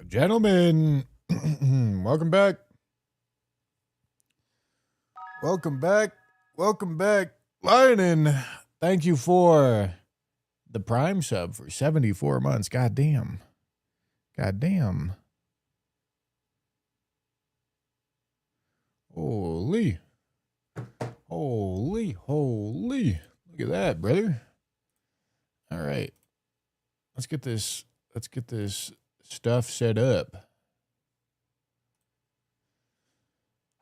Gentlemen, welcome back. Welcome back. Welcome back. Lionin, thank you for the Prime sub for 74 months. God damn. God damn. Holy. Holy. Holy. Look at that, brother. All right. Let's get this stuff set up.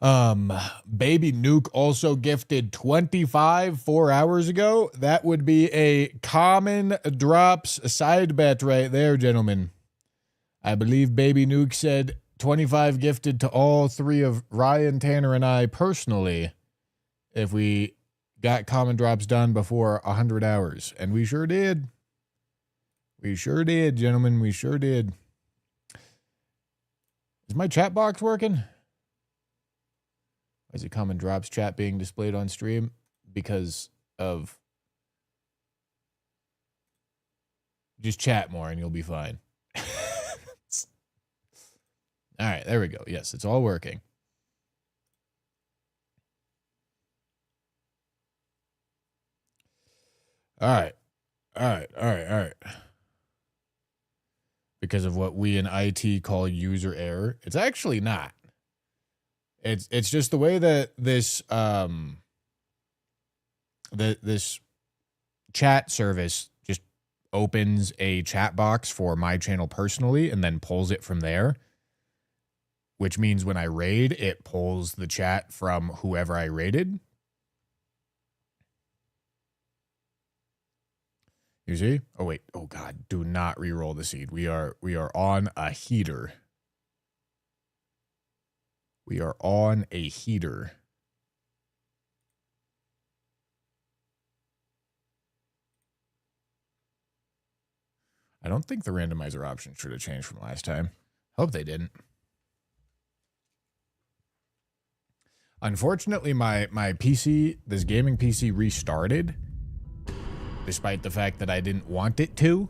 Baby Nuke also gifted 25 4 hours ago. That would be a common drops side bet right there, gentlemen. I believe Baby Nuke said 25 gifted to all three of Ryan, Tanner, and I personally if we got common drops done before 100 hours. And we sure did. We sure did, gentlemen. We sure did. Is my chat box working? Is a common drops chat being displayed on stream because of just chat more and you'll be fine. All right, there we go. Yes, it's all working. All right. All right. All right. All right. Because of what we in IT call user error. It's actually not. It's just the way that this this chat service just opens a chat box for my channel personally and then pulls it from there, which means when I raid, it pulls the chat from whoever I raided. You see? Oh wait. Oh god, do not re-roll the seed. We are on a heater. We are on a heater. I don't think the randomizer option should have changed from last time. Hope they didn't. Unfortunately, my PC, this gaming PC restarted, despite the fact that I didn't want it to.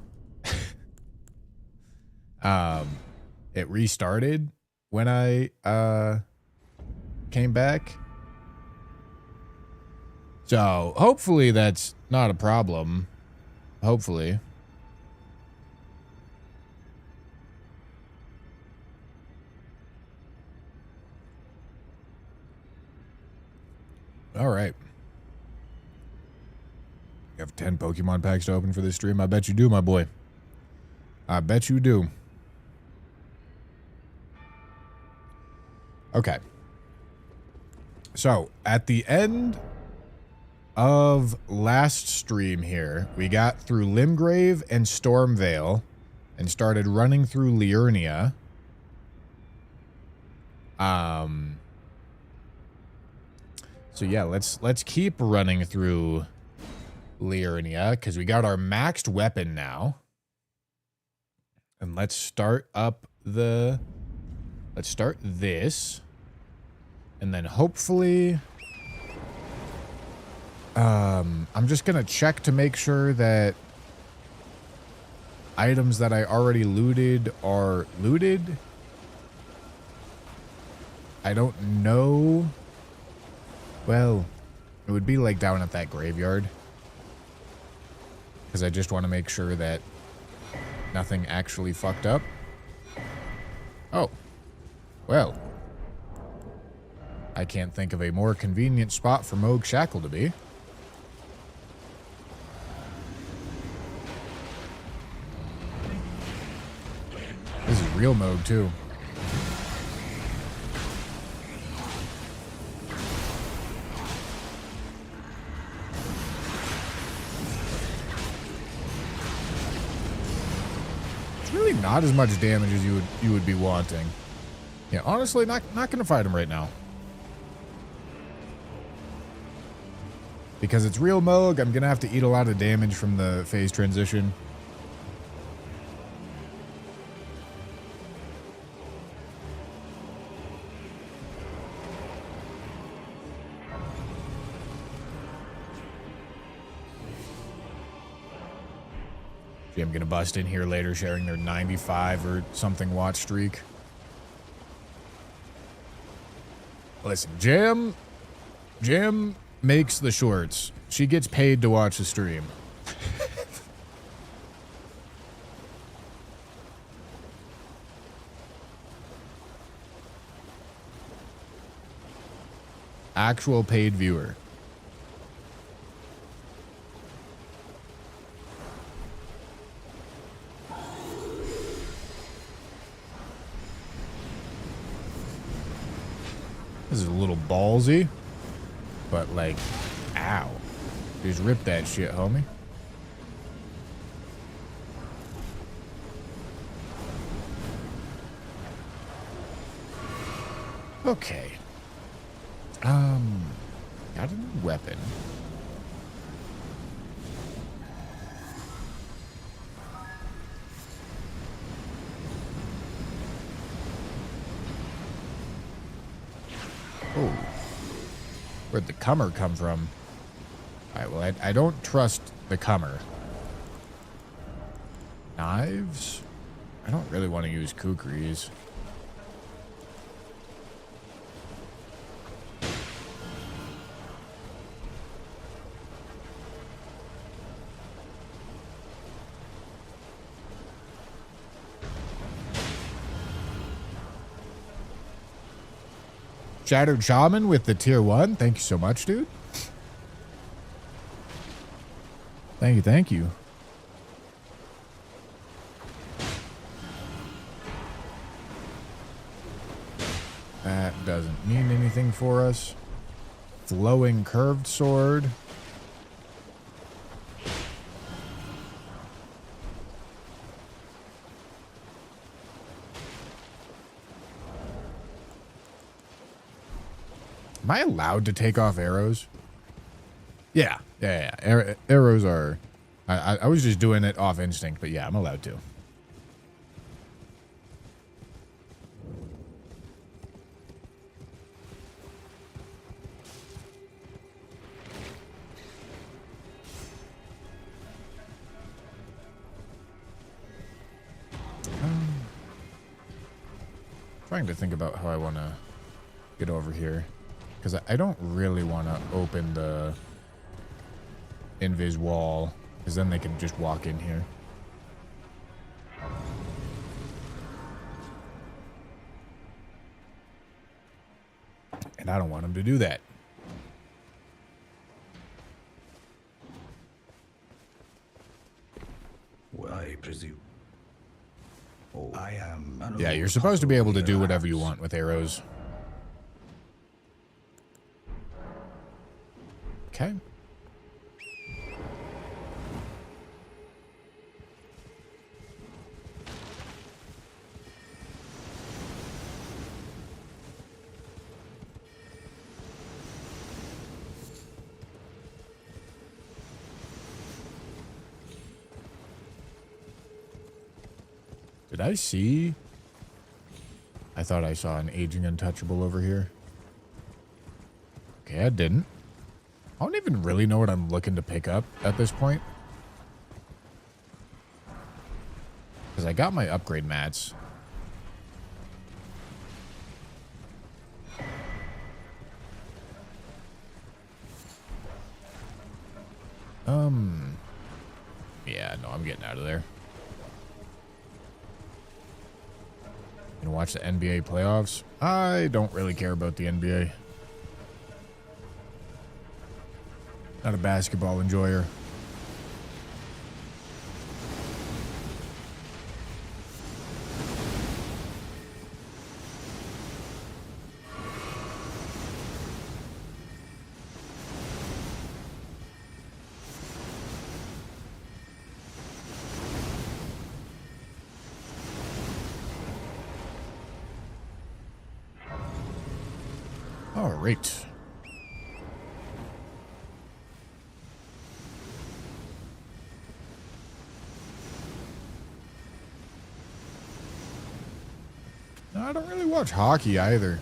It restarted when I came back. So hopefully that's not a problem. Hopefully. All right. You have 10 Pokemon packs to open for this stream? I bet you do, my boy. I bet you do. Okay. So, at the end of last stream here, we got through Limgrave and Stormvale and started running through Liurnia. So yeah, let's keep running through Liurnia because we got our maxed weapon now. And let's start this. And then hopefully I'm just going to check to make sure that items that I already looted are looted. I don't know. Well, it would be like down at that graveyard. Because I just want to make sure that nothing actually fucked up. Oh. Well. I can't think of a more convenient spot for Moog Shackle to be. This is real Moog, too. Not as much damage as you would be wanting. Yeah, honestly, not gonna fight him right now. Because it's real Moog, I'm gonna have to eat a lot of damage from the phase transition. Jim gonna bust in here later sharing their 95 or something watch streak. Listen, Jim makes the shorts. She gets paid to watch the stream. Actual paid viewer. This is a little ballsy, but like, ow. Just rip that shit, homie. Okay. Got a new weapon. Oh. Where'd the comer come from? Alright, well, I don't trust the comer. Knives? I don't really want to use kukris. Shattered Shaman with the tier 1. Thank you so much, dude. Thank you, thank you. That doesn't mean anything for us. Flowing curved sword. Am I allowed to take off arrows? Yeah. Arrows are... I was just doing it off instinct, but yeah, I'm allowed to. Trying to think about how I want to get over here. Because I don't really want to open the invis wall, because then they can just walk in here. And I don't want them to do that. Well, I presume. Oh, I am. Yeah, you're supposed to be able to do whatever you want with arrows. Okay. Did I see? I thought I saw an aging untouchable over here. Okay, I didn't. I don't even really know what I'm looking to pick up at this point. Because I got my upgrade mats. Yeah, no, I'm getting out of there. And watch the NBA playoffs. I don't really care about the NBA. Not a basketball enjoyer. All right. No, I don't really watch hockey either.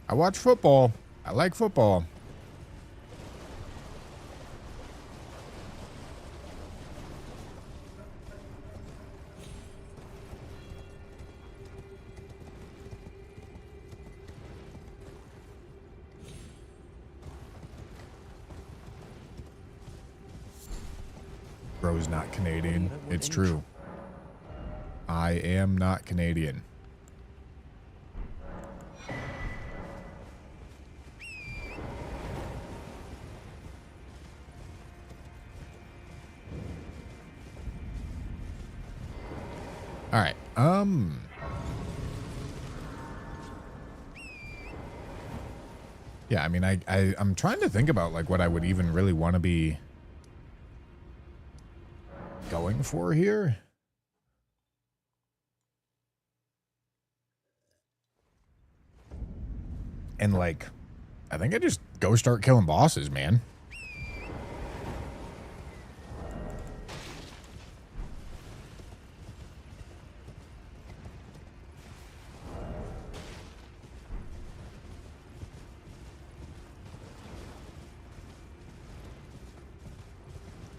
I watch football. I like football. Bro's not Canadian. It's true. I am not Canadian. All right. Yeah, I mean, I'm trying to think about like what I would even really want to be going for here. And like, I think I just go start killing bosses, man.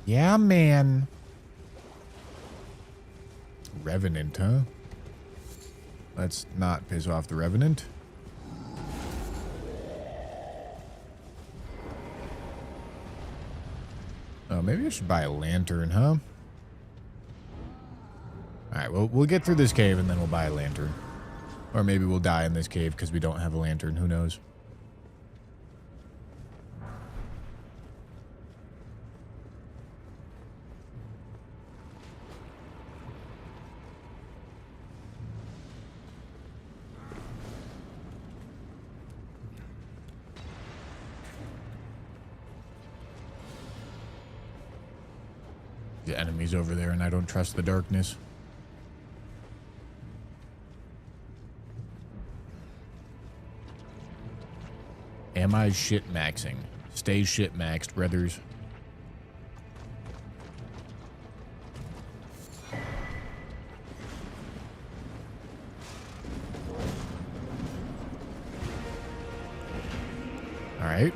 Yeah, man. Revenant, huh? Let's not piss off the Revenant. Oh, maybe I should buy a lantern, huh? Alright, well, we'll get through this cave and then we'll buy a lantern. Or maybe we'll die in this cave because we don't have a lantern. Who knows? The enemy's over there and I don't trust the darkness. Am I shit maxing? Stay shit maxed, brothers. Alright.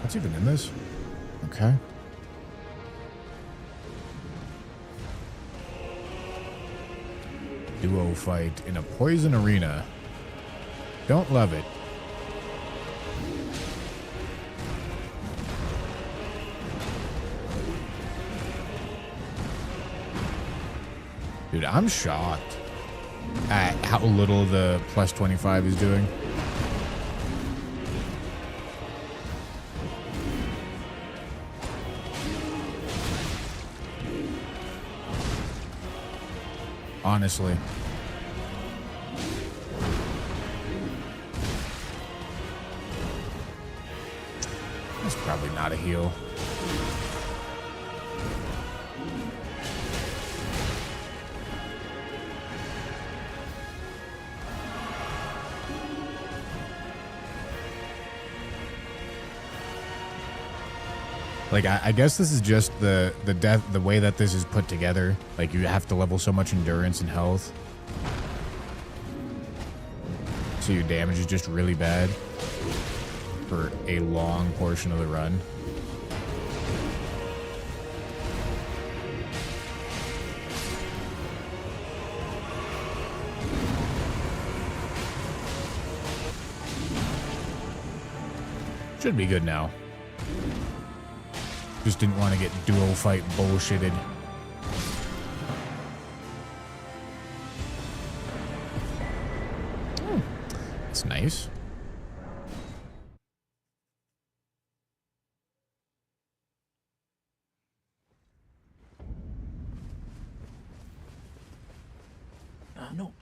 What's even in this? Okay. Duo fight in a poison arena. Don't love it. Dude, I'm shocked at how little the plus 25 is doing. Honestly. That's probably not a heal. Like, I guess this is just the way that this is put together. Like, you have to level so much endurance and health. So your damage is just really bad for a long portion of the run. Should be good now. Just didn't want to get duo fight bullshitted. That's nice. No.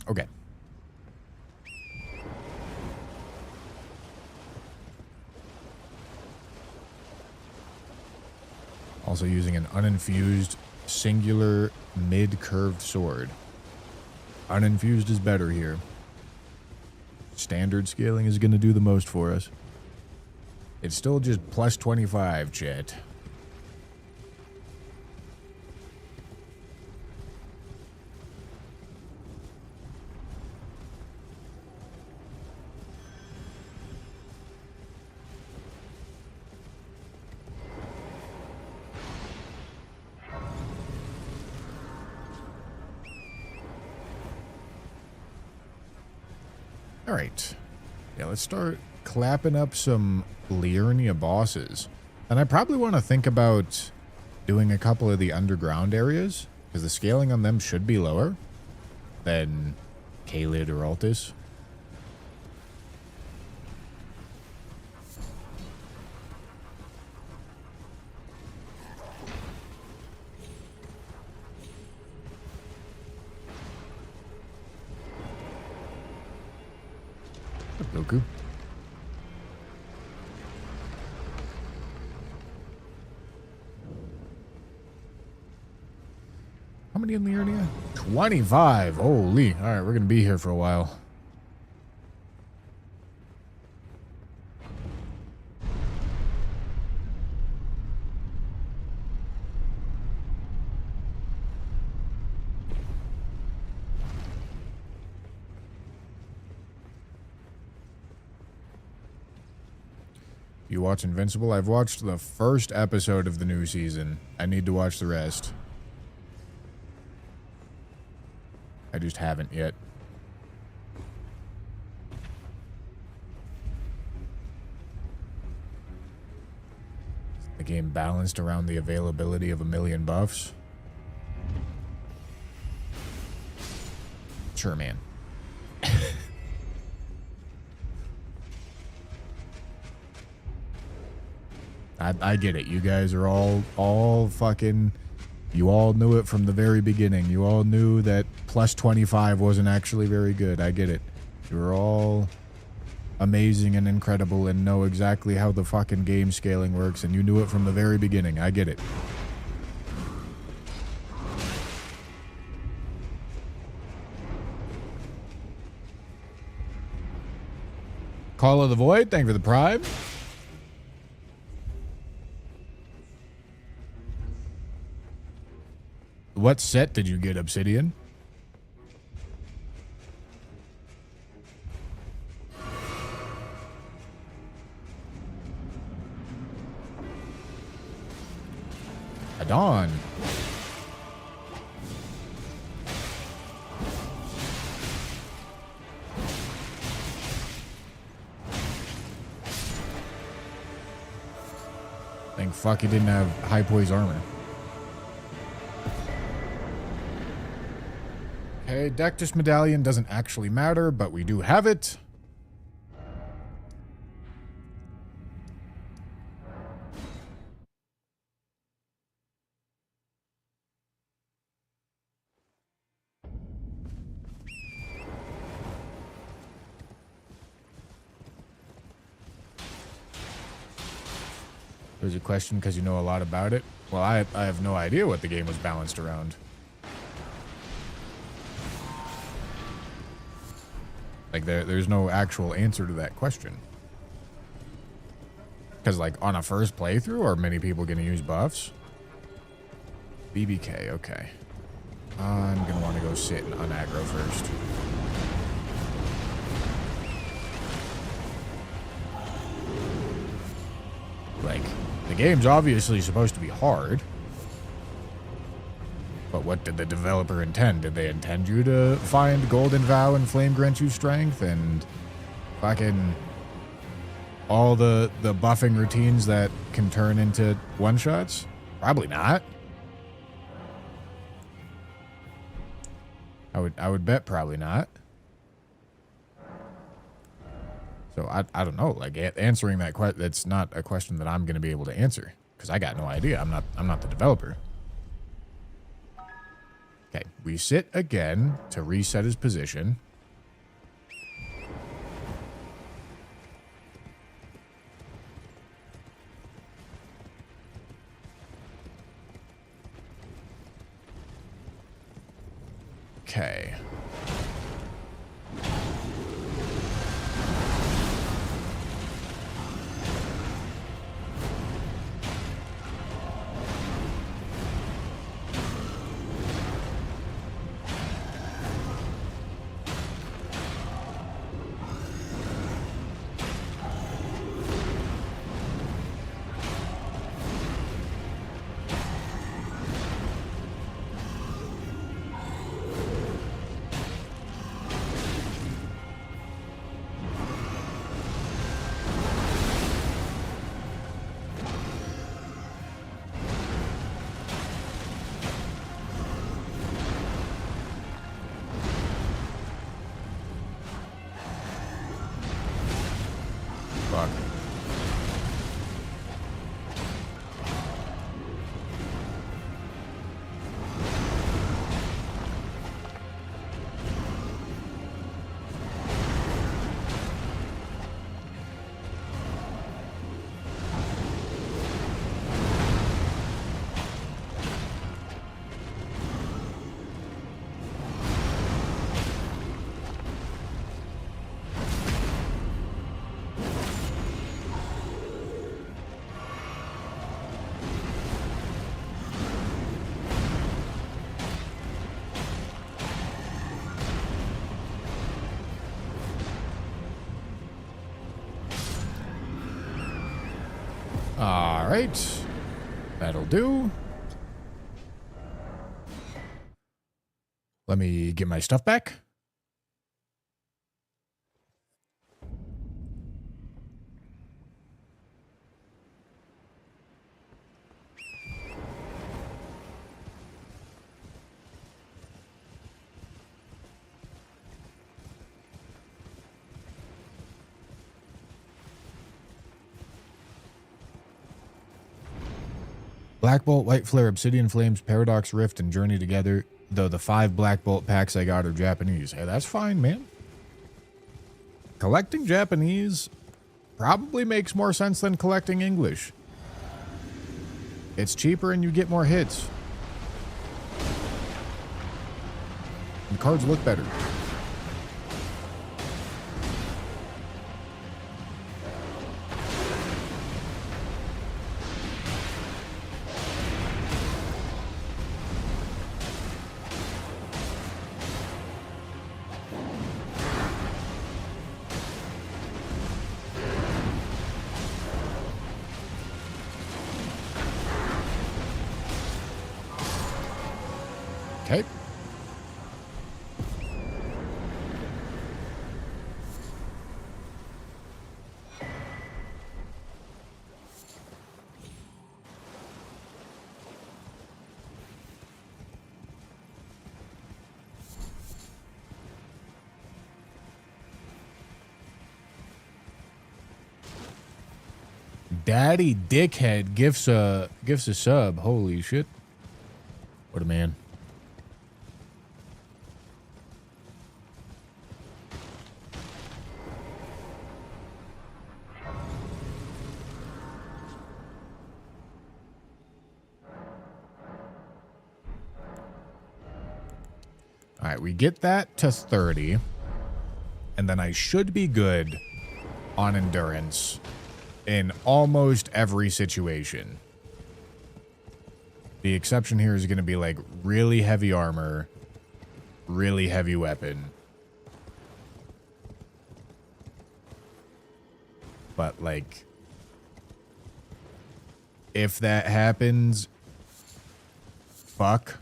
Okay. Also using an uninfused singular mid-curved sword. Uninfused is better here. Standard scaling is going to do the most for us. It's still just plus 25, chat. All right. Yeah, let's start clapping up some Liurnia bosses. And I probably want to think about doing a couple of the underground areas, because the scaling on them should be lower than Caelid or Altus. Goku. How many in Liurnia? 25. Holy. All right, we're going to be here for a while. You watch Invincible? I've watched the first episode of the new season. I need to watch the rest. I just haven't yet. The game balanced around the availability of 1,000,000 buffs. Sure, man. I get it. You guys are all fucking... You all knew it from the very beginning. You all knew that plus 25 wasn't actually very good. I get it. You were all amazing and incredible and know exactly how the fucking game scaling works, and you knew it from the very beginning. I get it. Call of the Void, thank you for the prime. What set did you get, Obsidian? Adon. Thank fuck he didn't have high poise armor. Okay, Dectus Medallion doesn't actually matter, but we do have it. There's a question because you know a lot about it. Well, I have no idea what the game was balanced around. Like, there's no actual answer to that question. Because, like, on a first playthrough, are many people going to use buffs? BBK, okay. I'm going to want to go sit and unaggro first. Like, the game's obviously supposed to be hard. But what did the developer intend? Did they intend you to find Golden Vow and Flame grant you strength and fucking all the buffing routines that can turn into one-shots? Probably not. I would bet probably not. So I don't know. Like, answering that question, that's not a question that I'm going to be able to answer because I got no idea. I'm not the developer. Okay, we sit again to reset his position. Okay. Fuck. All right. That'll do. Let me get my stuff back. Black Bolt, White Flare, Obsidian Flames, Paradox Rift, and Journey together, though the 5 Black Bolt packs I got are Japanese. Hey, that's fine, man. Collecting Japanese probably makes more sense than collecting English. It's cheaper and you get more hits. And cards look better. Okay. Daddy Dickhead gifts a sub. Holy shit. What a man. All right, we get that to 30. And then I should be good on endurance in almost every situation. The exception here is going to be like really heavy armor, really heavy weapon. But like, if that happens, fuck.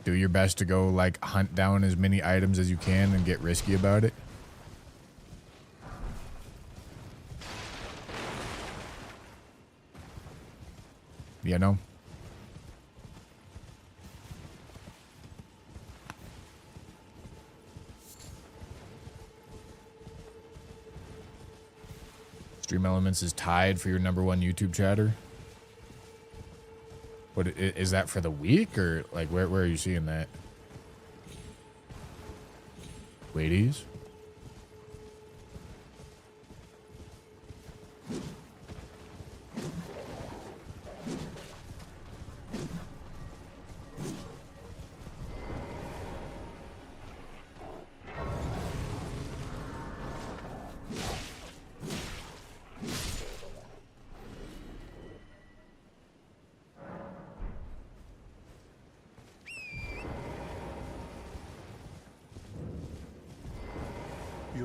Do your best to go like hunt down as many items as you can and get risky about it. You know? Stream Elements is tied for your #1 YouTube chatter. What is that for the week or like where are you seeing that? Ladies?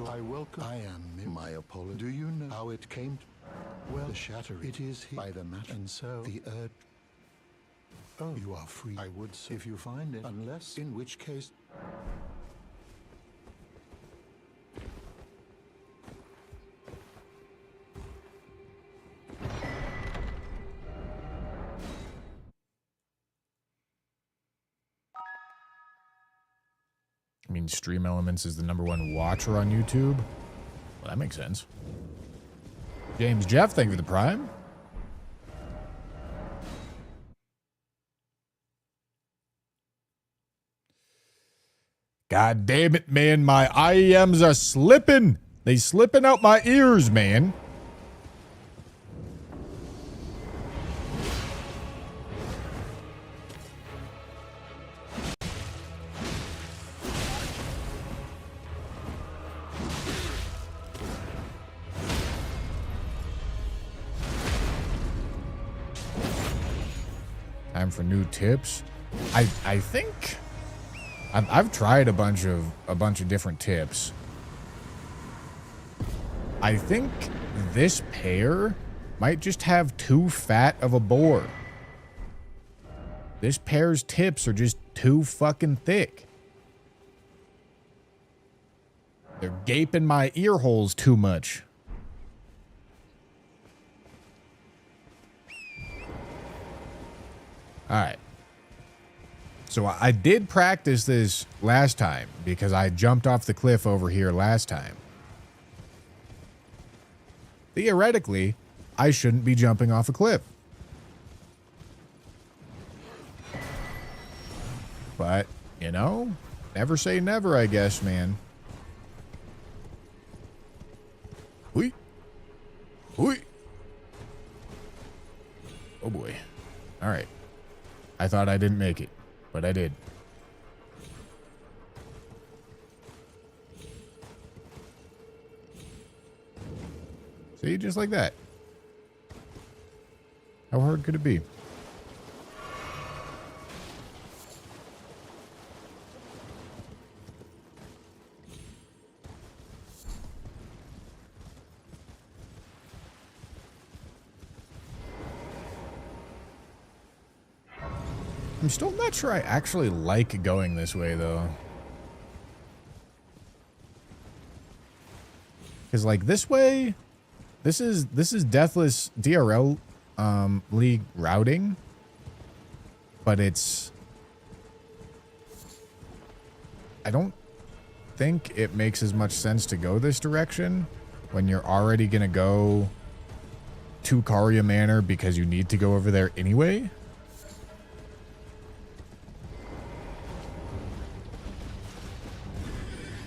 I welcome. I am my apology. Do you know how it came? Well, the shatter. It is by the mat, and so the earth. Oh, you are free. I would say if you find it, unless in which case. I mean, Stream Elements is the #1 watcher on YouTube. Well, that makes sense. James Jeff, thank you for the Prime. God damn it, man. My IEMs are slipping. They slipping out my ears, man. Time for new tips. I think I've tried a bunch of different tips. I think this pair might just have too fat of a bore. This pair's tips are just too fucking thick. They're gaping my ear holes too much. All right. So I did practice this last time because I jumped off the cliff over here last time. Theoretically, I shouldn't be jumping off a cliff. But, you know, never say never, I guess, man. Hui. Hui. Oh boy. All right. I thought I didn't make it, but I did. See, just like that. How hard could it be? I'm still not sure I actually like going this way, though. Because, like, this way, this is Deathless DRL League routing, but it's... I don't think it makes as much sense to go this direction when you're already going to go to Caria Manor because you need to go over there anyway.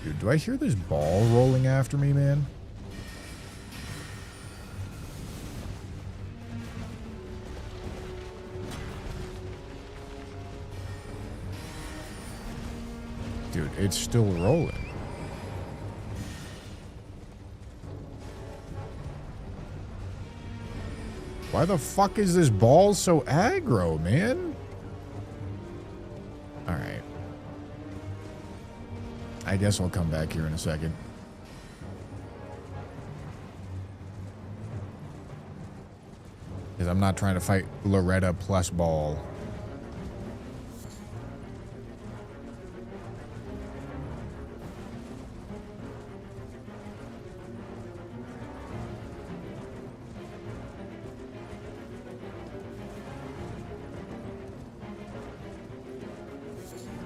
Dude, do I hear this ball rolling after me, man? Dude, it's still rolling. Why the fuck is this ball so aggro, man? All right. I guess I'll come back here in a second. Because I'm not trying to fight Loretta plus ball.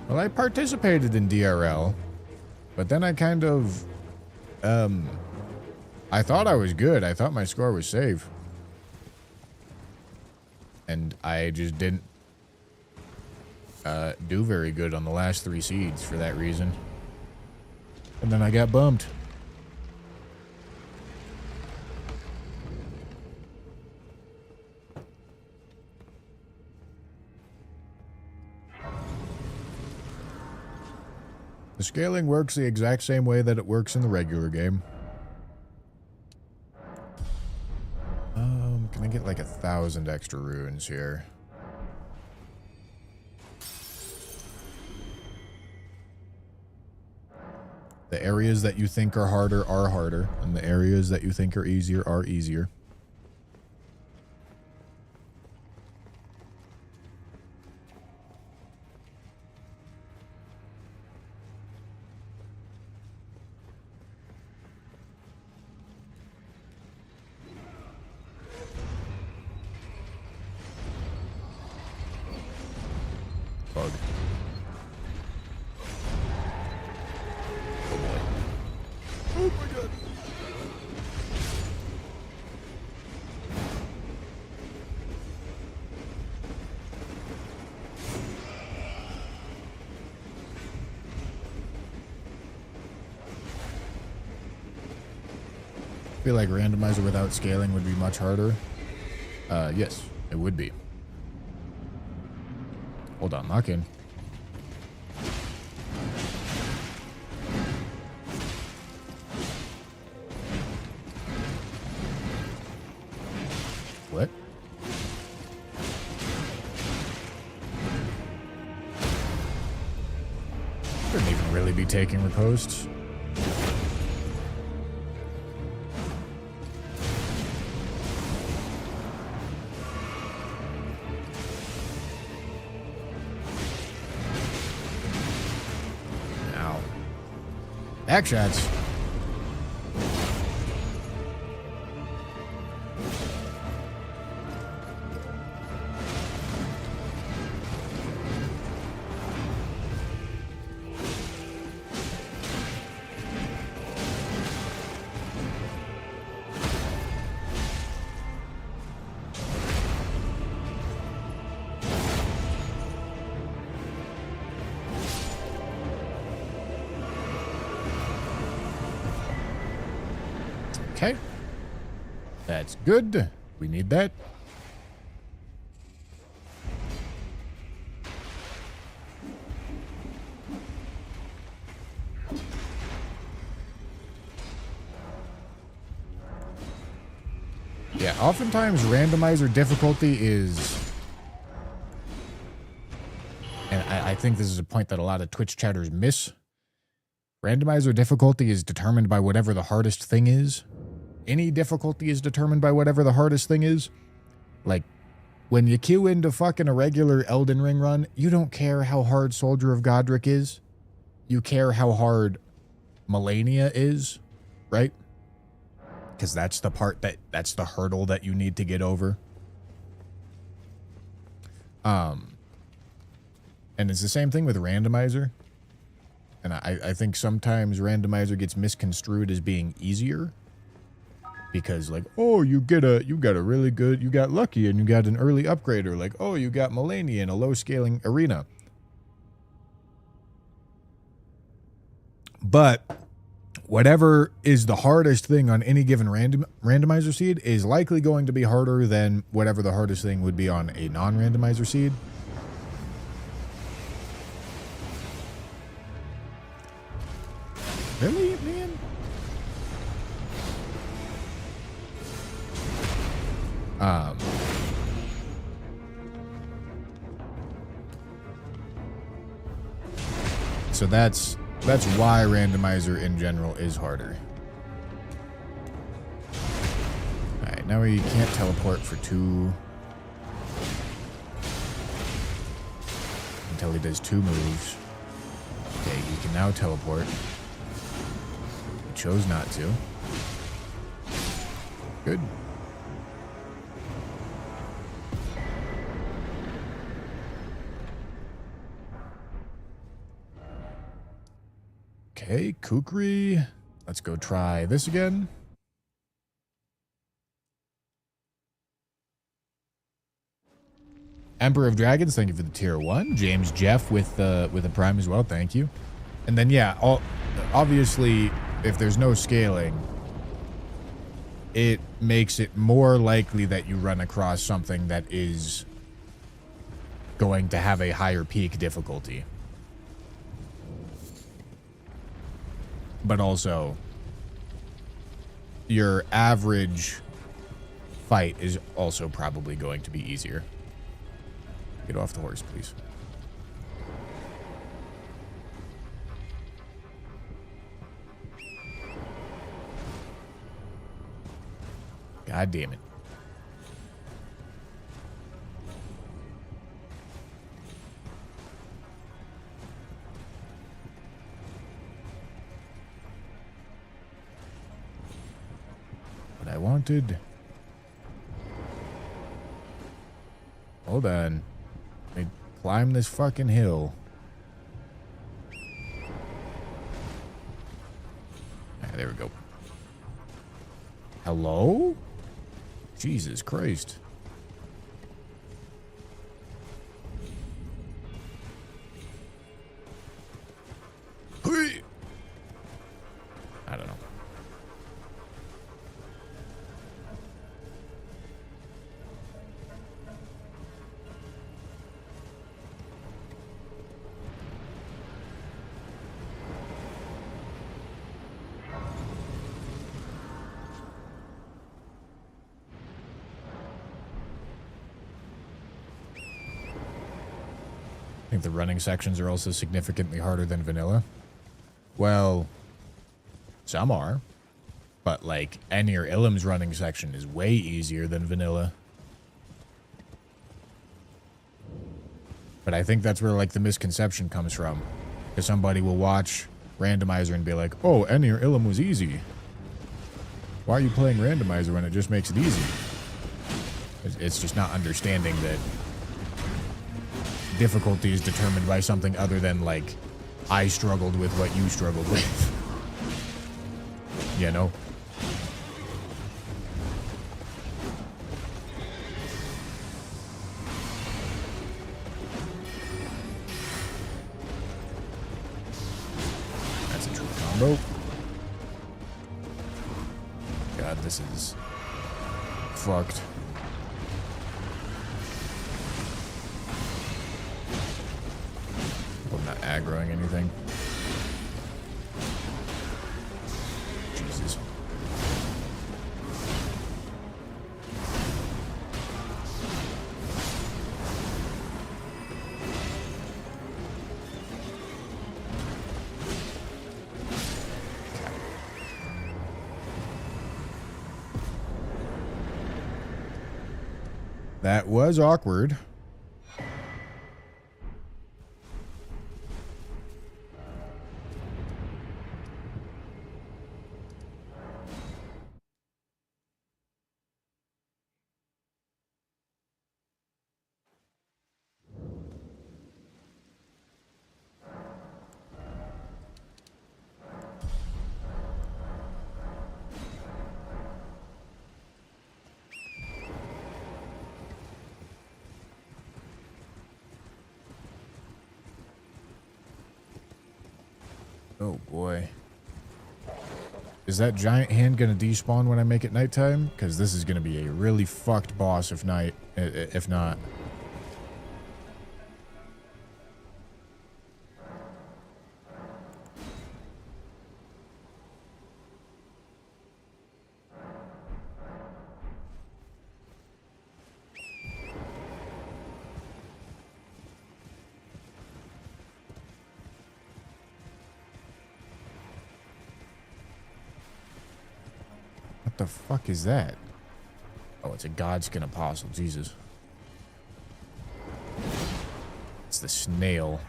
Well, I participated in DRL. But then I kind of, I thought I was good. I thought my score was safe. And I just didn't do very good on the last 3 seeds for that reason. And then I got bumped. The scaling works the exact same way that it works in the regular game. Can I get like 1,000 extra runes here? The areas that you think are harder, and the areas that you think are easier are easier. Bug. Oh boy. Oh my god. be like randomizer without scaling would be much harder? Yes, it would be. Hold on, lock in. What? Couldn't even really be taking riposts. Ow. Back shots. Okay. That's good. We need that. Yeah, oftentimes randomizer difficulty is... And I think this is a point that a lot of Twitch chatters miss. Randomizer difficulty is determined by whatever the hardest thing is. Any difficulty is determined by whatever the hardest thing is. Like, when you queue into fucking a regular Elden Ring run, you don't care how hard Soldier of Godric is. You care how hard Malenia is, right? Because that's the part that's the hurdle that you need to get over. And it's the same thing with randomizer. And I think sometimes randomizer gets misconstrued as being easier. Because like, oh, you got a really good, you got lucky and you got an early upgrader. Like, oh, you got Malenia in a low scaling arena. But whatever is the hardest thing on any given randomizer seed is likely going to be harder than whatever the hardest thing would be on a non-randomizer seed. Really, man? So that's why randomizer in general is harder. Alright, now we can't teleport for 2 until he does 2 moves. Okay, he can now teleport. He chose not to. Good. Okay, Kukri. Let's go try this again. Emperor of Dragons, thank you for the tier 1. James Jeff with a prime as well, thank you. And then yeah, obviously if there's no scaling, it makes it more likely that you run across something that is going to have a higher peak difficulty. But also, your average fight is also probably going to be easier. Get off the horse, please. God damn it. What I wanted. Hold on. Let me climb this fucking hill. Ah, there we go. Hello? Jesus Christ. I don't know. think the running sections are also significantly harder than vanilla. Well, some are. But, like, Enir Illim's running section is way easier than vanilla. But I think that's where, like, the misconception comes from. Because somebody will watch Randomizer and be like, oh, Enir Illim was easy. Why are you playing Randomizer when it just makes it easy? It's just not understanding that difficulty is determined by something other than, like, I struggled with what you struggled with. You know? That's a true combo. God, this is fucked. I'm not aggroing anything. Jesus. That was awkward. Oh boy. Is that giant hand gonna despawn when I make it nighttime? Because this is gonna be a really fucked boss if not. What the fuck is that? Oh, it's a Godskin Apostle. Jesus. It's the snail.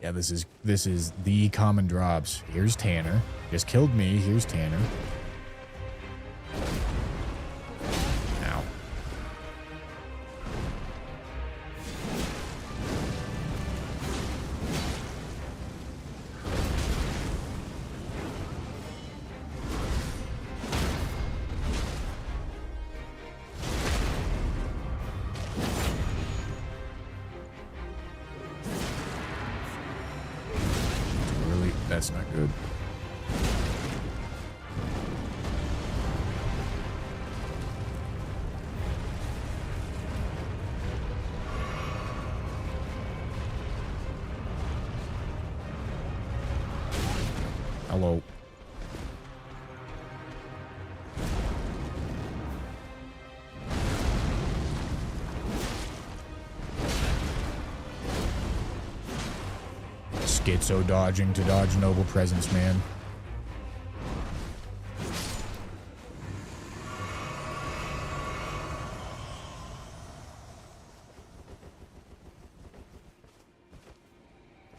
Yeah, this is the common drops. Here's Tanner. Just killed me. Here's Tanner. Ow. That's not good. Hello. Schizo dodging to dodge noble presence, man.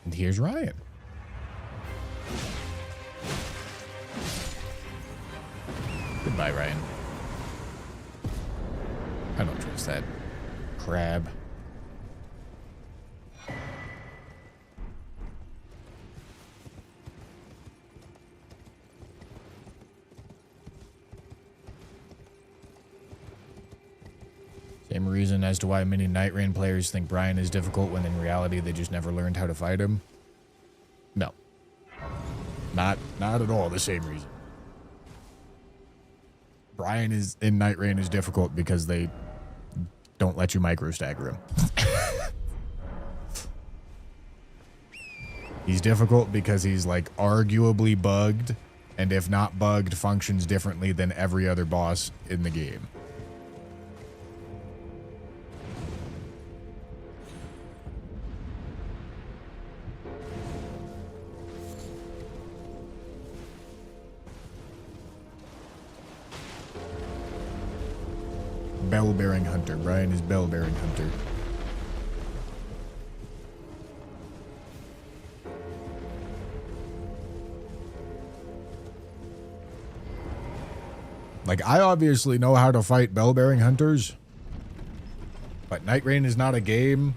And here's Ryan. Goodbye, Ryan. I don't trust that crab. Same reason as to why many Night Rain players think Brian is difficult when in reality they just never learned how to fight him. not at all the same reason. Brian is in Night Rain is difficult because they don't let you micro stagger him. He's difficult because he's like arguably bugged, and if not bugged, functions differently than every other boss in the game. Bell-bearing hunter. Brian is bell-bearing hunter. Like, I obviously know how to fight bell-bearing hunters, but Night Rain is not a game.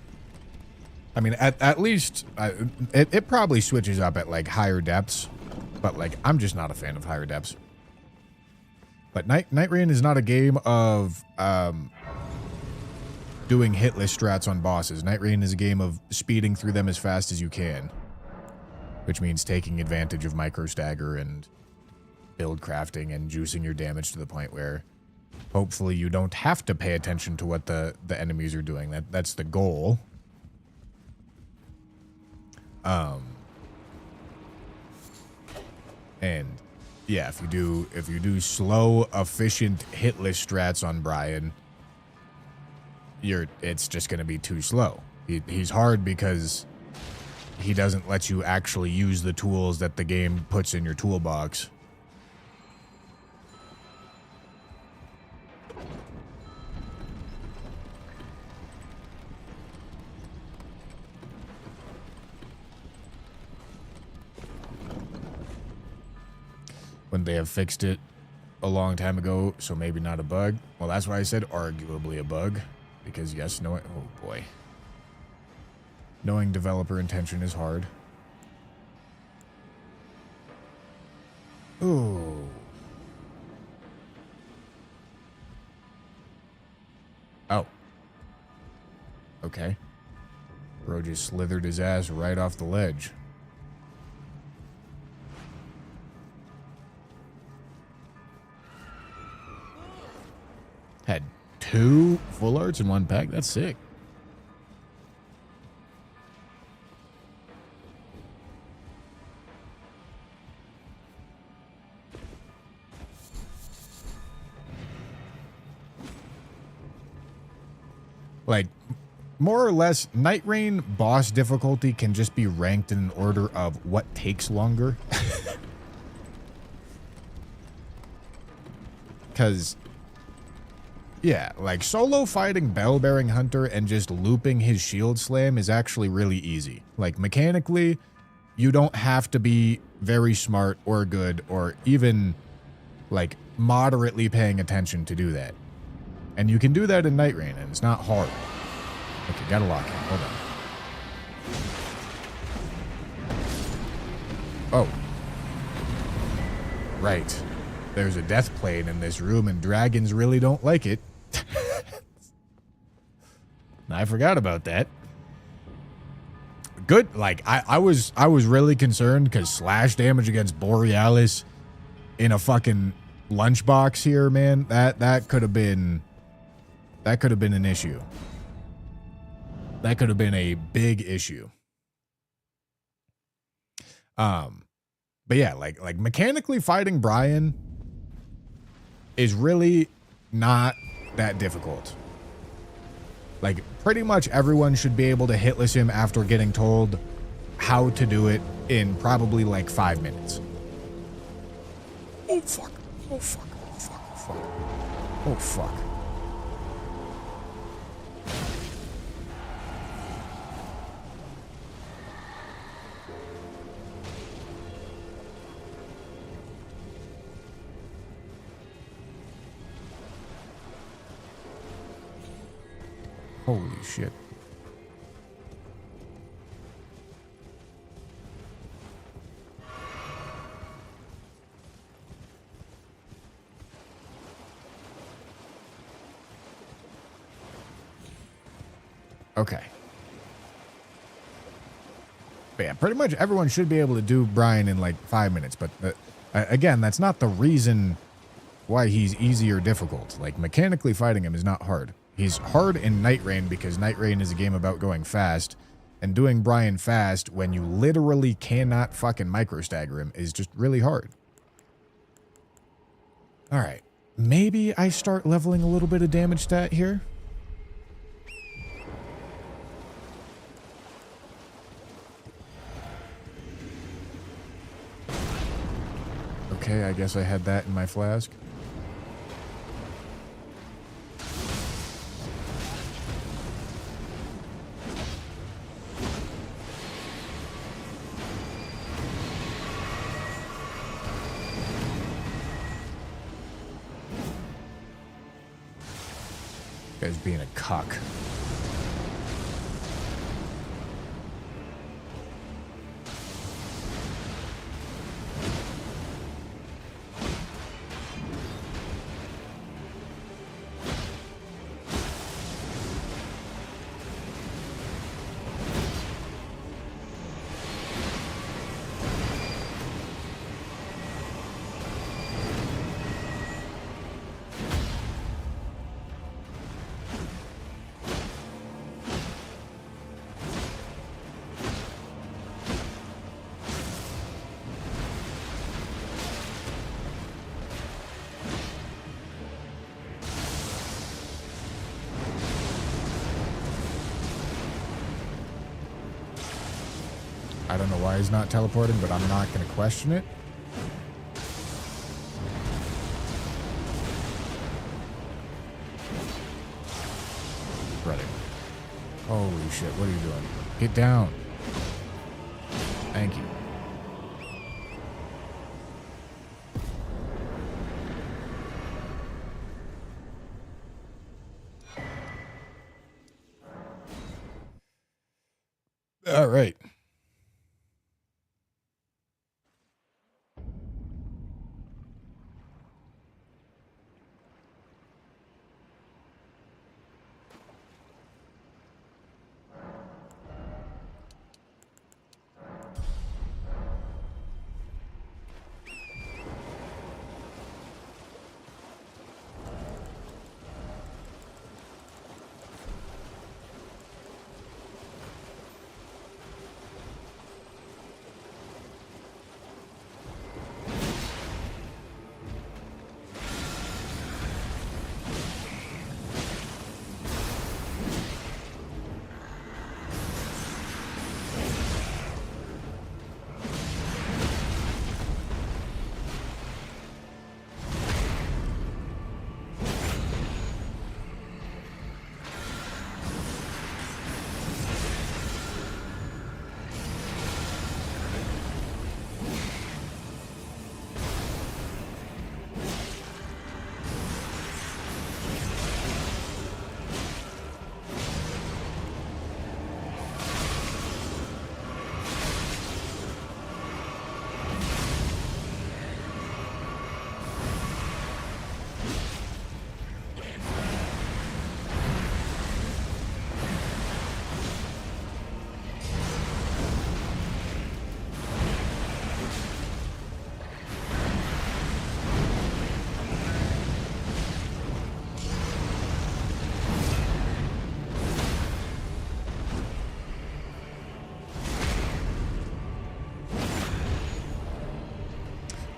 I mean, at least it probably switches up at like higher depths, but like I'm just not a fan of higher depths. But Night Rain is not a game of doing hitless strats on bosses. Night Rain is a game of speeding through them as fast as you can, which means taking advantage of micro stagger and build crafting and juicing your damage to the point where hopefully you don't have to pay attention to what the enemies are doing. That's the goal. And yeah, if you do slow, efficient, hitless strats on Brian, it's just gonna be too slow. He's hard because he doesn't let you actually use the tools that the game puts in your toolbox. When they have fixed it a long time ago, so maybe not a bug. Well, that's why I said arguably a bug. Because yes, oh boy. Knowing developer intention is hard. Ooh. Oh. Okay. Bro just slithered his ass right off the ledge. Had 2 full arts in one pack. That's sick. Like, more or less, Night Rain boss difficulty can just be ranked in an order of what takes longer. Because yeah, like solo fighting Bell-bearing Hunter and just looping his shield slam is actually really easy. Like mechanically, you don't have to be very smart or good or even like moderately paying attention to do that. And you can do that in Night Rain and it's not hard. Okay, gotta lock in. Hold on. Oh. Right. There's a death plane in this room and dragons really don't like it. I forgot about that. Good. Like I was really concerned because slash damage against Borealis in a fucking lunchbox here, man. That could have been an issue. That could have been a big issue. But yeah, like mechanically fighting Brian is really not that difficult. Like, pretty much everyone should be able to hitless him after getting told how to do it in probably like 5 minutes. Oh, fuck. Oh, fuck. Oh, fuck. Oh, fuck. Oh, fuck. Holy shit. Okay. But yeah, pretty much everyone should be able to do Brian in like 5 minutes. But again, that's not the reason why he's easy or difficult. Like, mechanically fighting him is not hard. He's hard in Night Rain because Night Rain is a game about going fast. And doing Brian fast when you literally cannot fucking micro-stagger him is just really hard. Alright. Maybe I start leveling a little bit of damage stat here. Okay, I guess I had that in my flask. Guy's being a cuck. I don't know why he's not teleporting, but I'm not going to question it. Brother. Holy shit, what are you doing? Get down. Thank you. All right.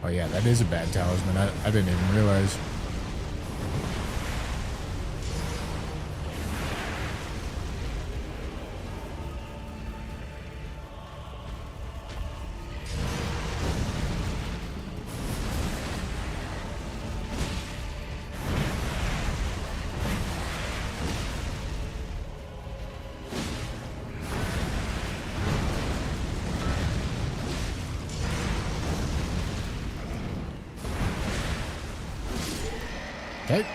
Oh yeah, that is a bad talisman. I didn't even realize. Okay.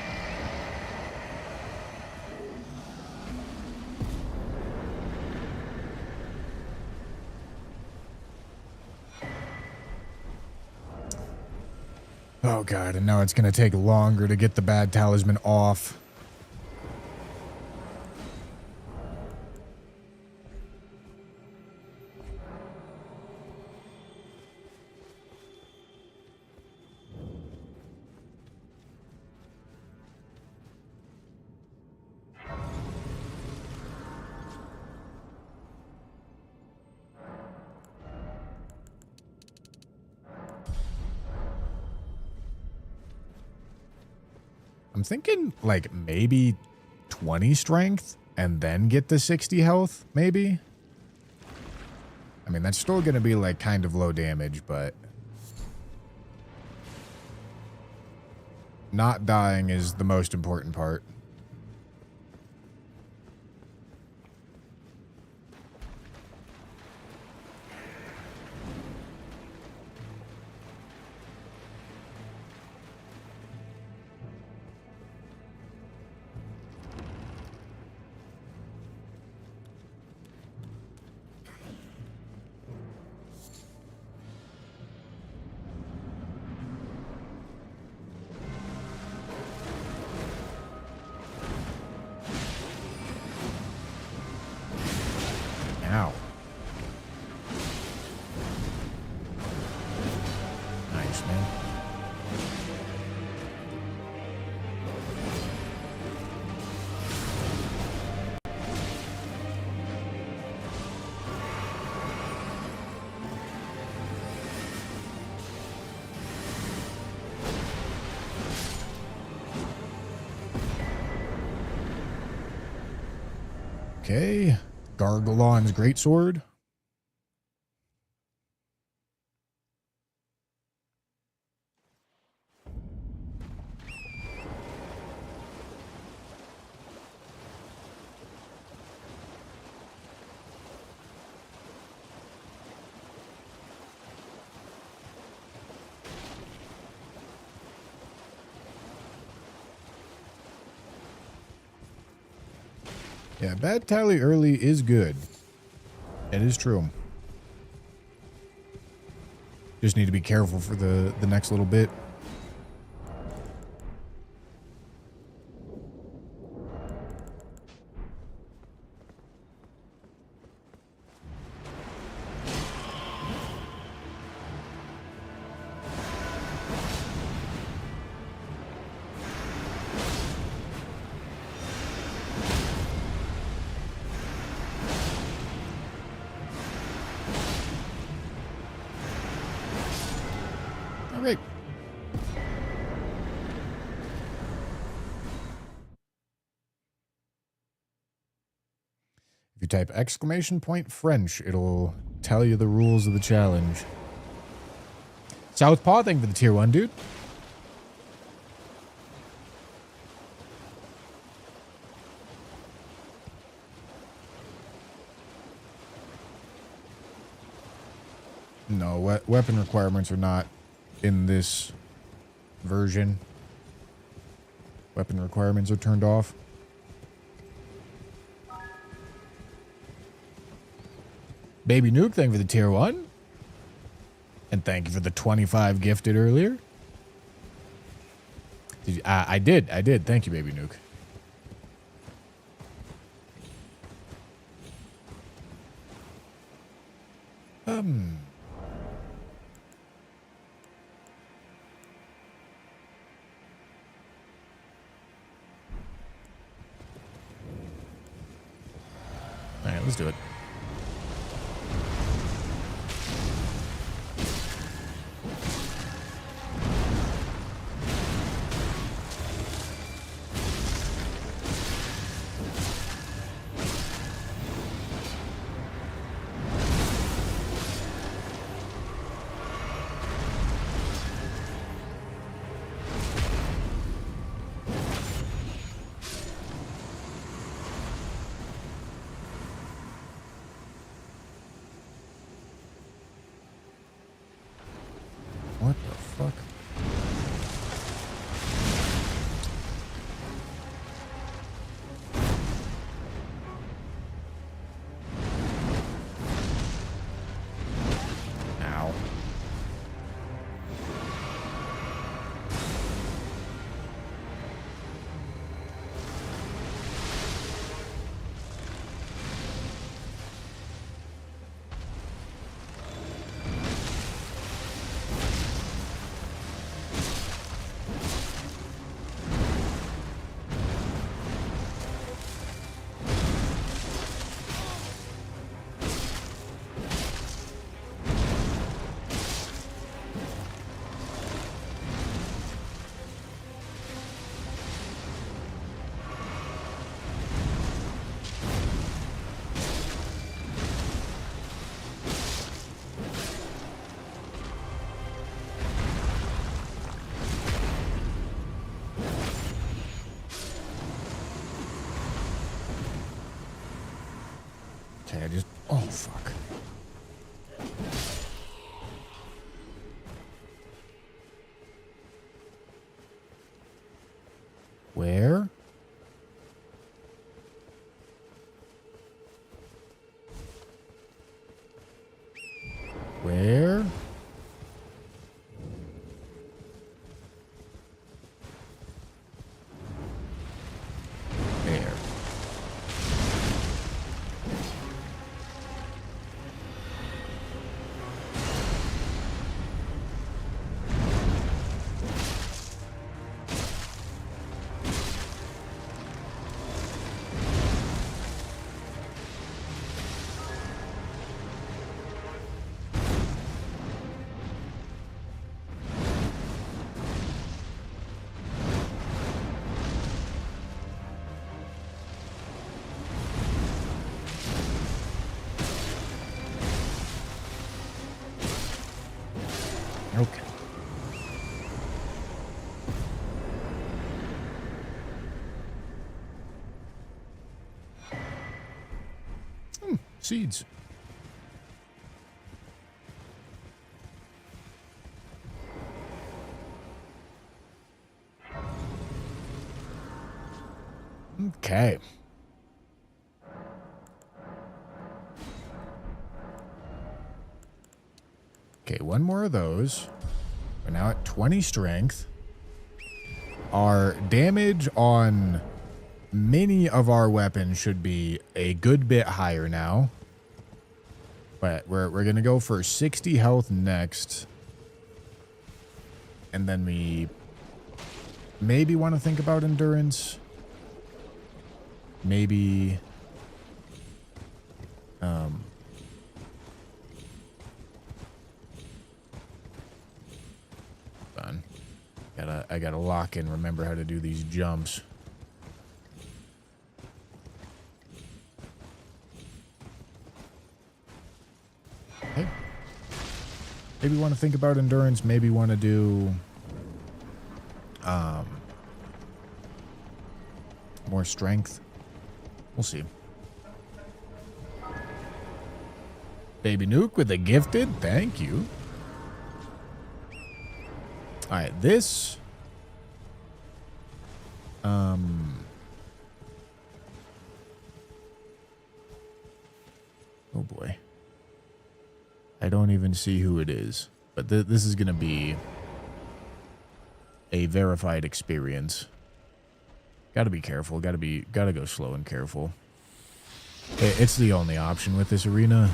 Oh god, and now it's gonna take longer to get the bad talisman off. I'm thinking like maybe 20 strength and then get to 60 health, maybe. I mean, that's still going to be like kind of low damage, but not dying is the most important part. Ow. Nice, man. Okay. Gargalon's greatsword. Yeah, bad tally early is good. It is true. Just need to be careful for the next little bit. All right. If you type exclamation point French, it'll tell you the rules of the challenge. Southpaw, thank you for the tier 1, dude. No, weapon requirements are not in this version. Weapon requirements are turned off. Baby Nuke, thank you for the tier 1. And thank you for the 25 gifted earlier. I did. Thank you, Baby Nuke. All right, let's do it. What the fuck? Ow. I just... Oh, fuck. Where? Where? There. Okay. Seeds. Okay. Okay, one more of those. We're now at 20 strength. Our damage on many of our weapons should be a good bit higher now. But we're going to go for 60 health next. And then we maybe want to think about endurance. Maybe... Fun. I gotta lock in, remember how to do these jumps. Okay. Maybe want to think about endurance, maybe want to do more strength. We'll see. Baby Nuke with a gifted, thank you. Alright, this... Oh boy. I don't even see who it is. But this is going to be a verified experience. Gotta be careful. Gotta go slow and careful. It's the only option with this arena.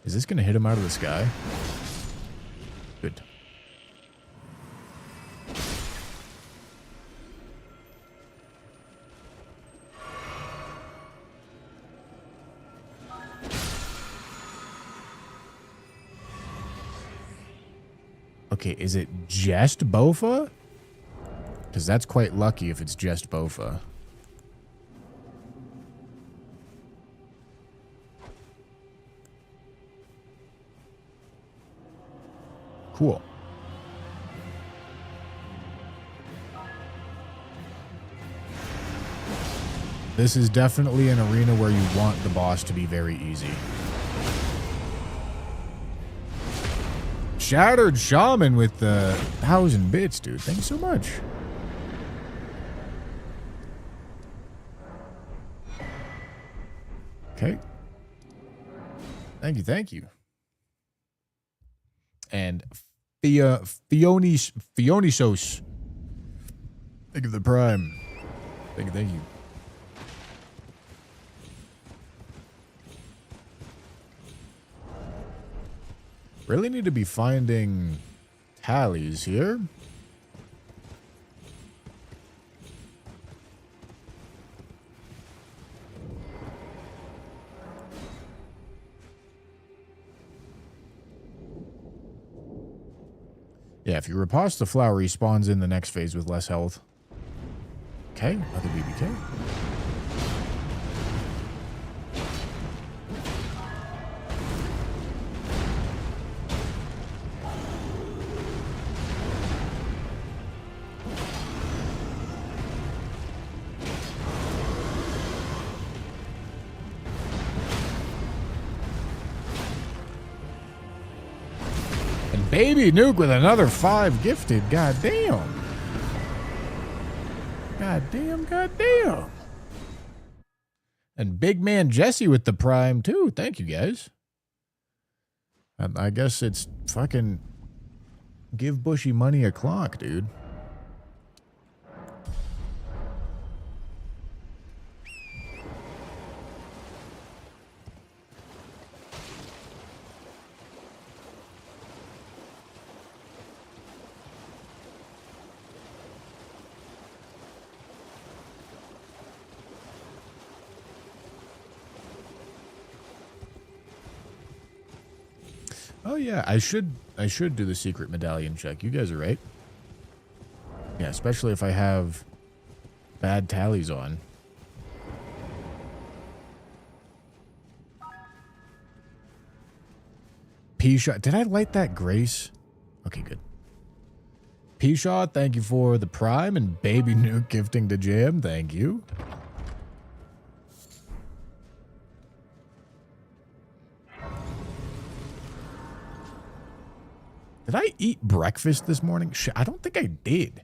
Is this going to hit him out of the sky? Good. Okay, is it just Bofa? Because that's quite lucky if it's just Bofa. Cool. This is definitely an arena where you want the boss to be very easy. Shattered Shaman with the 1,000 bits, dude. Thanks so much. Okay. Thank you. And Fionisos. Thank you for the prime. Thank you. Really need to be finding tallies here. Yeah, if you riposte the flower, he spawns in the next phase with less health. Okay, another BBK. Baby Nuke with another 5 gifted. God damn. God damn, god damn. And Big Man Jesse with the Prime, too. Thank you, guys. I guess it's fucking give Bushy money a clock, dude. Oh yeah, I should do the secret medallion check. You guys are right. Yeah, especially if I have bad tallies on. P-Shot. Did I light that Grace? Okay, good. P-Shot, thank you for the Prime, and Baby Nuke gifting to Jam. Thank you. Did I eat breakfast this morning? Shit, I don't think I did.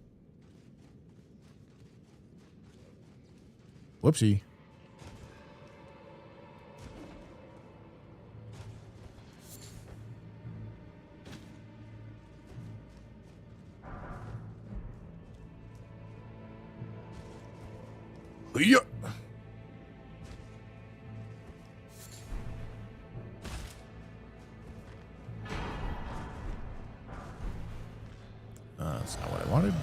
Whoopsie. Yeah. That's not what I wanted.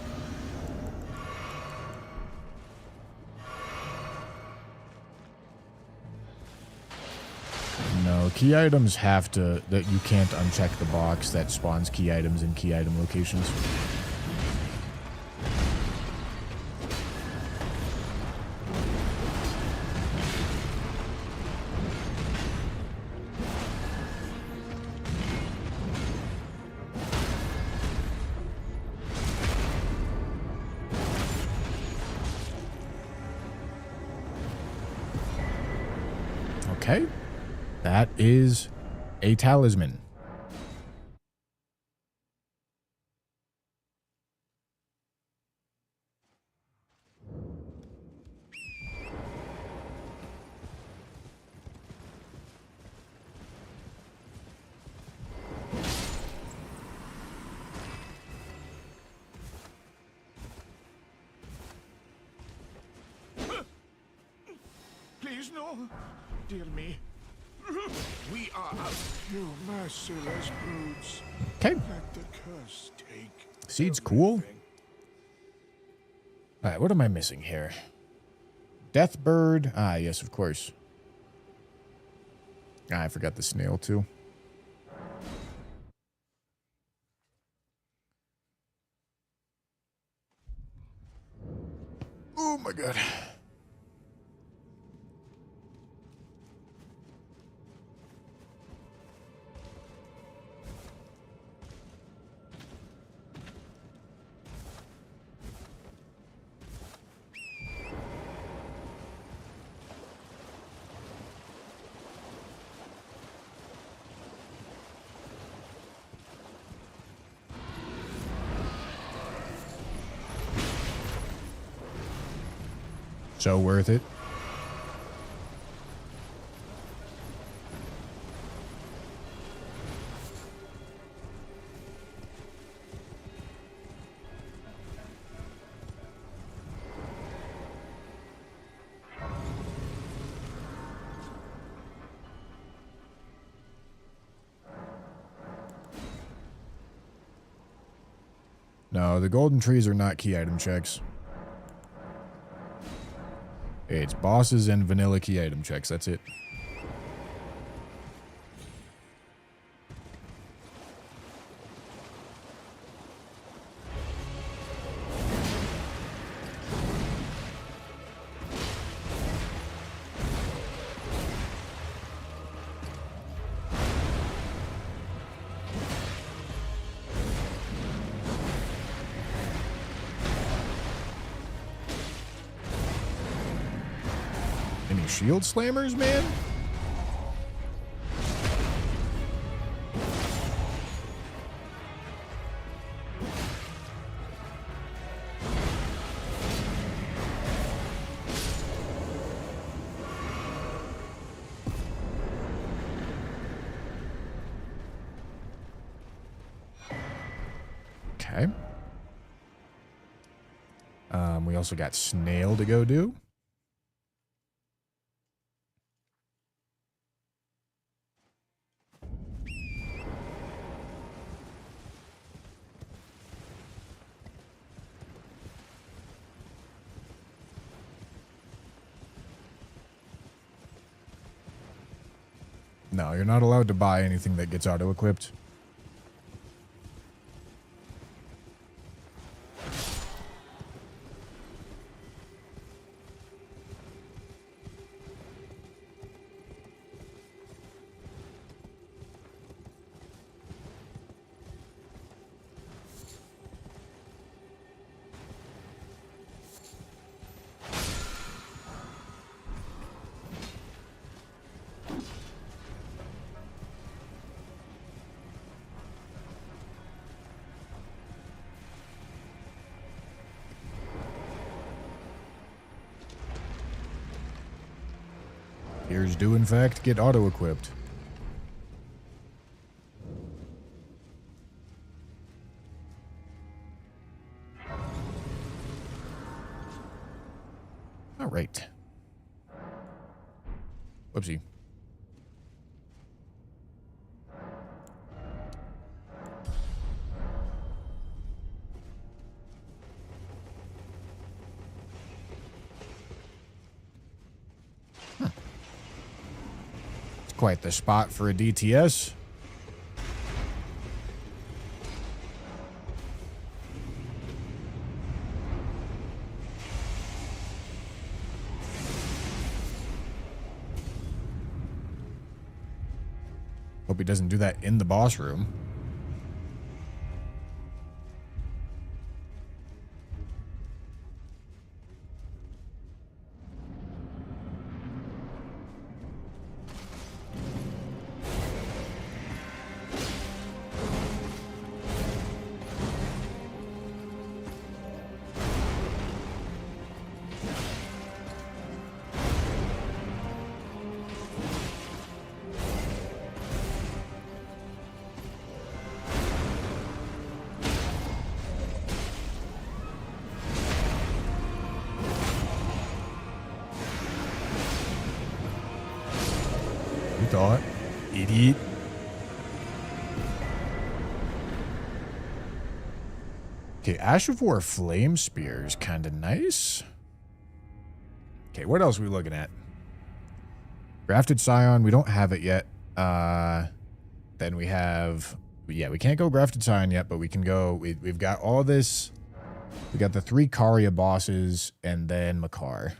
No, key items have to, that you can't uncheck the box that spawns key items in key item locations. Okay, that is a talisman. Please no, dear me. We are out. You merciless brutes. Okay. Let the curse take. Seed's cool. everything. All right, what am I missing here? Deathbird. Ah, yes, of course. Ah, I forgot the snail, too. Oh, my God. So worth it. No, the golden trees are not key item checks. It's bosses and vanilla key item checks. That's it. Any shield slammers, man? Okay. We also got Snail to go do. No, you're not allowed to buy anything that gets auto-equipped. Gears do, in fact, get auto-equipped. All right. Whoopsie. Quite the spot for a DTS. Hope he doesn't do that in the boss room. Thought. Idiot. Okay, Ash of War Flame Spear is kind of nice. Okay, what else are we looking at? Grafted Scion, we don't have it yet. Then we have... Yeah, we can't go Grafted Scion yet, but we can go... We've got all this... We got the 3 Karya bosses, and then Makar.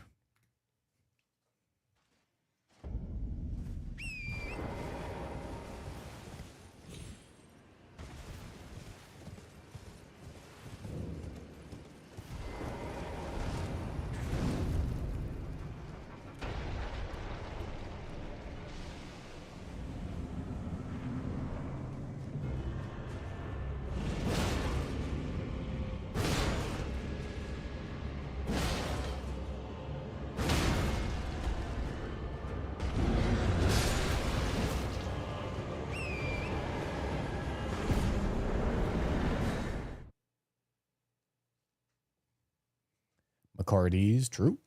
Macardy's, true.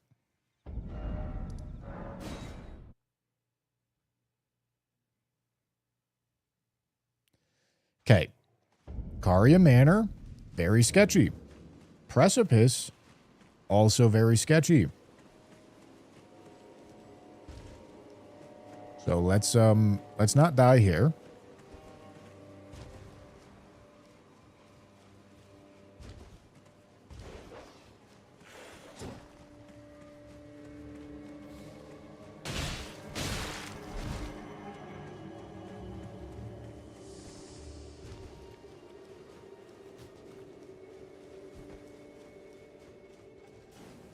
Okay. Karya Manor, very sketchy. Precipice, also very sketchy. So let's not die here.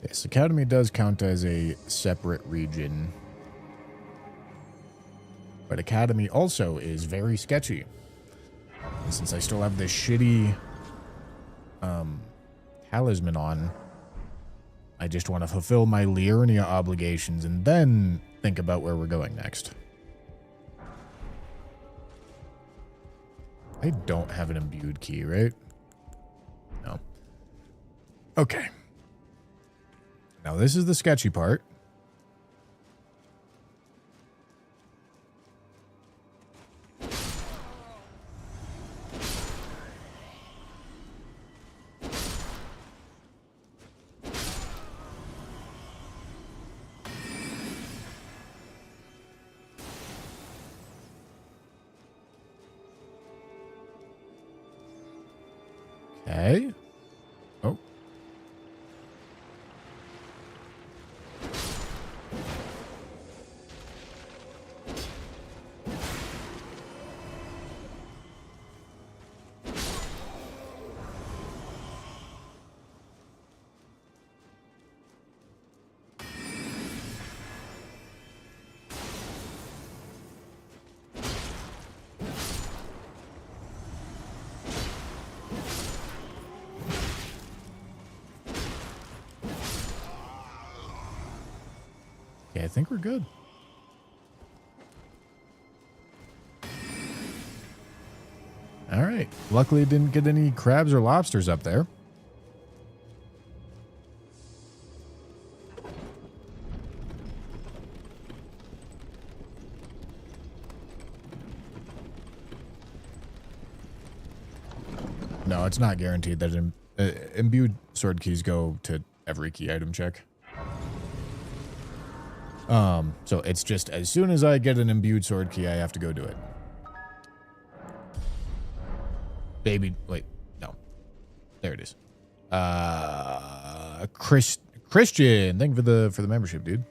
Yes, Academy does count as a separate region. But Academy also is very sketchy. And since I still have this shitty talisman on, I just want to fulfill my Liurnia obligations and then think about where we're going next. I don't have an imbued key, right? Okay. Now this is the sketchy part. Okay. Oh. Okay, I think we're good. All right. Luckily, didn't get any crabs or lobsters up there. No, it's not guaranteed that imbued sword keys go to every key item check. So it's just as soon as I get an imbued sword key, I have to go do it. Baby, wait, no. There it is. Christian, thank you for the membership, dude.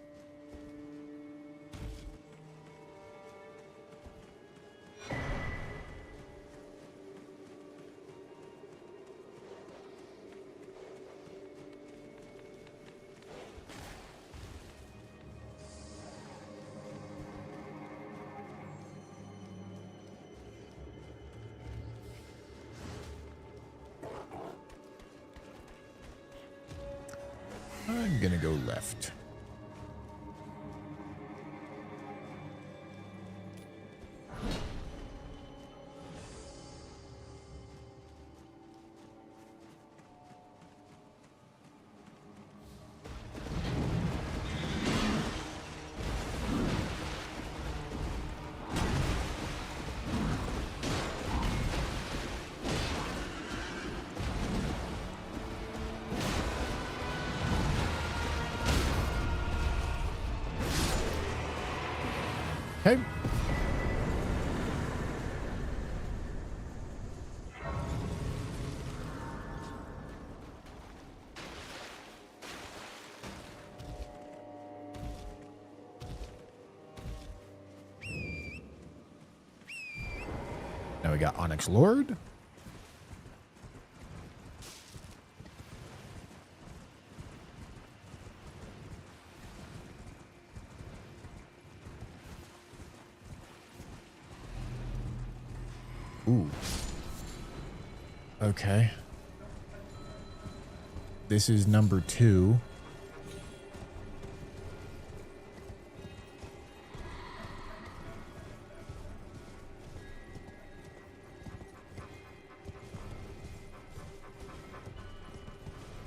I'm gonna go left. Okay. Now we got Onyx Lord. Ooh. Okay. This is number 2.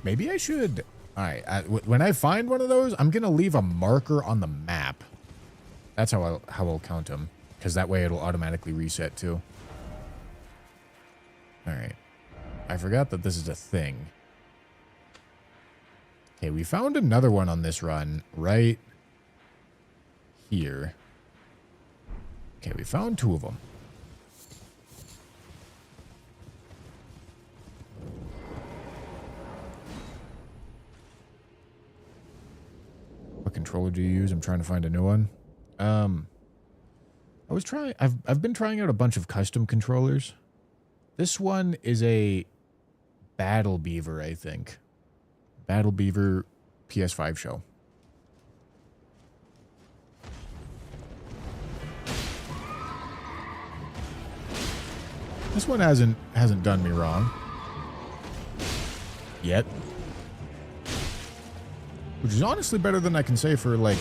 Maybe I should. All right. When I find one of those, I'm going to leave a marker on the map. That's how I'll count them. Because that way it'll automatically reset too. All right. I forgot that this is a thing. Okay, we found another one on this run right here. Okay, we found 2 of them. What controller do you use? I'm trying to find a new one. I've been trying out a bunch of custom controllers. This one is a Battle Beaver, I think. Battle Beaver PS5 show. This one hasn't done me wrong. Yet. Which is honestly better than I can say for, like,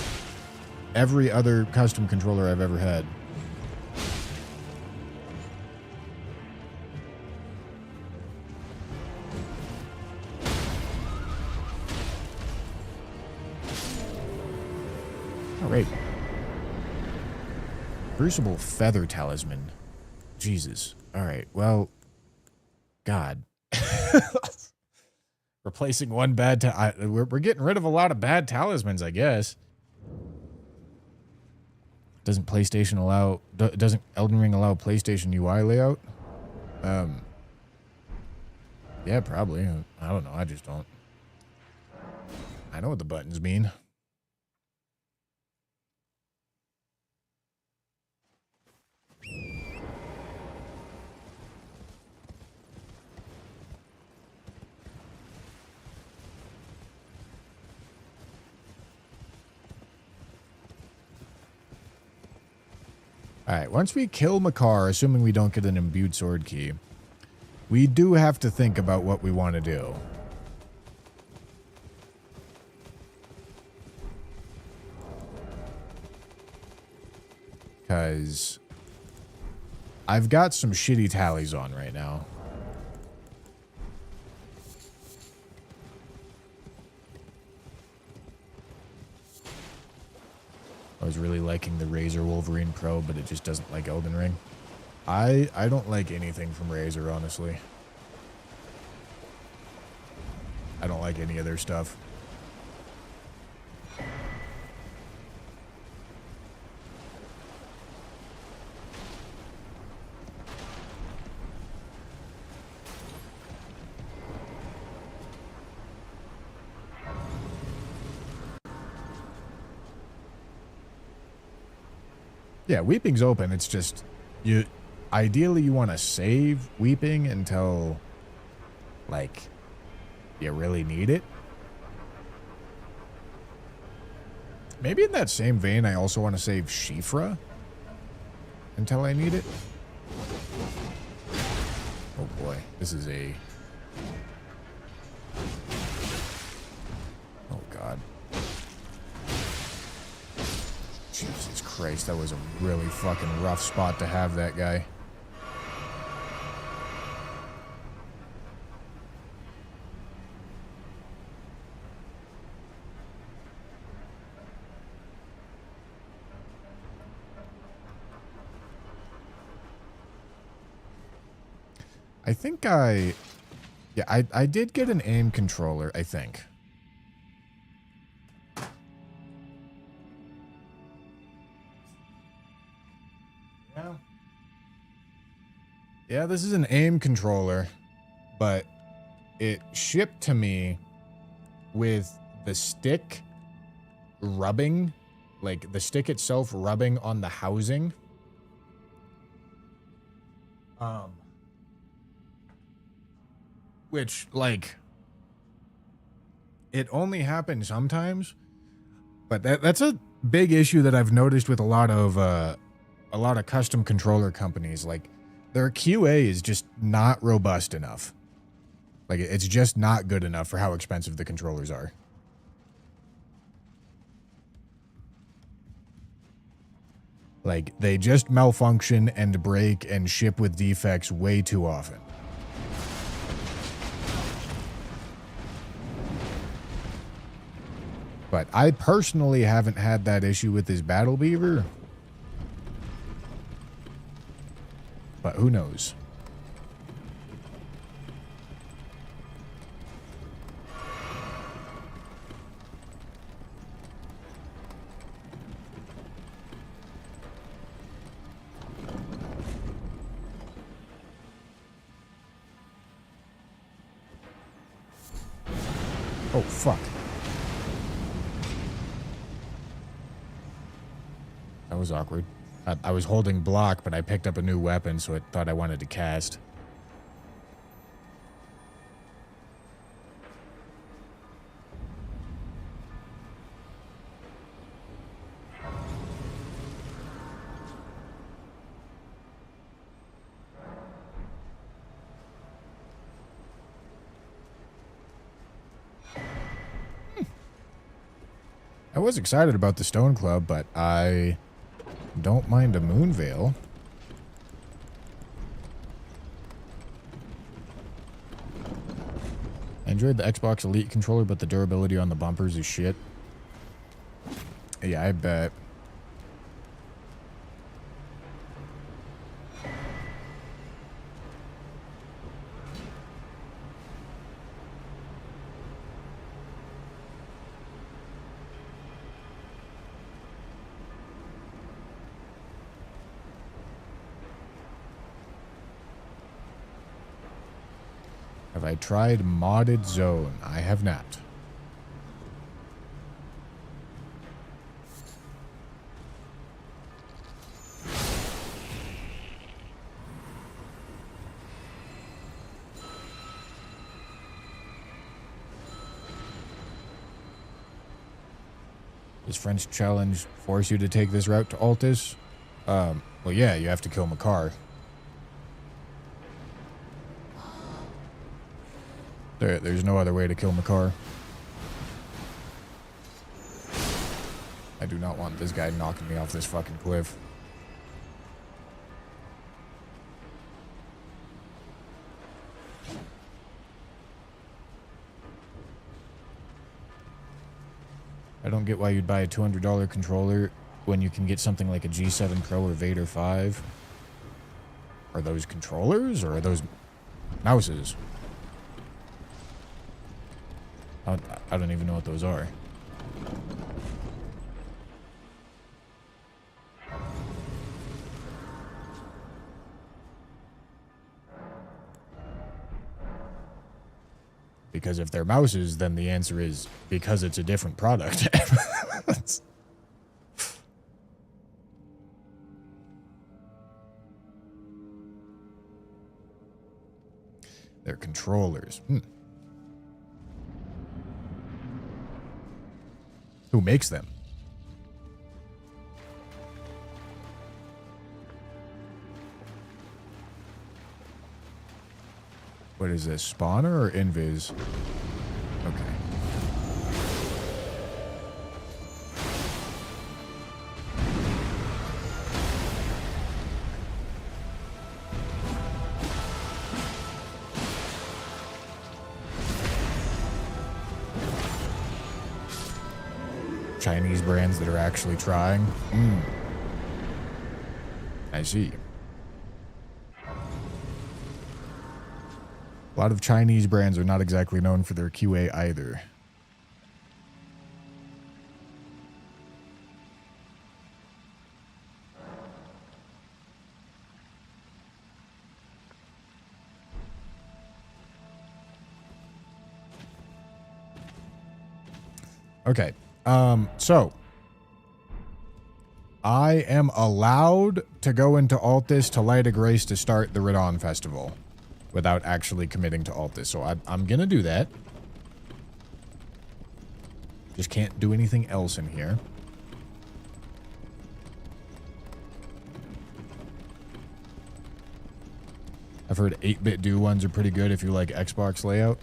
every other custom controller I've ever had. Crucible Feather Talisman. Jesus. All right. Well, God. Replacing one bad we're getting rid of a lot of bad talismans, I guess. Doesn't PlayStation allow... Doesn't Elden Ring allow PlayStation UI layout? Yeah, probably. I don't know. I just don't. I know what the buttons mean. Alright, once we kill Makar, assuming we don't get an imbued sword key, we do have to think about what we want to do. Because I've got some shitty tallies on right now. I was really liking the Razer Wolverine Pro, but it just doesn't like Elden Ring. I don't like anything from Razer, honestly. I don't like any of their stuff. Yeah, Weeping's open. It's just ideally you want to save Weeping until like you really need it. Maybe in that same vein, I also want to save Shifra until I need it. Oh boy, this is a... Oh god. Jesus Christ, that was a really fucking rough spot to have that guy. I think I did get an aim controller, I think. Yeah, this is an aim controller, but it shipped to me with the stick rubbing, like the stick itself rubbing on the housing. Which, like, it only happens sometimes, but that's a big issue that I've noticed with a lot of custom controller companies. Like, their QA is just not robust enough. Like, it's just not good enough for how expensive the controllers are. Like, they just malfunction and break and ship with defects way too often. But I personally haven't had that issue with this Battle Beaver. But who knows? Oh, fuck. That was awkward. I was holding block, but I picked up a new weapon, so it thought I wanted to cast. I was excited about the Stone Club, but I don't mind a Moonveil. I enjoyed the Xbox Elite controller, but the durability on the bumpers is shit. Yeah, I bet. I tried modded zone? I have not. Does French Challenge force you to take this route to Altus? Well, yeah, you have to kill Makar. There's no other way to kill Makar. I do not want this guy knocking me off this fucking cliff. I don't get why you'd buy a $200 controller when you can get something like a G7 Pro or Vader 5. Are those controllers or are those mouses? I don't even know what those are. Because if they're mouses, then the answer is because it's a different product. They're controllers. Who makes them? What is this, spawner or invis? Okay. Chinese brands that are actually trying. I see. A lot of Chinese brands are not exactly known for their QA either. Okay. So I am allowed to go into Altus to light a grace to start the Radon Festival without actually committing to Altus. So I'm gonna do that. Just can't do anything else in here. I've heard 8-bit do ones are pretty good if you like Xbox layout.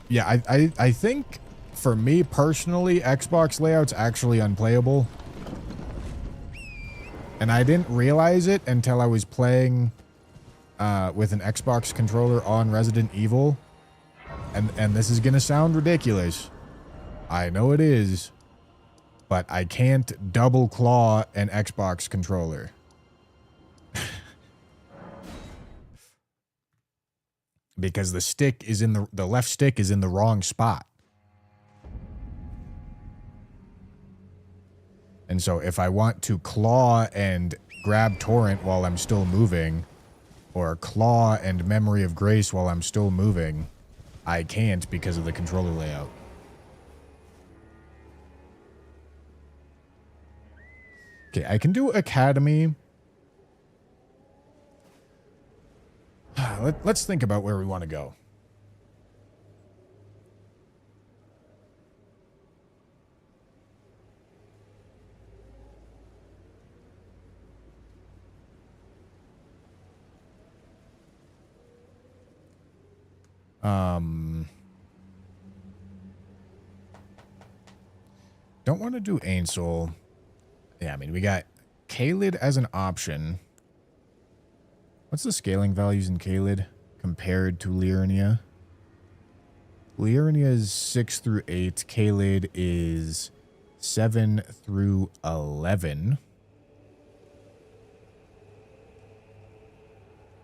Yeah, I think for me personally, Xbox layout's actually unplayable. And I didn't realize it until I was playing with an Xbox controller on Resident Evil. And this is gonna sound ridiculous. I know it is. But I can't double claw an Xbox controller. Because the stick is in the left stick is in the wrong spot. And so if I want to claw and grab torrent while I'm still moving, or claw and memory of grace while I'm still moving, I can't because of the controller layout. Okay, I can do Academy. Let's think about where we want to go. Don't want to do Ainsel. Yeah, I mean, we got Caelid as an option. What's the scaling values in Caelid compared to Liurnia? Liurnia is 6 through 8. Caelid is 7 through 11.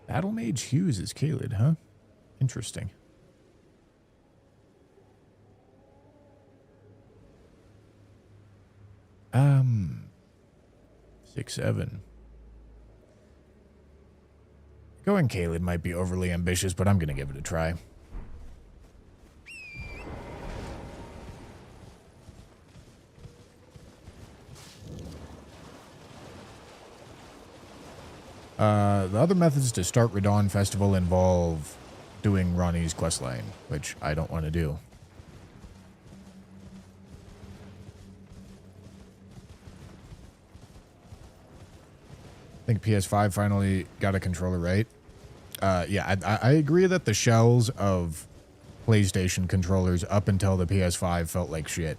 Battle Mage Hughes is Caelid, huh? Interesting. Six, 7. Going Caelid might be overly ambitious, but I'm going to give it a try. The other methods to start Radahn Festival involve doing Ronnie's questline, which I don't want to do. I think PS5 finally got a controller right. Yeah, I agree that the shells of PlayStation controllers up until the PS5 felt like shit.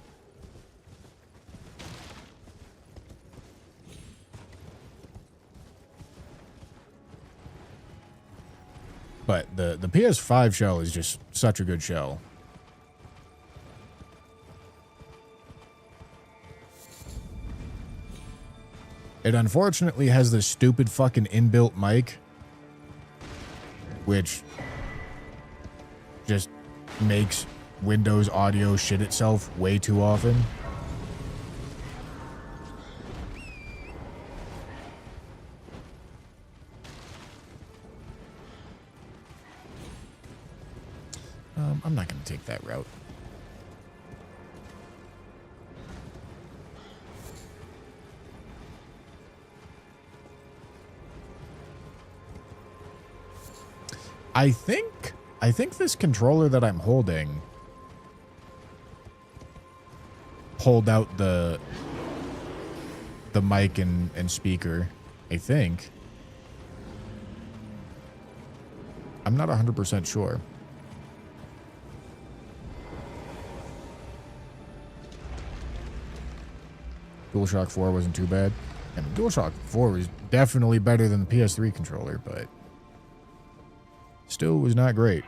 But the PS5 shell is just such a good shell. It unfortunately has this stupid fucking inbuilt mic, which just makes Windows audio shit itself way too often. I'm not going to take that route. I think this controller that I'm holding pulled out the mic and speaker, I think. I'm not 100% sure. DualShock 4 wasn't too bad. And DualShock 4 was definitely better than the PS3 controller, but still was not great.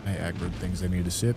I aggroed things I need to sip.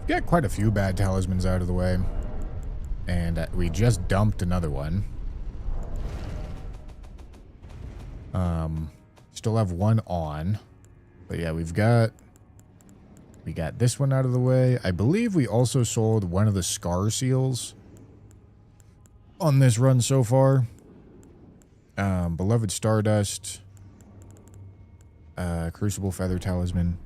Got quite a few bad talismans out of the way. And we just dumped another one. Still have one on. But yeah, we got this one out of the way. I believe we also sold one of the Scar Seals on this run so far. Beloved Stardust. Crucible Feather Talisman.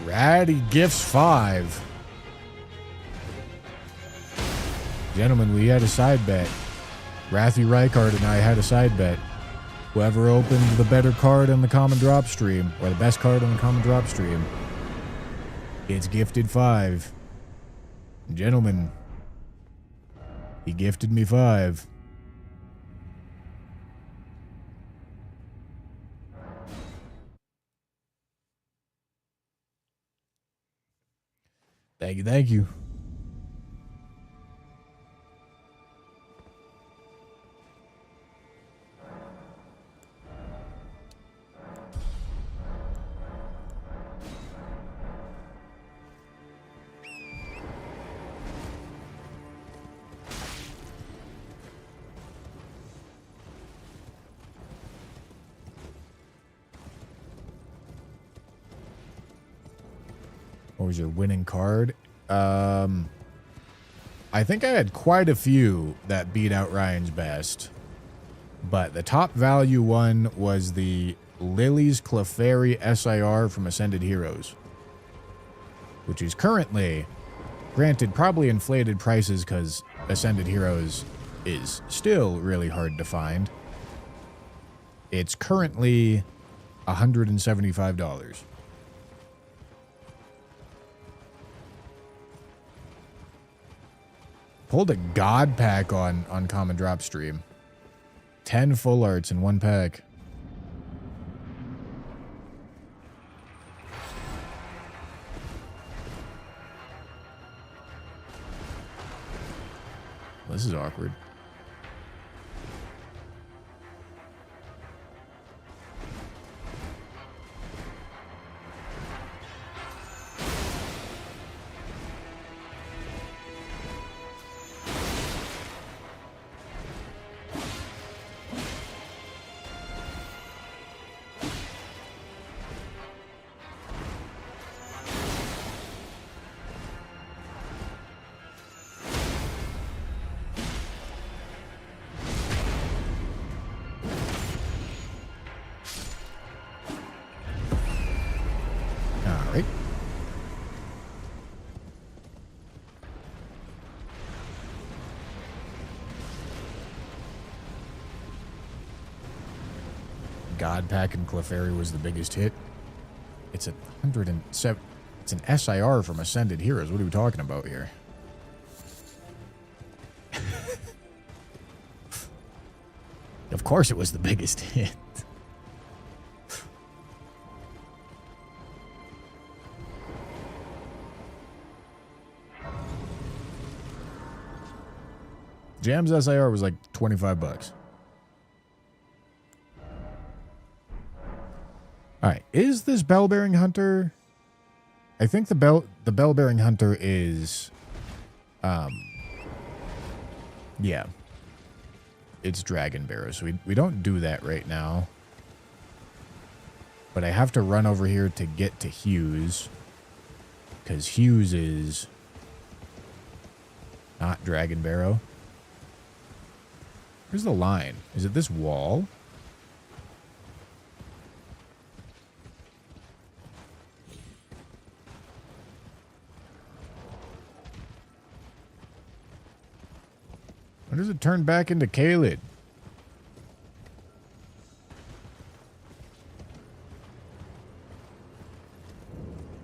Ratty gifts 5. Gentlemen, we had a side bet. Rathy Reichard and I had a side bet. Whoever opened the better card on the common drop stream, or the best card on the common drop stream, gets gifted 5. Gentlemen, he gifted me 5. Thank you, thank you. What was your winning card? I think I had quite a few that beat out Ryan's best. But the top value one was the Lily's Clefairy SIR from Ascended Heroes. Which is currently, granted, probably inflated prices because Ascended Heroes is still really hard to find. It's currently $175. Pulled a God pack on Common Drop stream. 10 full arts in one pack. This is awkward. God pack and Clefairy was the biggest hit. It's a 107. It's an SIR from Ascended Heroes. What are we talking about here? Of course it was the biggest hit. Jam's SIR was like 25 bucks. All right, is this Bell-Bearing Hunter? I think the Bell-Bearing Hunter is, yeah, it's Dragon Barrow, so we don't do that right now. But I have to run over here to get to Hughes, because Hughes is not Dragon Barrow. Where's the line? Is it this wall? When does it turn back into Caelid?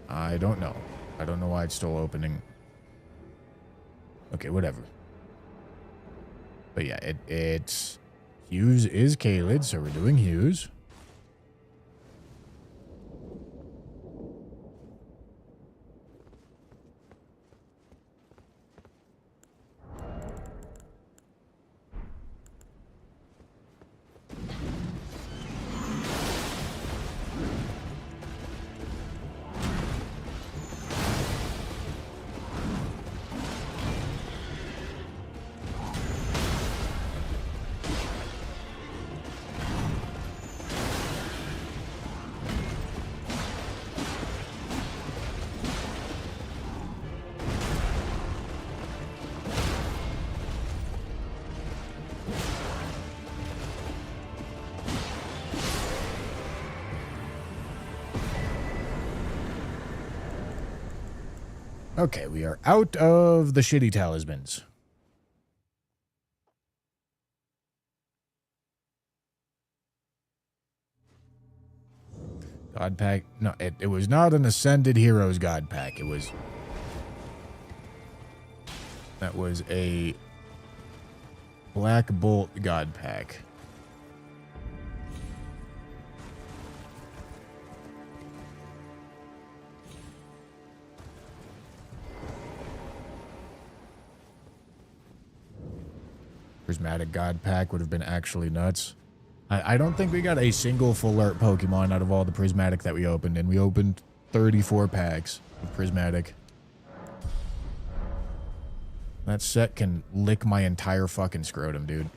I don't know. I don't know why it's still opening. Okay, whatever. But yeah, it's... Hughes is Caelid, so we're doing Hughes. Okay, we are out of the shitty talismans. God pack. No, it was not an Ascended Heroes God pack. It was... That was a Black Bolt God pack. Prismatic God pack would have been actually nuts. I don't think we got a single full art Pokemon out of all the Prismatic that we opened, and we opened 34 packs of Prismatic. That set can lick my entire fucking scrotum, dude.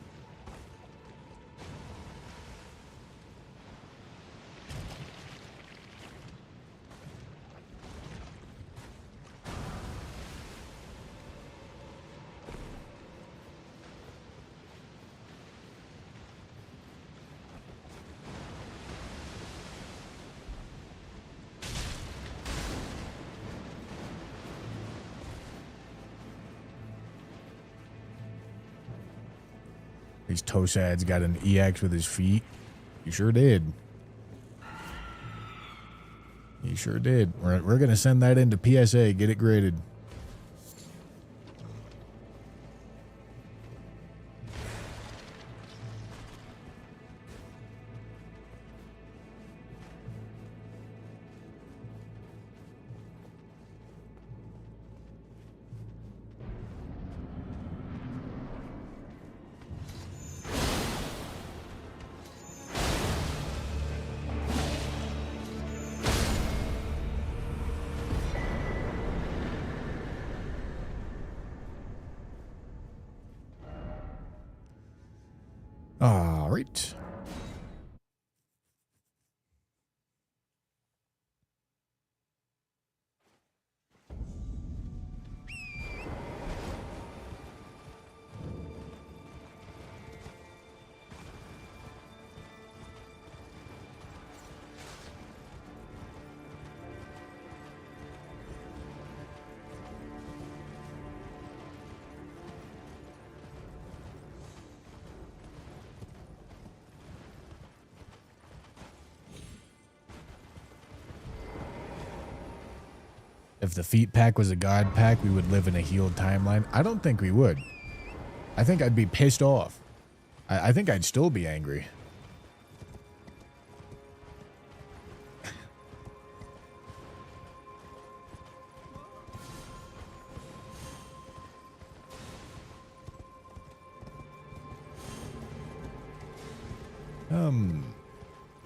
These Tosads got an EX with his feet. You sure did. You sure did. We're going to send that into PSA. Get it graded. All right. If the feet pack was a god pack, we would live in a healed timeline. I don't think we would. I think I'd be pissed off. I think I'd still be angry.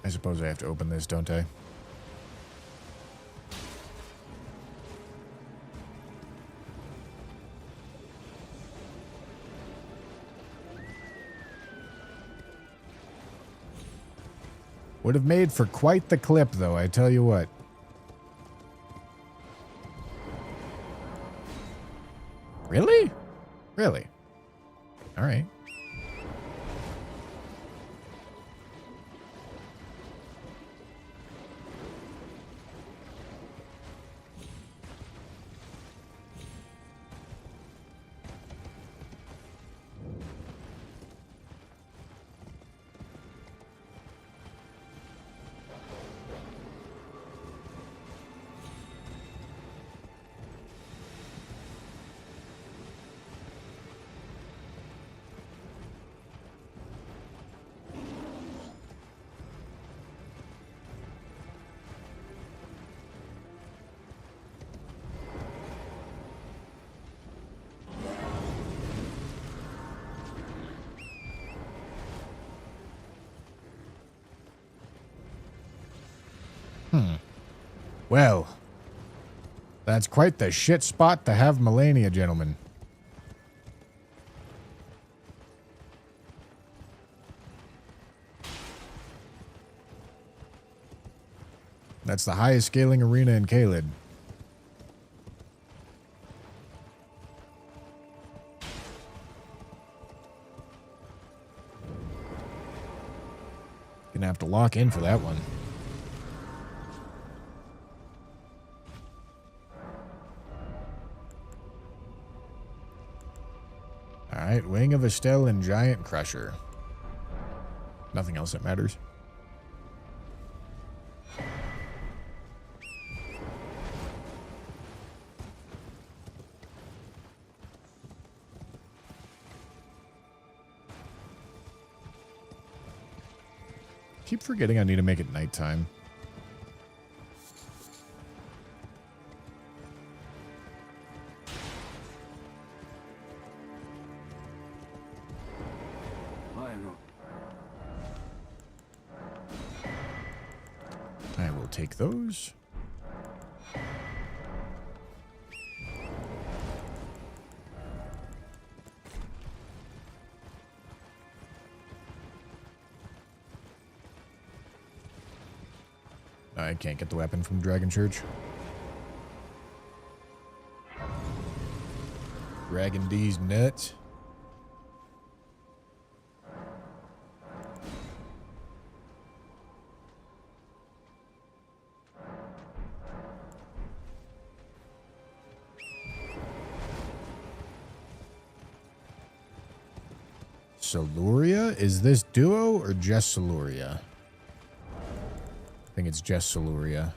I suppose I have to open this, don't I? Would have made for quite the clip, though, I tell you what. Really? Really? All right. Well, that's quite the shit spot to have Malenia, gentlemen. That's the highest scaling arena in Caelid. Gonna have to lock in for that one. Wing of Estelle and Giant Crusher. Nothing else that matters. Keep forgetting I need to make it nighttime. I will take those. I can't get the weapon from Dragon Church. Dragon D's nuts. Siluria? Is this duo or just Siluria? I think it's just Siluria.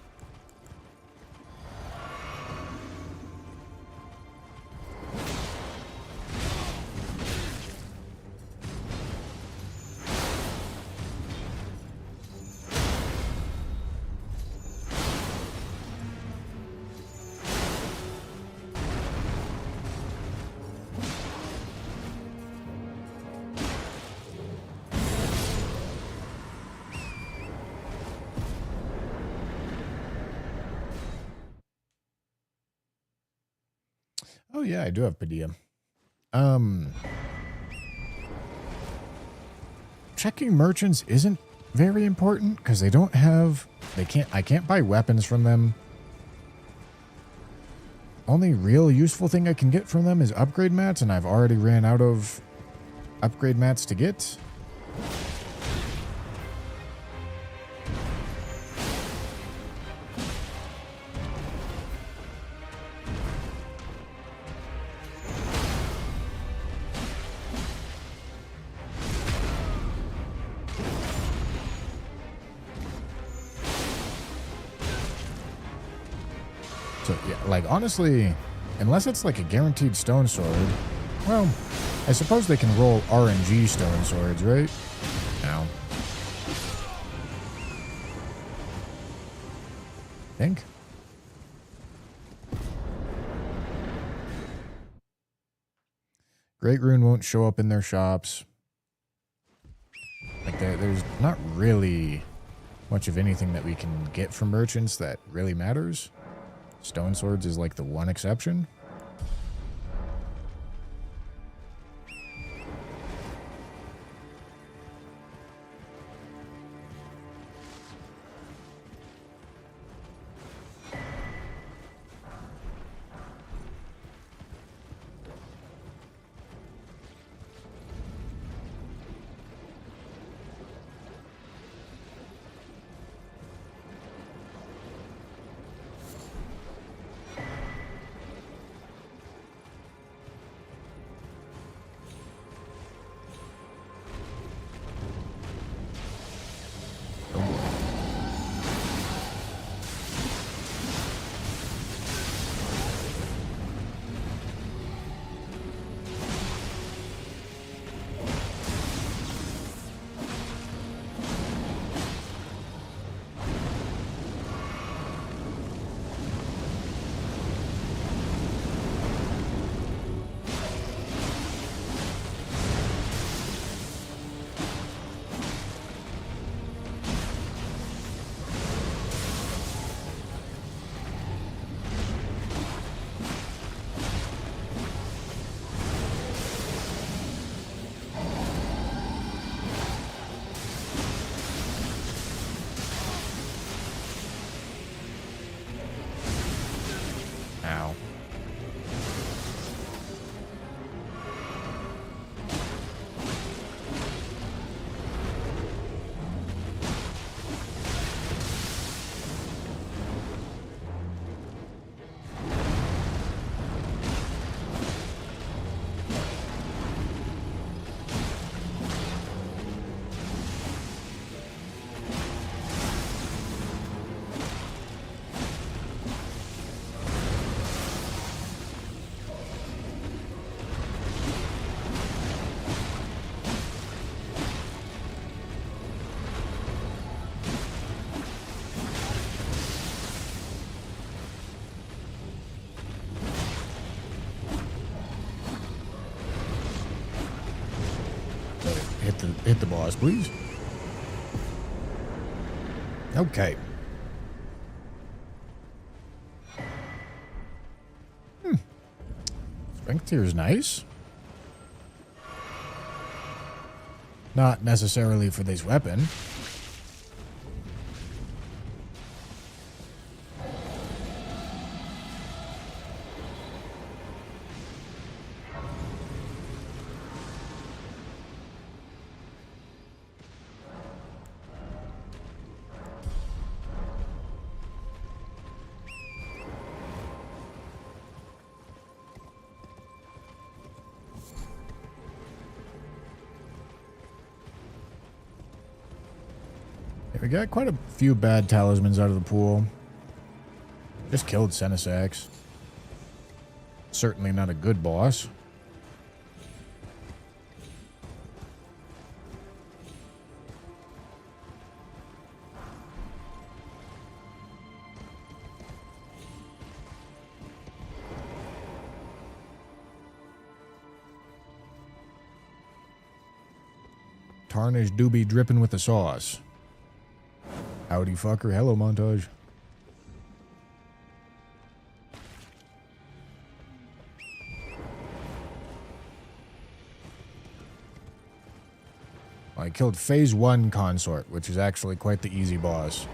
Oh yeah, I do have Padilla. Checking merchants isn't very important because they don't have, I can't buy weapons from them. Only real useful thing I can get from them is upgrade mats, and I've already ran out of upgrade mats to get. So, yeah, like, honestly, unless it's like a guaranteed stone sword, well, I suppose they can roll RNG stone swords, right? No. Think? Great Rune won't show up in their shops. Like, there's not really much of anything that we can get from merchants that really matters. Stone swords is like the one exception. hit the boss, please. Okay. Strength tier is nice. Not necessarily for this weapon. We got quite a few bad talismans out of the pool. Just killed Senesax. Certainly not a good boss. Tarnished do be dripping with the sauce. Howdy fucker, hello montage. I killed Phase 1 Consort, which is actually quite the easy boss.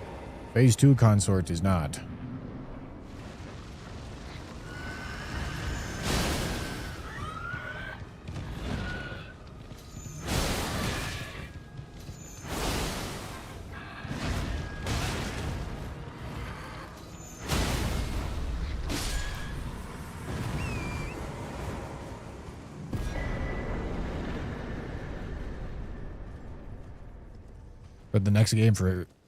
Phase 2 Consort is not. But the next game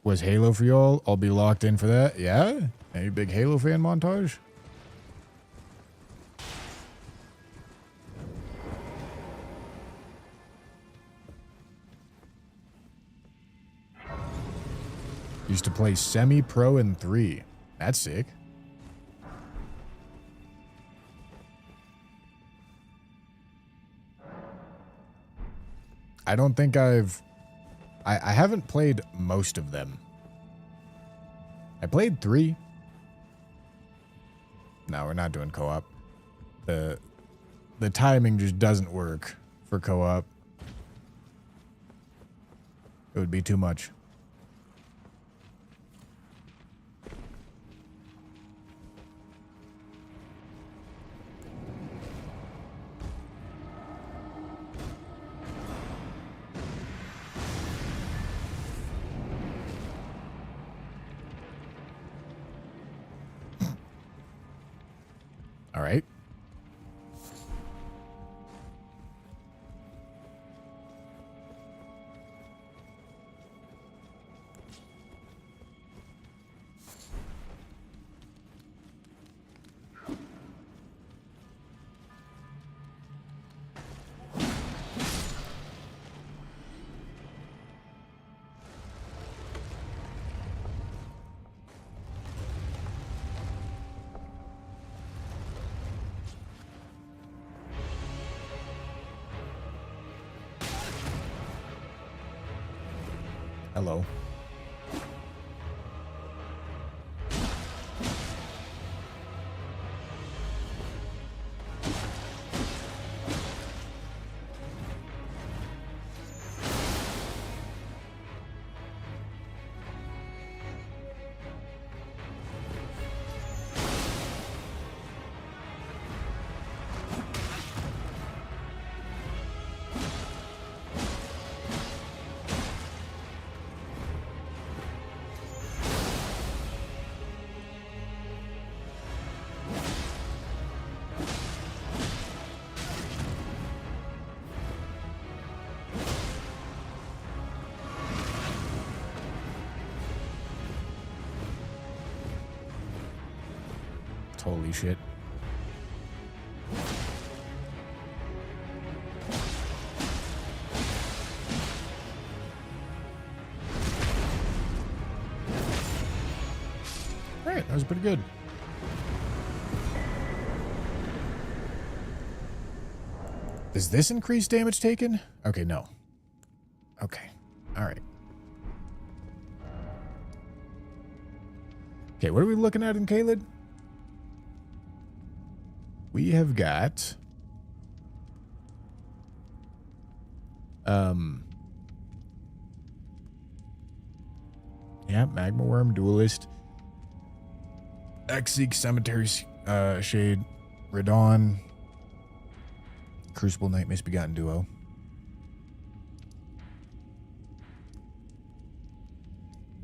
was Halo for y'all. I'll be locked in for that. Yeah? Are you a big Halo fan, montage? Used to play semi-pro in 3. That's sick. I don't think I haven't played most of them. I played 3. No, we're not doing co-op. The timing just doesn't work for co-op. It would be too much. All right. Hello. Holy shit. Alright, that was pretty good. Does this increase damage taken? Okay, no. Okay. All right. Okay, what are we looking at in Caelid? We have got... Yeah, Magma Worm, Duelist, Exeek, Cemetery Shade, Radon, Crucible, Night Misbegotten Duo.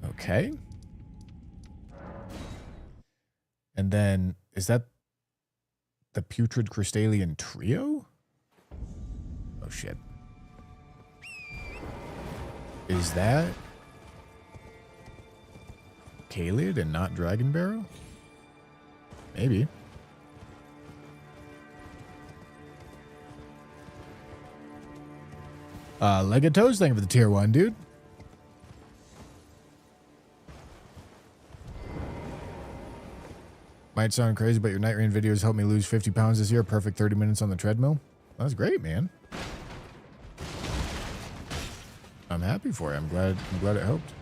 Okay. And then, is that the Putrid Crystalian Trio? Oh, shit. Is that Caelid and not Dragon Barrow? Maybe. Legatos, thank you for the tier 1, dude. Might sound crazy, but your Night Rain videos helped me lose 50 pounds this year. Perfect 30 minutes on the treadmill. That's great, man. I'm happy for you. I'm glad it helped.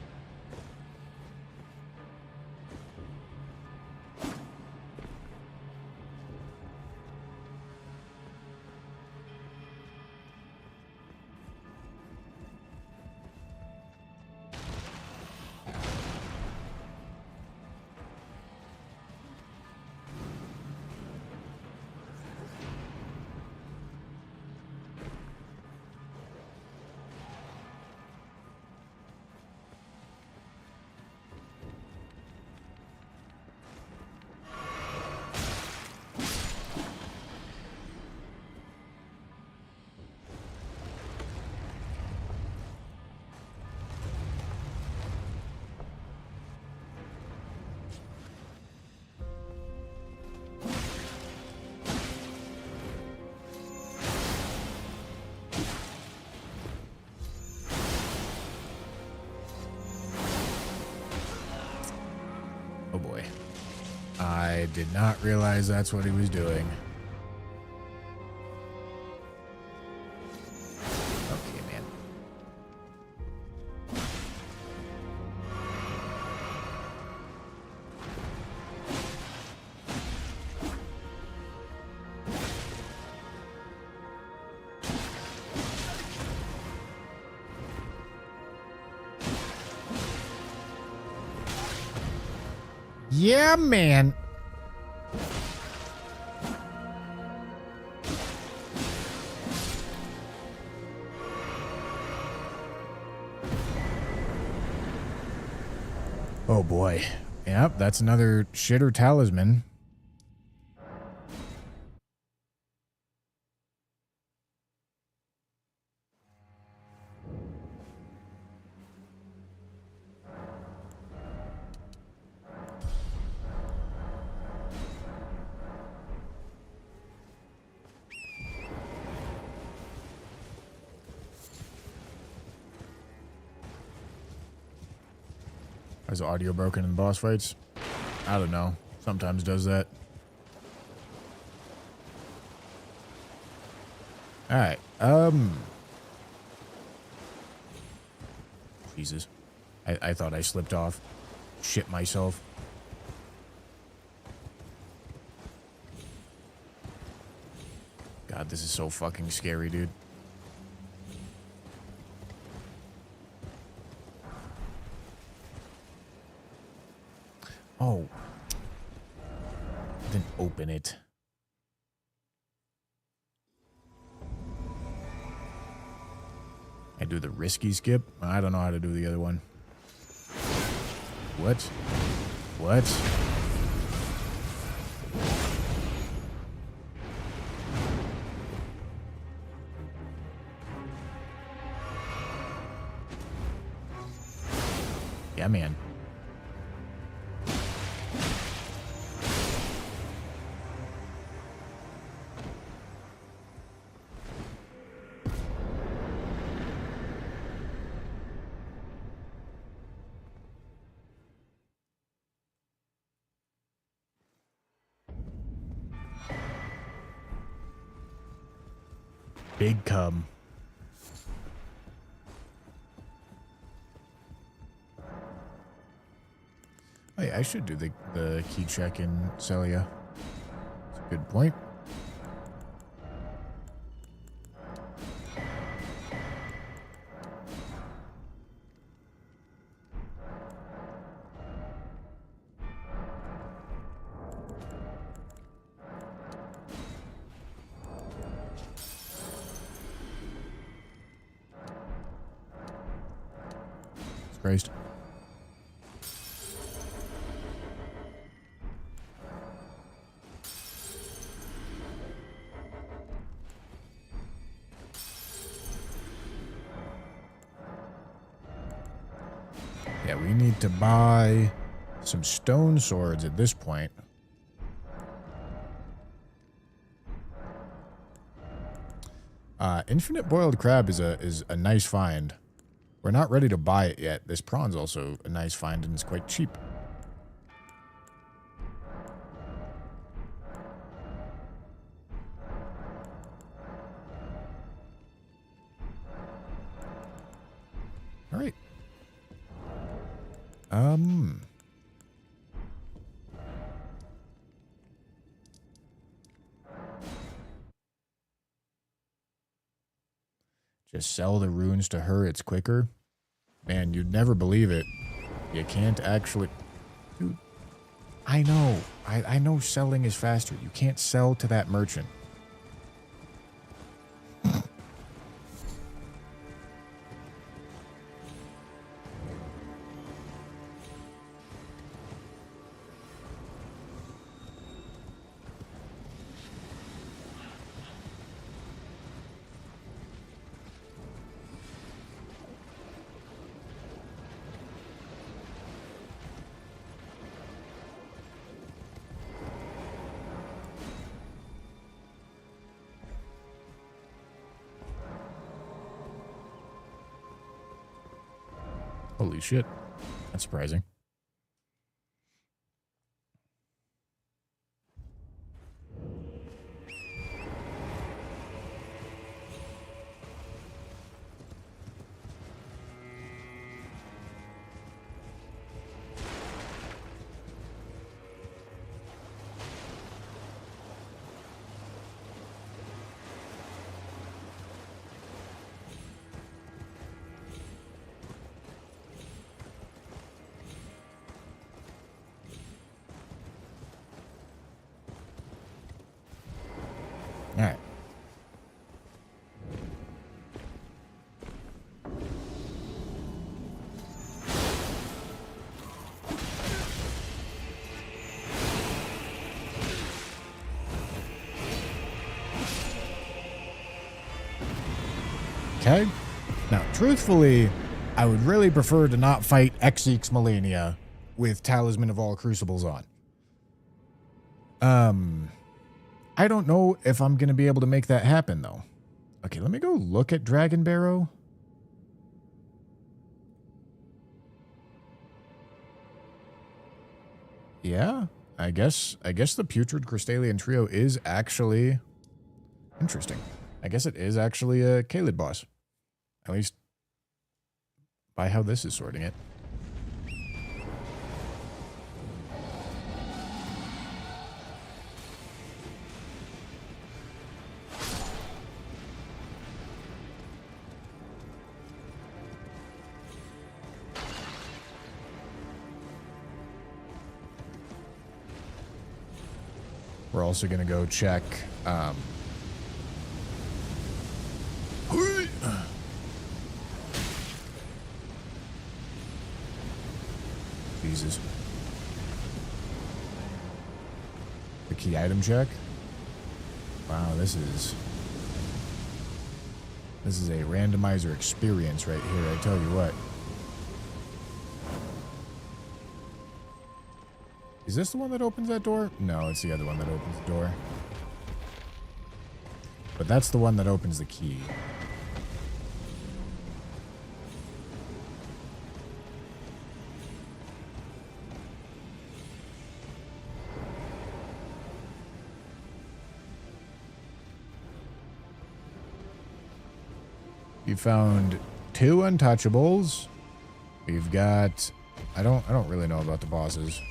Oh boy. I did not realize that's what he was doing. Okay, man. Yeah, man. Oh boy. Yep, that's another shitter talisman. Is audio broken in boss fights? I don't know. Sometimes does that. Alright. Jesus. I thought I slipped off. Shit myself. God, this is so fucking scary, dude. Oh. Then open it. I do the risky skip? I don't know how to do the other one. What? What? Yeah, man. Big cum. I should do the key check in Celia. That's a good point. Christ. Yeah, we need to buy some stone swords at this point. Infinite boiled crab is a nice find. We're not ready to buy it yet. This prawn's also a nice find and it's quite cheap. All right. Just sell the runes to her. It's quicker. Man, you'd never believe it. You can't actually... Dude, I know. I know selling is faster. You can't sell to that merchant. Holy shit. That's surprising. All right. Okay. Now, truthfully, I would really prefer to not fight Exeeks Malenia with Talisman of All Crucibles on. I don't know if I'm going to be able to make that happen, though. Okay, let me go look at Dragon Barrow. Yeah, I guess the Putrid Crystalian Trio is actually interesting. I guess it is actually a Caelid boss. At least by how this is sorting it. We're also going to go check... Jesus. The key item check? Wow, this is a randomizer experience right here, I tell you what. Is this the one that opens that door? No, it's the other one that opens the door. But that's the one that opens the key. You found 2 untouchables. We've got... I don't really know about the bosses.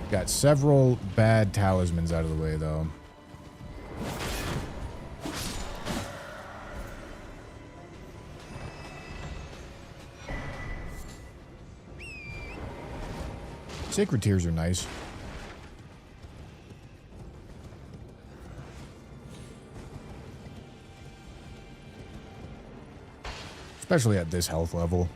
Got several bad talismans out of the way, though. Sacred Tears are nice. Especially at this health level.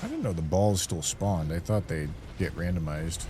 I didn't know the balls still spawned. I thought they'd get randomized.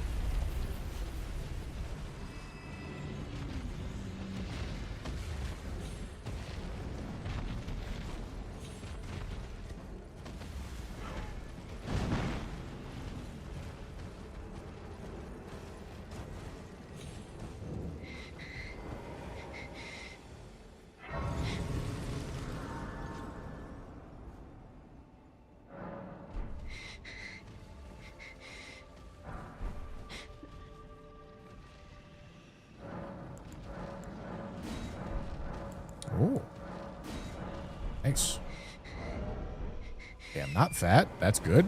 Oh. Nice. Yeah, I'm not fat. That's good.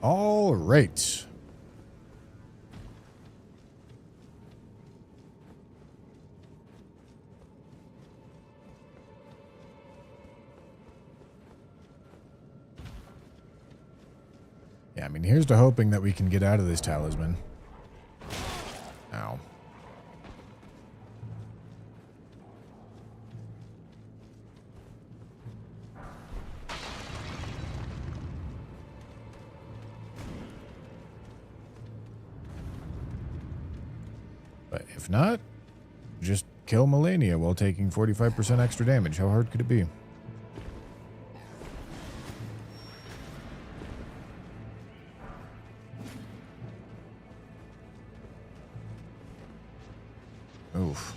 All right. Yeah, I mean, here's to hoping that we can get out of this talisman. Ow. But if not, just kill Melania while taking 45% extra damage. How hard could it be? Oof.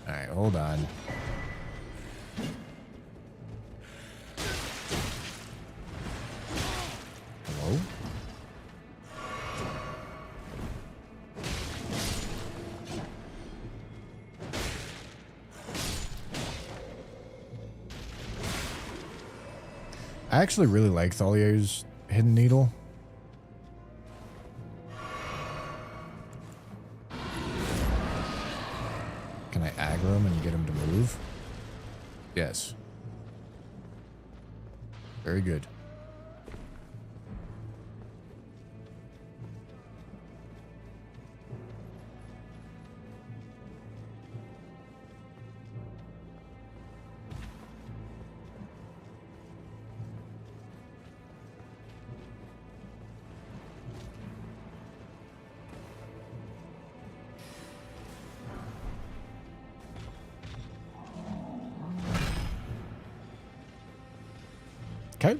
Alright, hold on. Hello? I actually really like Thalier's Hidden Needle. Can I aggro him and get him to move? Yes. Very good. Okay.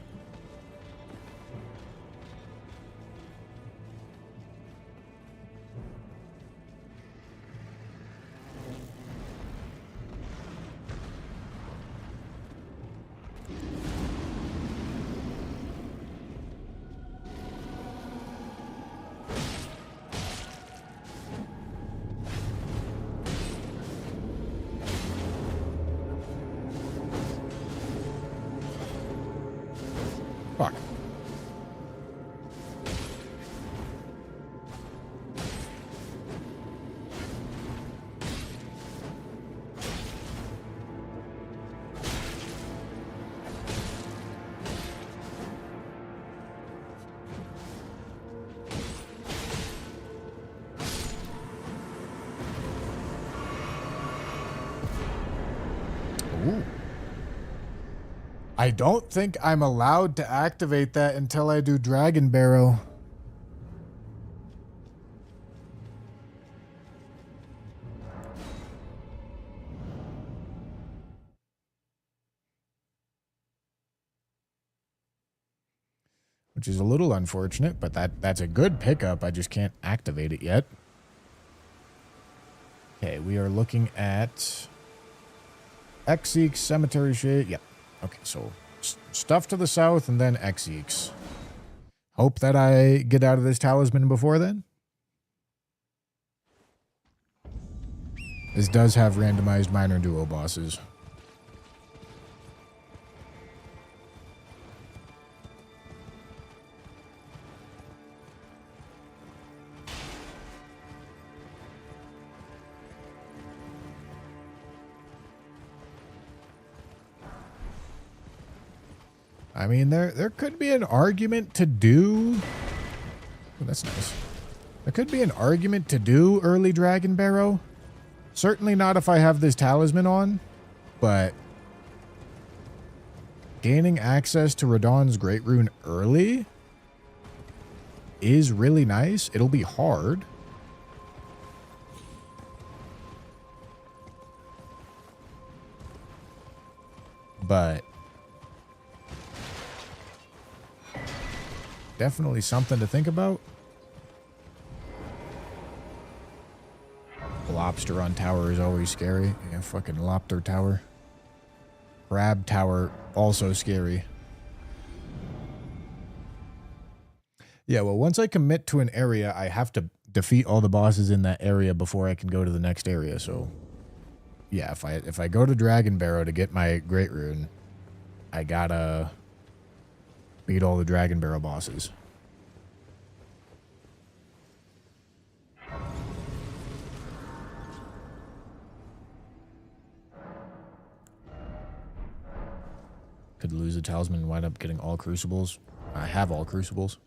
Fuck. Ooh. I don't think I'm allowed to activate that until I do Dragon Barrow. Which is a little unfortunate, but that's a good pickup. I just can't activate it yet. Okay, we are looking at Exeeks, Cemetery Shade. Yep. Okay, so stuff to the south and then Exeeks. Hope that I get out of this talisman before then. This does have randomized minor duo bosses. I mean, there could be an argument to do... Oh, that's nice. There could be an argument to do early Dragon Barrow. Certainly not if I have this talisman on, but... Gaining access to Radahn's Great Rune early is really nice. It'll be hard. But... definitely something to think about. Lobsteron Tower is always scary. Yeah, fucking Lobster Tower. Crab Tower, also scary. Yeah, well, once I commit to an area, I have to defeat all the bosses in that area before I can go to the next area, so... yeah, if I go to Dragon Barrow to get my Great Rune, I gotta... beat all the Dragon Barrow bosses. Could lose a talisman and wind up getting all crucibles. I have all crucibles.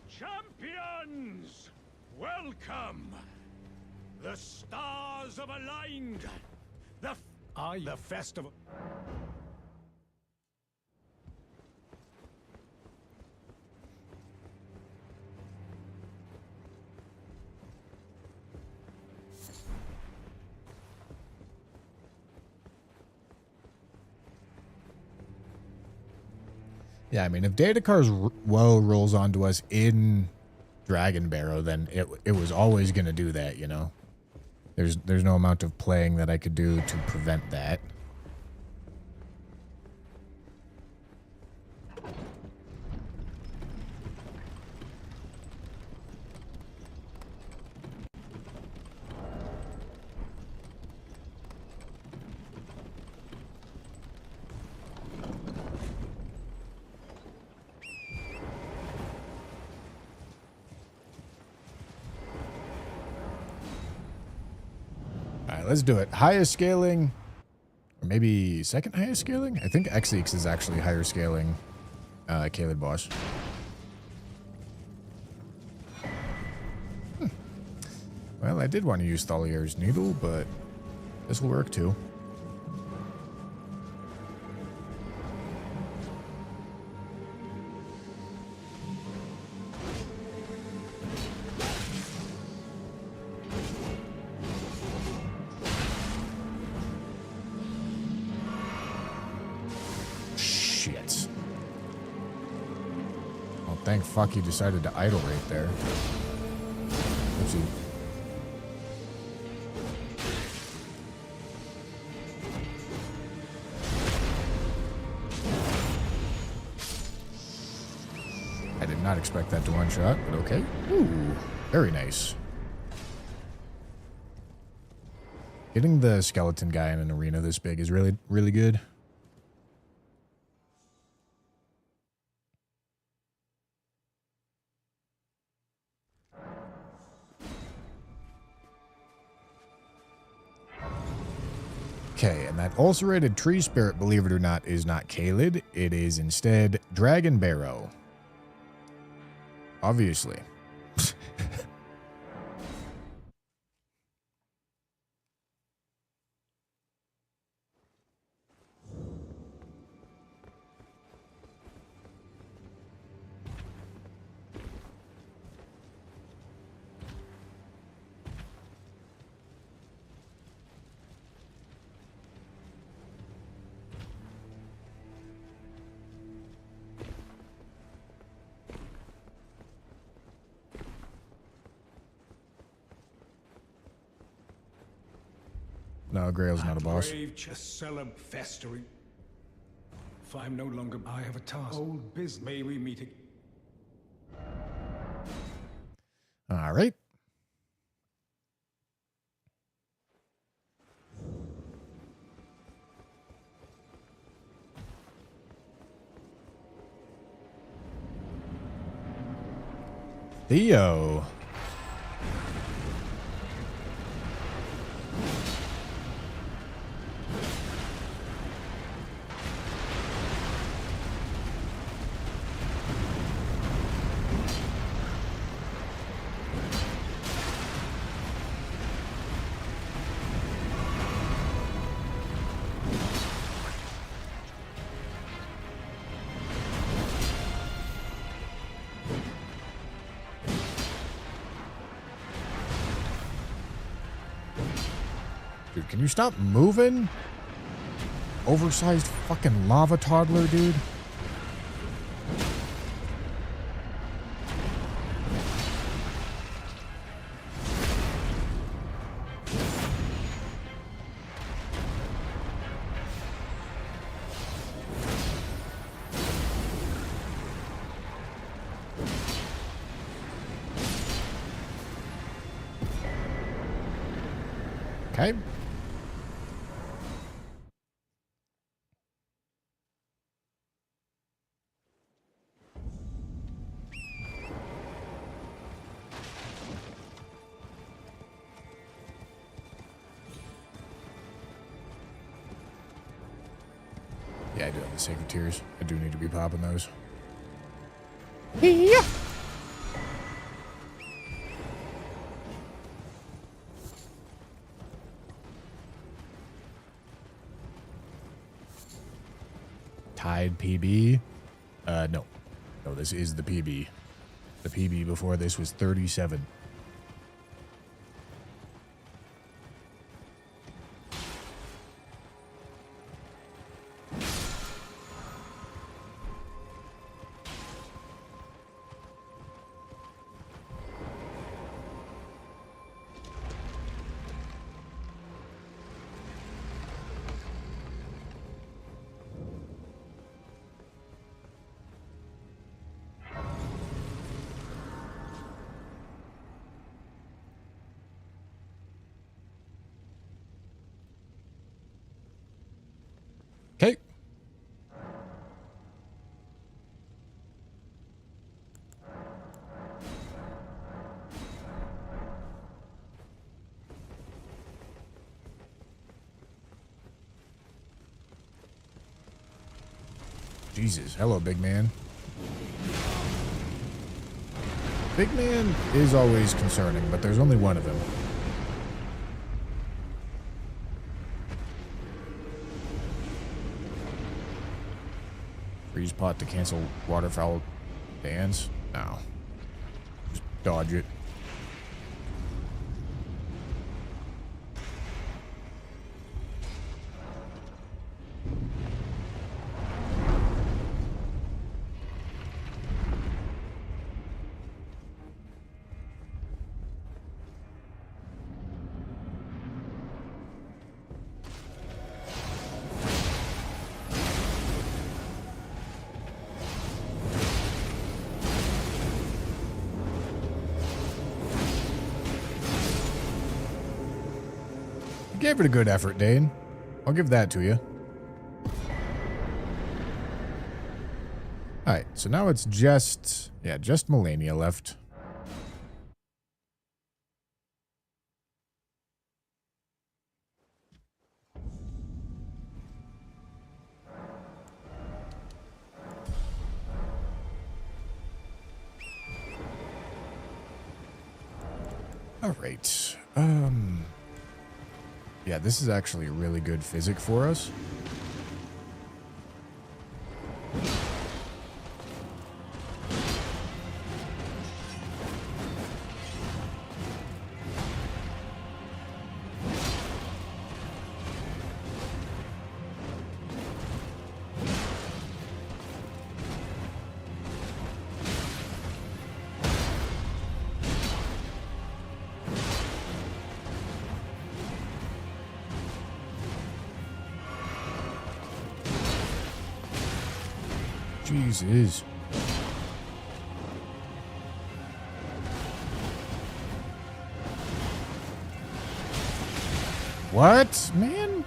Champions! Welcome! The stars have aligned. The festival. Yeah, I mean, if Daedakar's woe rolls onto us in Dragon Barrow, then it was always going to do that, you know? There's no amount of playing that I could do to prevent that. Let's do it. Highest scaling, or maybe second highest scaling? I think Exeeks is actually higher scaling Caelid boss. Well, I did want to use Thalier's Needle, but this will work too. Thank fuck you decided to idle right there. Oopsie. I did not expect that to one shot, but okay. Ooh, very nice. Getting the skeleton guy in an arena this big is really, really good. Okay, and that ulcerated tree spirit, believe it or not, is not Caelid. It is instead Dragon Barrow. Obviously. No, Grail's not a boss. Brave Cheselub festering. If I'm no longer, I have a task. Old biz. May we meet again? All right. Theo. Dude, can you stop moving? Oversized fucking lava toddler, dude. Okay. Yeah, I do have the Sacred Tears. I do need to be popping those. Yeah. Tide PB? No. No, this is the PB. The PB before this was 37. Okay. Jesus. Hello, big man. Big man is always concerning, but there's only one of him. Freeze pot to cancel waterfowl dance? No. Just dodge it. Gave it a good effort, Dane. I'll give that to you. Alright, so now it's just Melania left. Alright. Yeah, this is actually a really good physic for us. Jesus. What, man?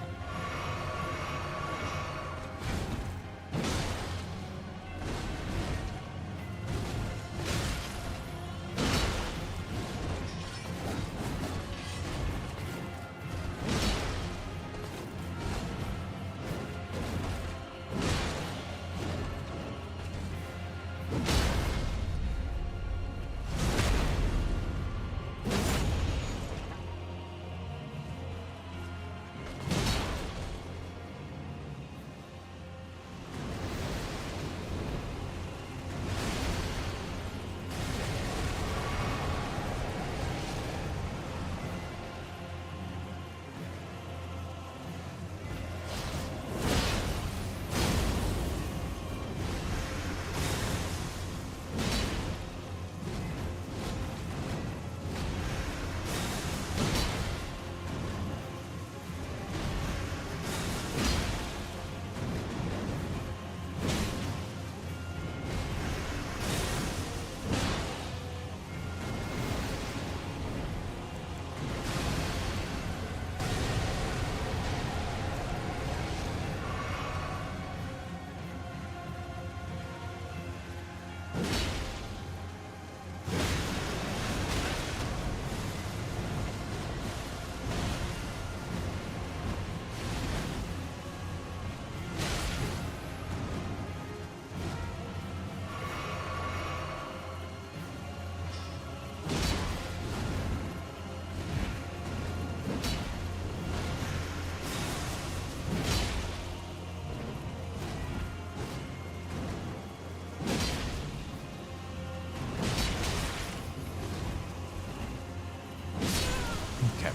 Okay.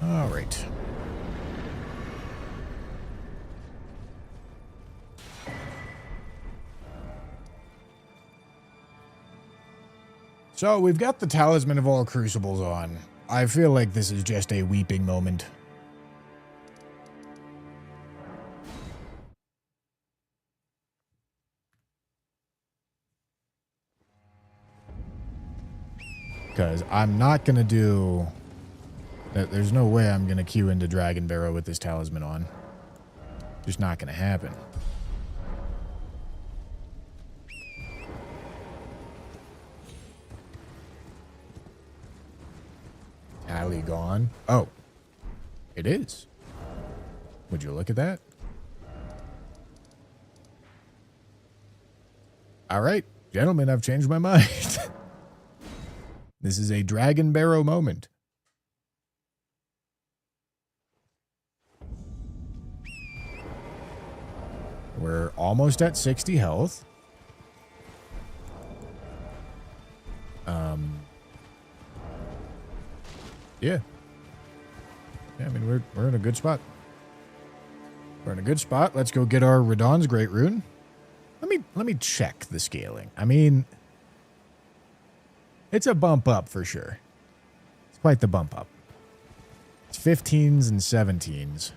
All right. So we've got the Talisman of All Crucibles on. I feel like this is just a weeping moment. Because I'm not going to do... There's no way I'm going to queue into Dragon Barrow with this Talisman on. Just not going to happen. Tally gone. Oh. It is. Would you look at that? All right. Gentlemen, I've changed my mind. This is a Dragon Barrow moment. We're almost at 60 health. Yeah. Yeah, I mean, we're in a good spot. We're in a good spot. Let's go get our Radahn's Great Rune. Let me check the scaling. I mean, it's a bump up for sure. It's quite the bump up. It's 15s and 17s.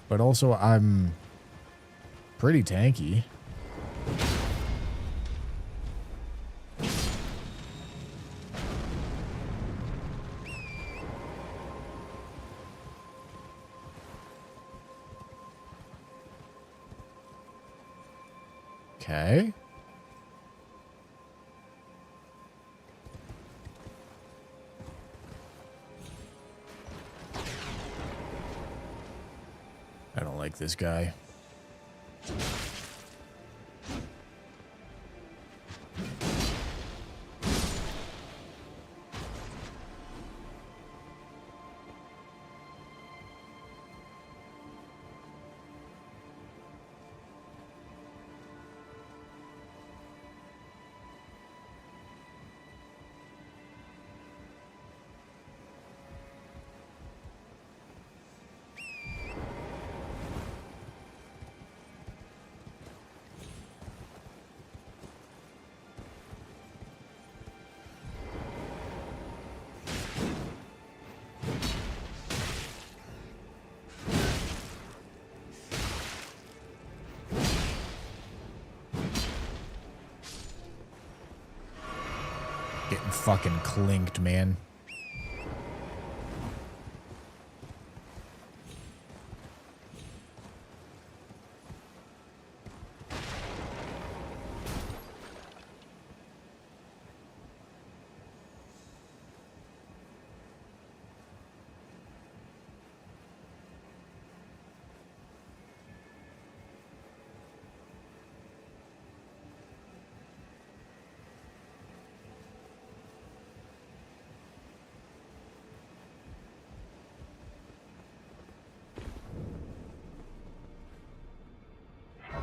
But also, I'm pretty tanky. Okay. I don't like this guy. fucking clinked, man.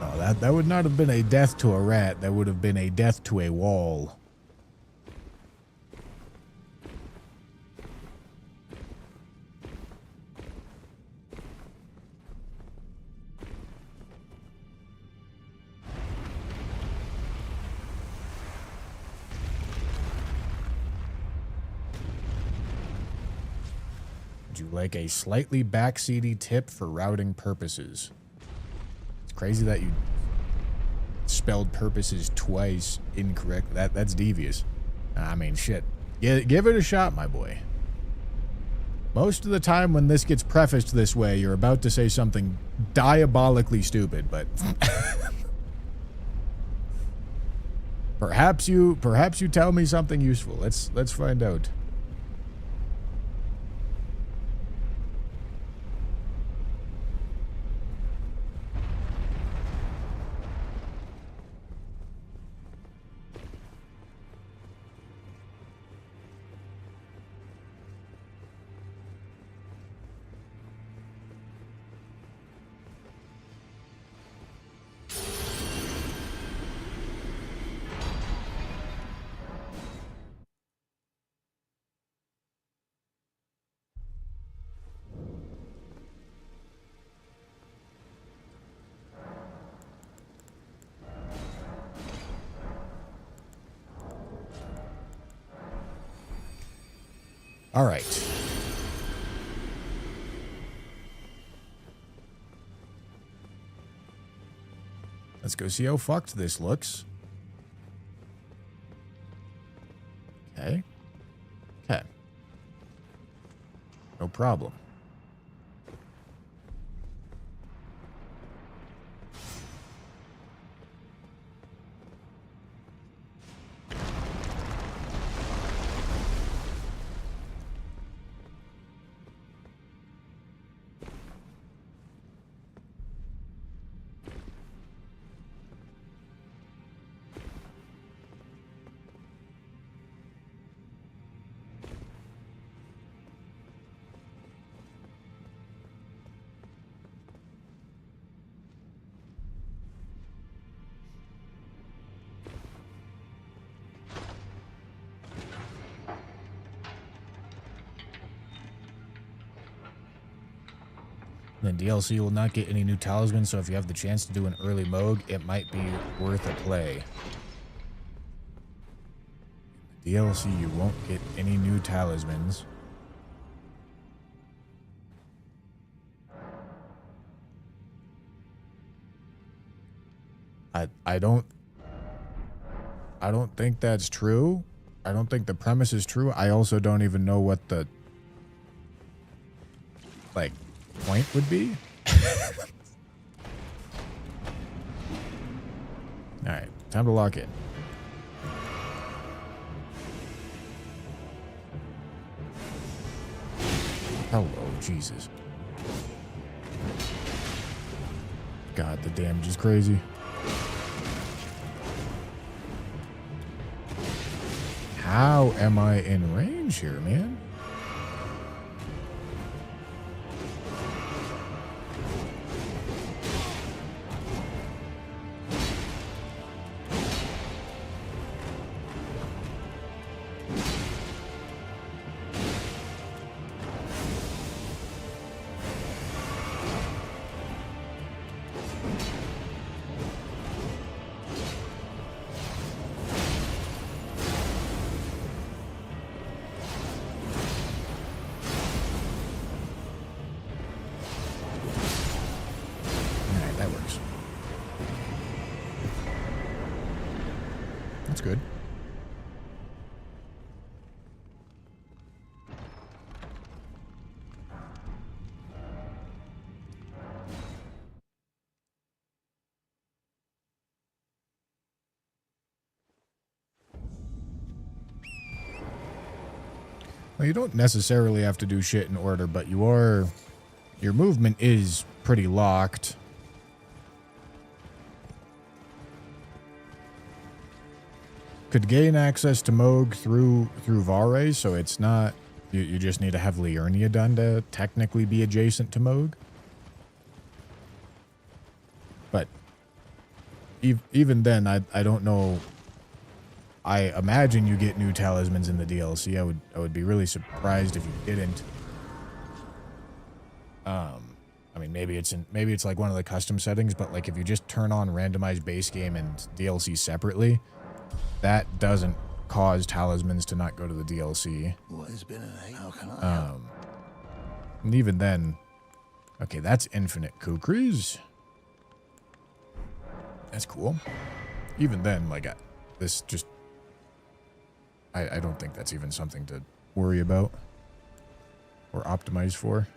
Oh, that would not have been a death to a rat. That would have been a death to a wall. Would you like a slightly backseaty tip for routing purposes? It's crazy that you spelled purposes twice incorrect. That's devious. I mean, shit. Give it a shot, my boy. Most of the time when this gets prefaced this way, you're about to say something diabolically stupid, but perhaps you tell me something useful. Let's find out. All right. Let's go see how fucked this looks. Okay. Okay. No problem. The DLC will not get any new talismans, so if you have the chance to do an early Moog, it might be worth a play. DLC, you won't get any new talismans. I don't think that's true. I don't think the premise is true. I also don't even know what the point would be. All right, time to lock in. Hello, Jesus. God, the damage is crazy. How am I in range here, man? Well, you don't necessarily have to do shit in order, but you are... Your movement is pretty locked. Could gain access to Moog through Vare, so it's not... You just need to have Liurnia done to technically be adjacent to Moog. But even then, I don't know... I imagine you get new talismans in the DLC. I would be really surprised if you didn't. I mean, maybe it's like one of the custom settings, but like if you just turn on randomized base game and DLC separately, that doesn't cause talismans to not go to the DLC. What has been how can I help? And even then, okay, that's infinite kukris. That's cool. Even then, like this just, I don't think that's even something to worry about or optimize for.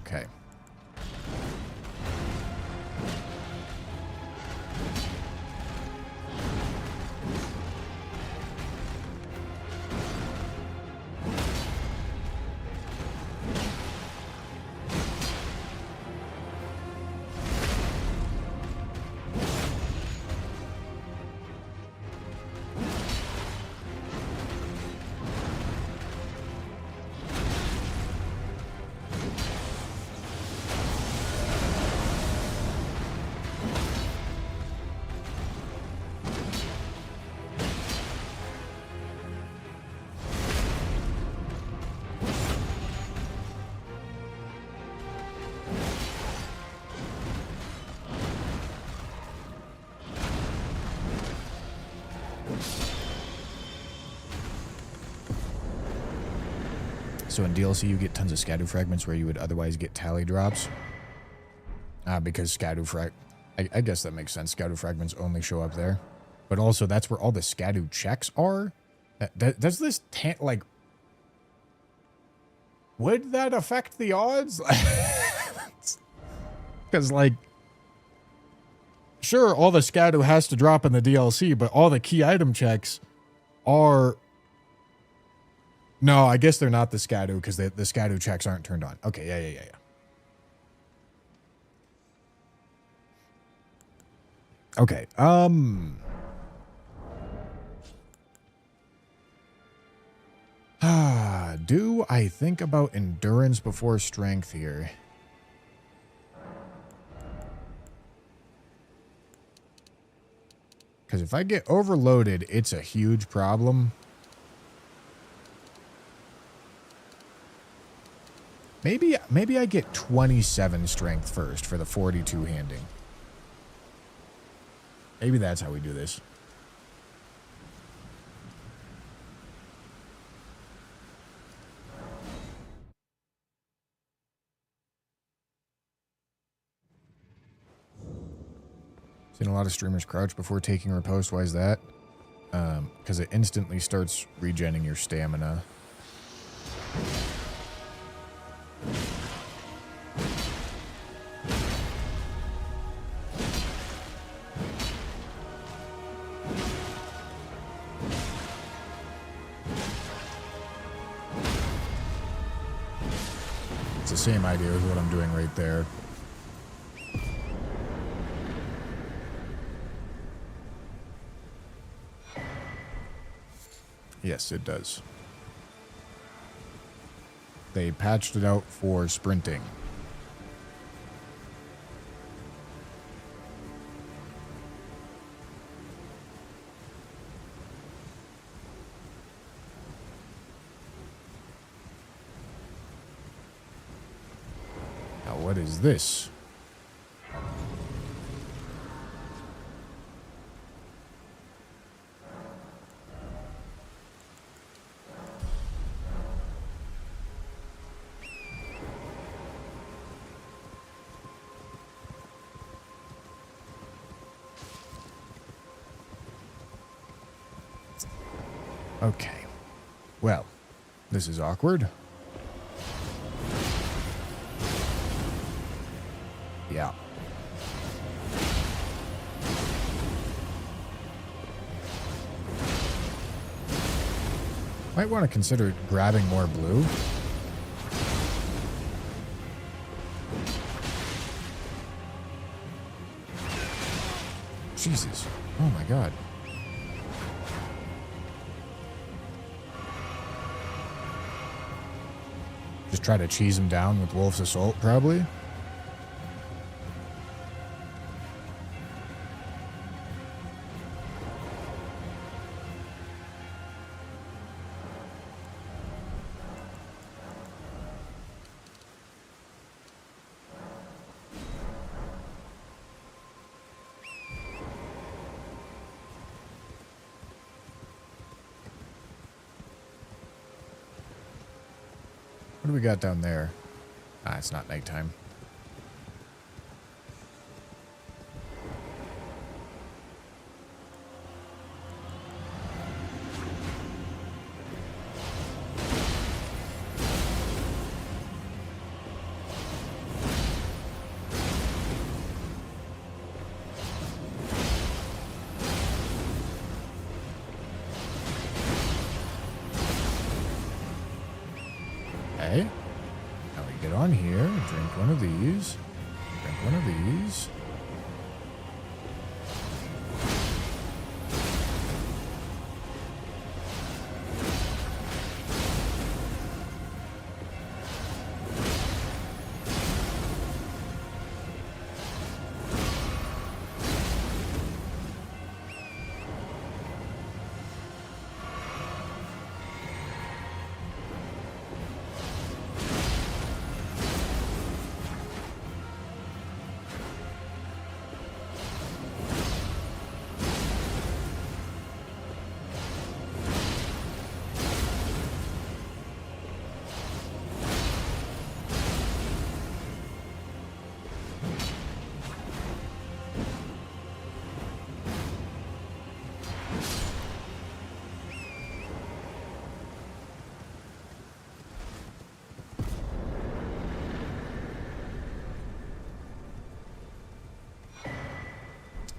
Okay. So in DLC, you get tons of Scadu fragments where you would otherwise get tally drops. Because Scadu I guess that makes sense. Scadu fragments only show up there. But also, that's where all the Scadu checks are. Does this, like... Would that affect the odds? Because, like... Sure, all the Scadu has to drop in the DLC, but all the key item checks are... No, I guess they're not the Scadu, because the Scadu checks aren't turned on. Okay, yeah. Okay, do I think about endurance before strength here? Because if I get overloaded, it's a huge problem. Maybe I get 27 strength first for the 42 handing. Maybe that's how we do this. Seen a lot of streamers crouch before taking riposte. Why is that? Because it instantly starts regenerating your stamina. It's the same idea as what I'm doing right there. Yes, it does. They patched it out for sprinting. Now, what is this? Okay. Well, this is awkward. Yeah. Might want to consider grabbing more blue. Jesus. Oh my god. Just try to cheese him down with Wolf's Assault, probably. What do we got down there? Ah, it's not nighttime. Okay. Now we get on here, drink one of these, drink one of these.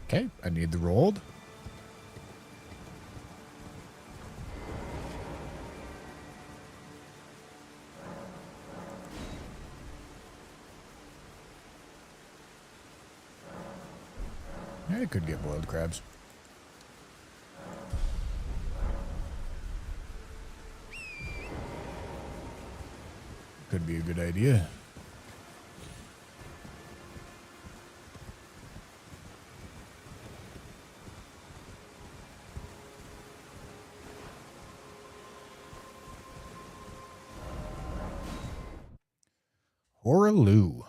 Okay, I need the rolled. Yeah, I could get boiled crabs. Could be a good idea. Horaloo.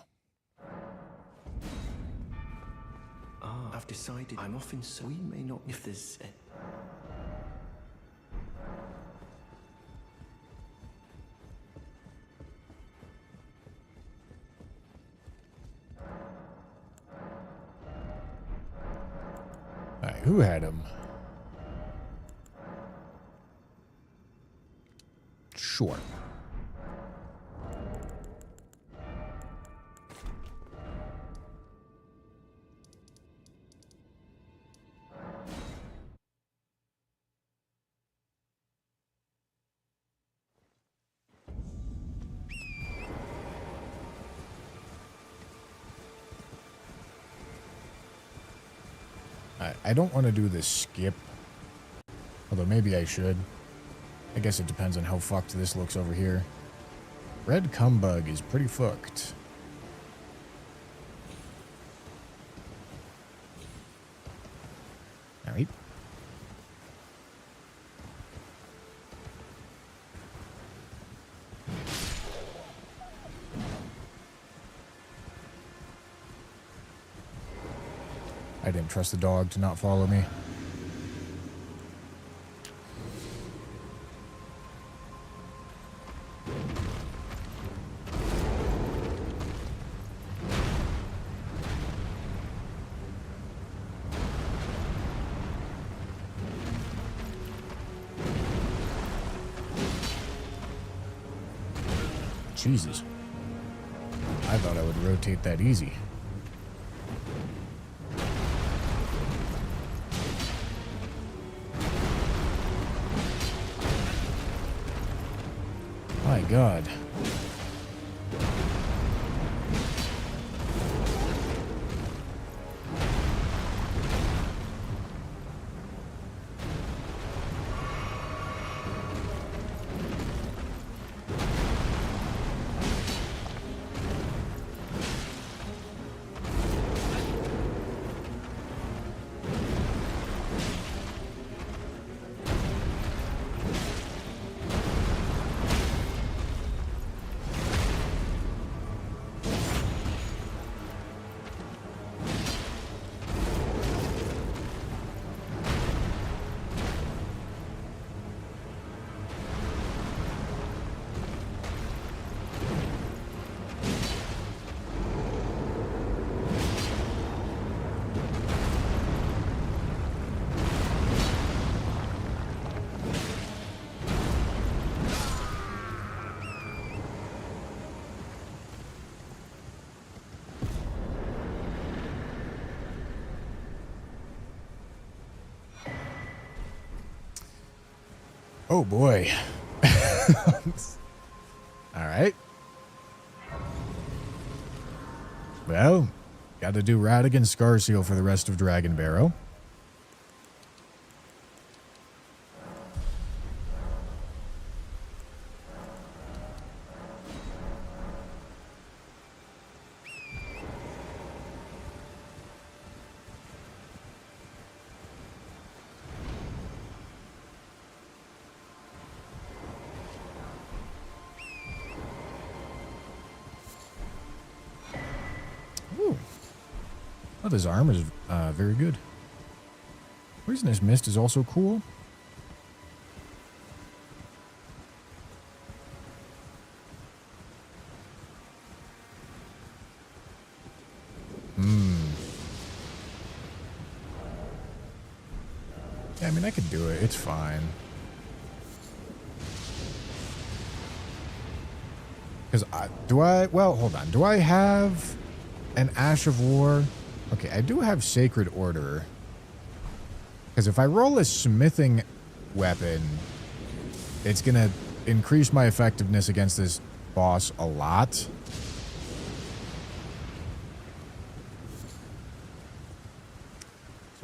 I've decided I'm often so we may not if there's Alright, who had him? Sure. I don't want to do this skip. Although maybe I should. I guess it depends on how fucked this looks over here. Red Cumbug is pretty fucked. Alright. I didn't trust the dog to not follow me. Jesus. I thought I would rotate that easy. God. Oh boy. All right. Well, got to do Radigan Scarseal for the rest of Dragon Barrow. Oh, this armor is very good. Poisonous Mist is also cool. Yeah, I mean, I could do it. It's fine. Because well, hold on. Do I have an Ash of War? Okay, I do have Sacred Order. Because if I roll a smithing weapon, it's going to increase my effectiveness against this boss a lot. So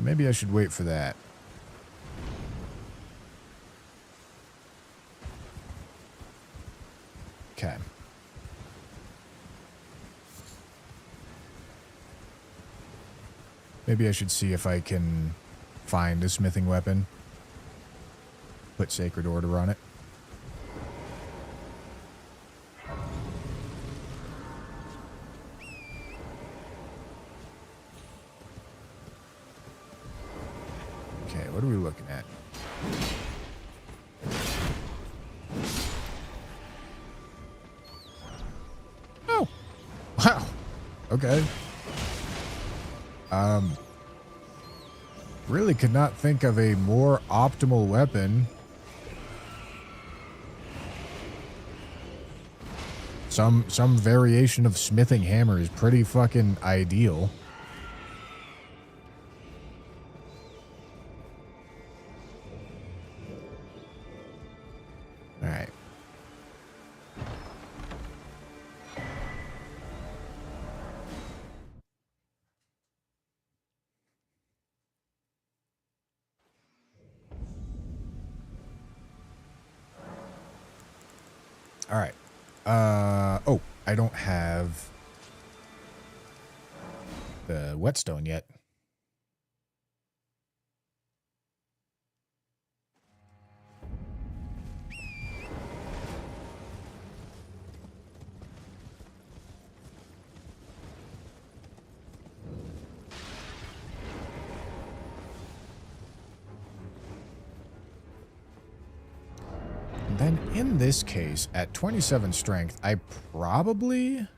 maybe I should wait for that. Okay. Maybe I should see if I can find a smithing weapon. Put Sacred Order on it. Okay, what are we looking at? Oh! Wow! Okay. Really could not think of a more optimal weapon. Some variation of smithing hammer is pretty fucking ideal. All right. All right. Oh, I don't have the whetstone yet. Then in this case, at 27 strength, I probably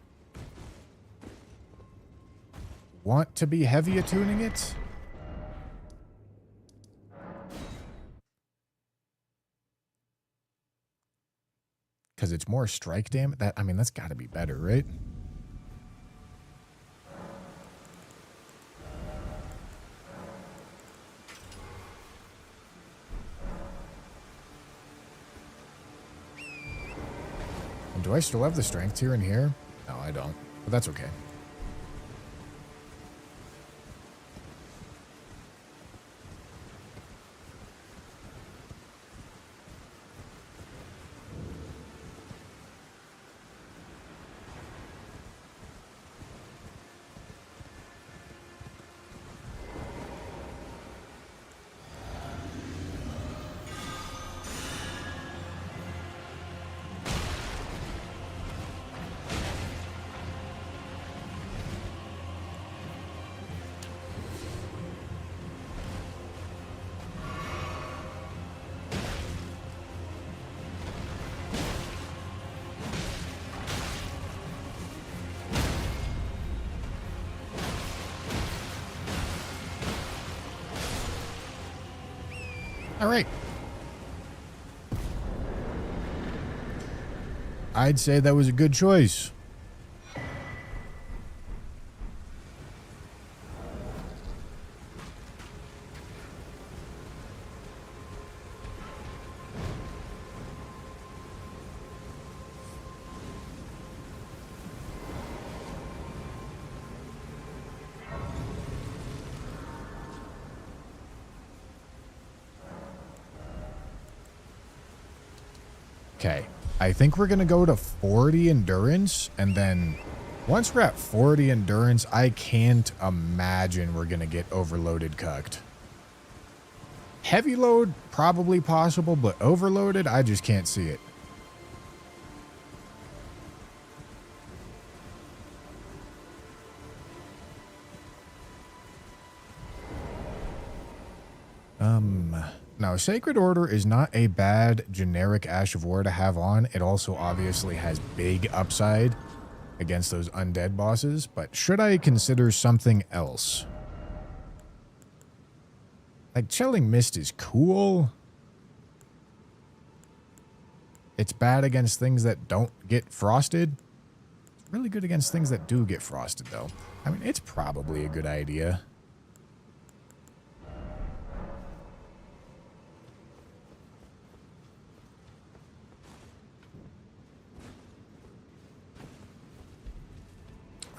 want to be heavy attuning it. Because it's more strike damage. I mean, that's got to be better, right? do I still have the strength here and here? No, I don't. But that's okay. All right. I'd say that was a good choice. Okay, I think we're going to go to 40 endurance, and then once we're at 40 endurance, I can't imagine we're going to get overloaded cucked. Heavy load, probably possible, but overloaded, I just can't see it. Now, Sacred Order is not a bad generic Ash of War to have on. It also obviously has big upside against those undead bosses, but should I consider something else? Like, Chilling Mist is cool. It's bad against things that don't get frosted. It's really good against things that do get frosted, though. I mean, it's probably a good idea.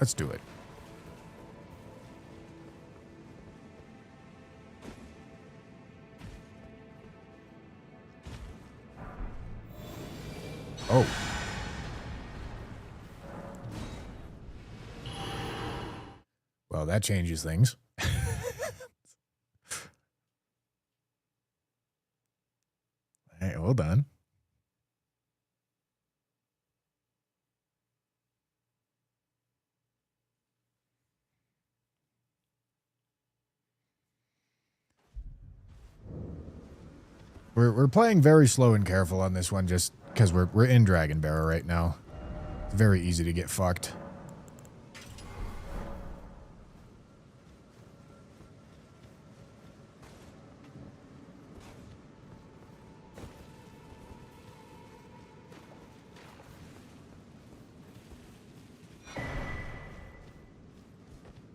Let's do it. Oh. Well, that changes things. Hey, hold on. We're playing very slow and careful on this one just because we're in Dragon Barrow right now. It's very easy to get fucked.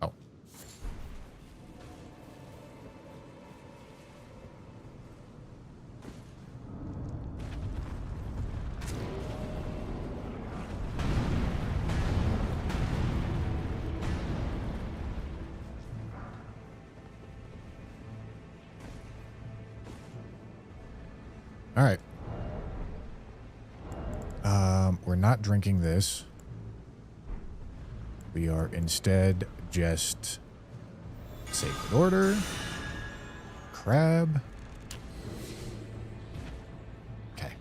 Oh. All right. We're not drinking this. We are instead just Sacred Order, Crab. Okay.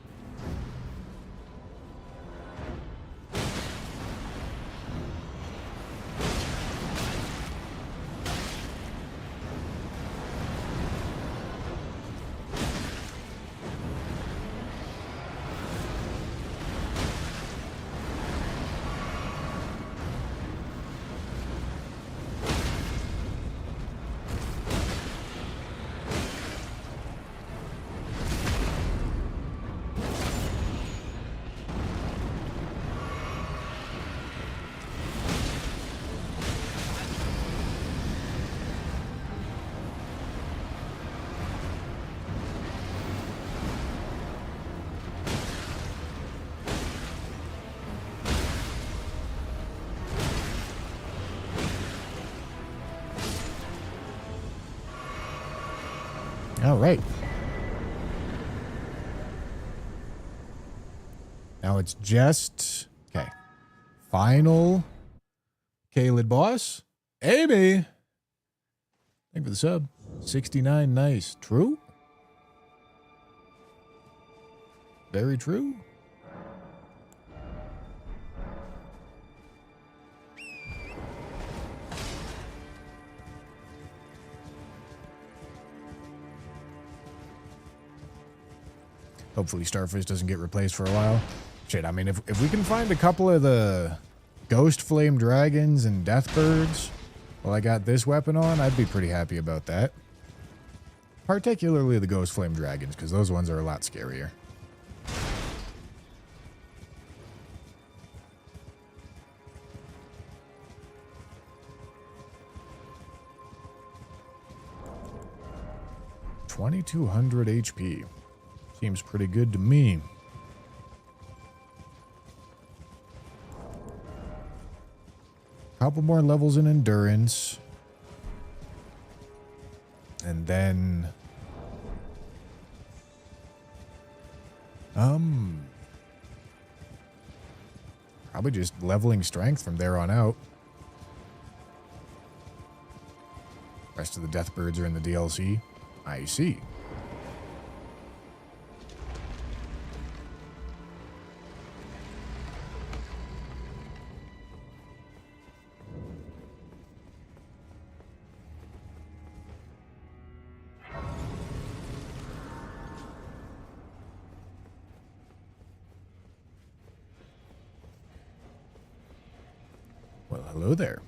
All right. Now it's just, okay. Final Caelid boss. Amy. Thank you for the sub. 69, nice. True? Very true. Hopefully Starfish doesn't get replaced for a while. Shit, I mean, if we can find a couple of the Ghost Flame Dragons and Deathbirds while I got this weapon on, I'd be pretty happy about that. Particularly the Ghost Flame Dragons, because those ones are a lot scarier. $2,200 HP. Seems pretty good to me. Couple more levels in endurance. And then probably just leveling strength from there on out. Rest of the Deathbirds are in the DLC. I see. Well, hello there.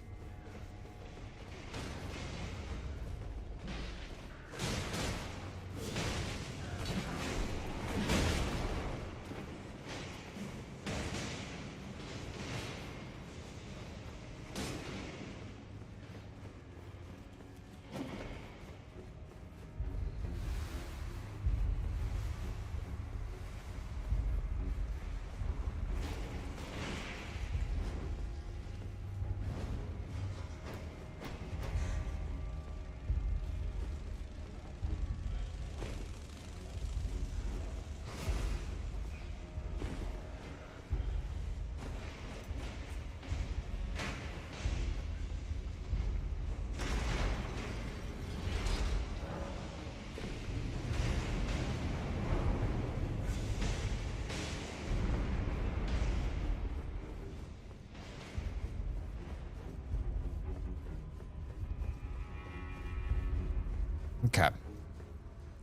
Okay.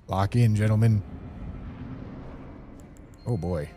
Lock in, gentlemen. Oh boy.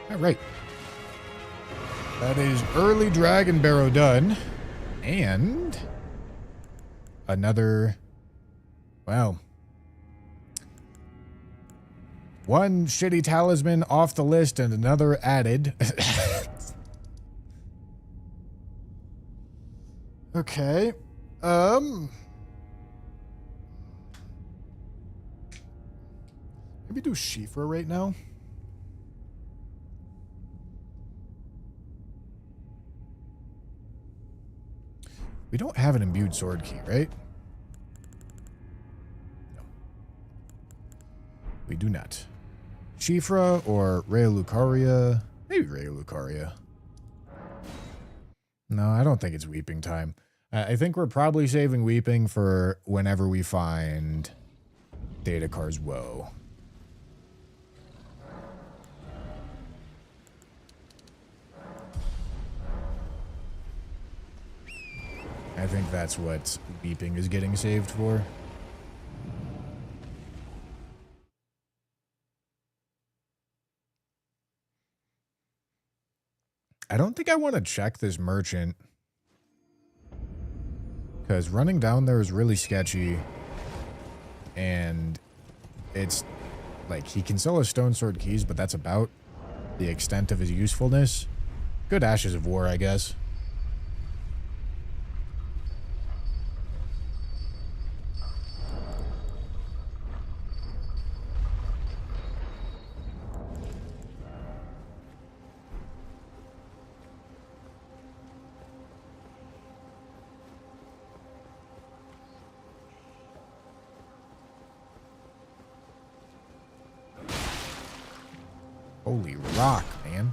All right. That is early Dragon Barrow done. And another, wow. One shitty talisman off the list and another added. Okay. Maybe do Shifra right now. We don't have an imbued sword key, right? No. We do not. Shifra or Rhea Lucaria? Maybe Rhea Lucaria. No, I don't think it's weeping time. I think we're probably saving weeping for whenever we find Daedakar's Woe. I think that's what weeping is getting saved for. I don't think I want to check this merchant, because running down there is really sketchy, and it's like he can sell his stone sword keys, but that's about the extent of his usefulness. Good Ashes of War, I guess. Holy rock, man.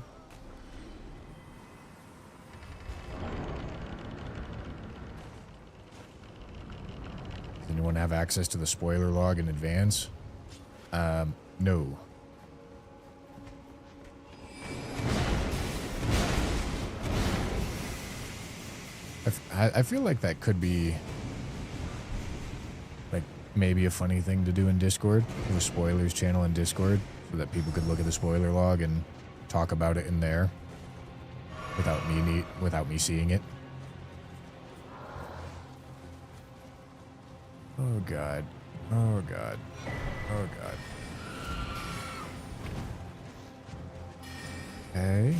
Does anyone have access to the spoiler log in advance? No. I feel like that could be like maybe a funny thing to do in Discord. Have a spoilers channel in Discord so that people could look at the spoiler log and talk about it in there without me seeing it. Oh god. Oh god. Oh god. Okay.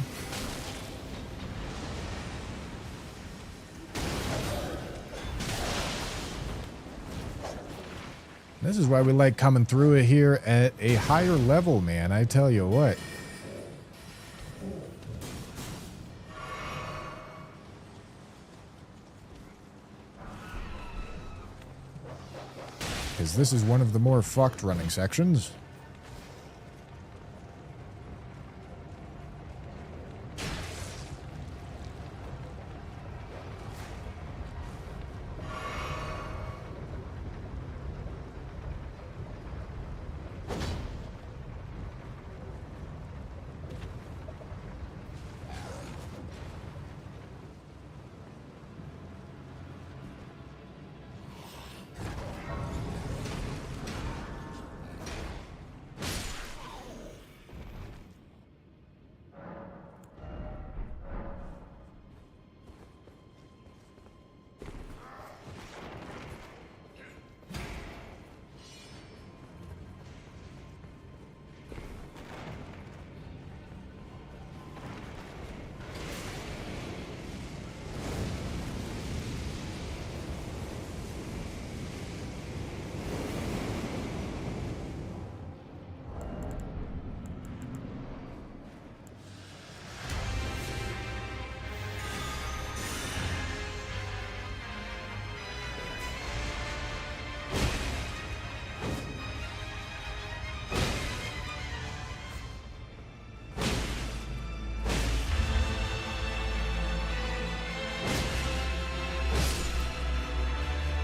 This is why we like coming through it here at a higher level, man. I tell you what. Because this is one of the more fucked running sections.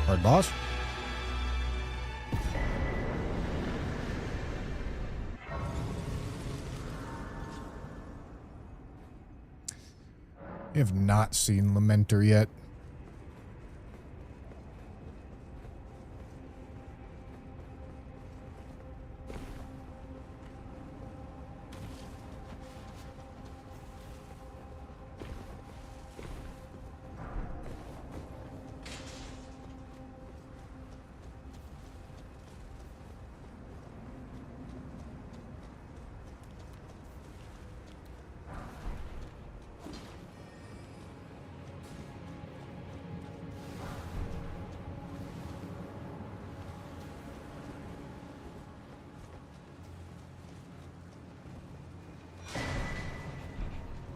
Hard boss. We have not seen Lamenter yet.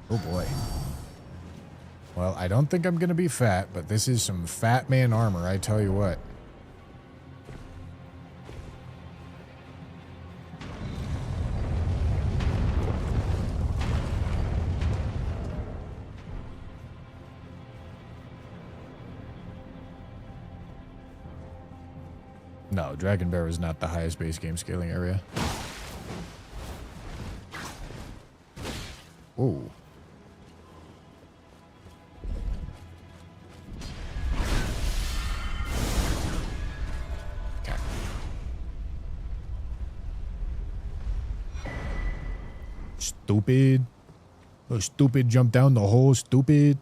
Oh boy. Well, I don't think I'm going to be fat, but this is some fat man armor, I tell you what. No, Dragon Bear is not the highest base game scaling area. Whoa. Okay. Stupid. Oh, stupid, jump down the hole, stupid.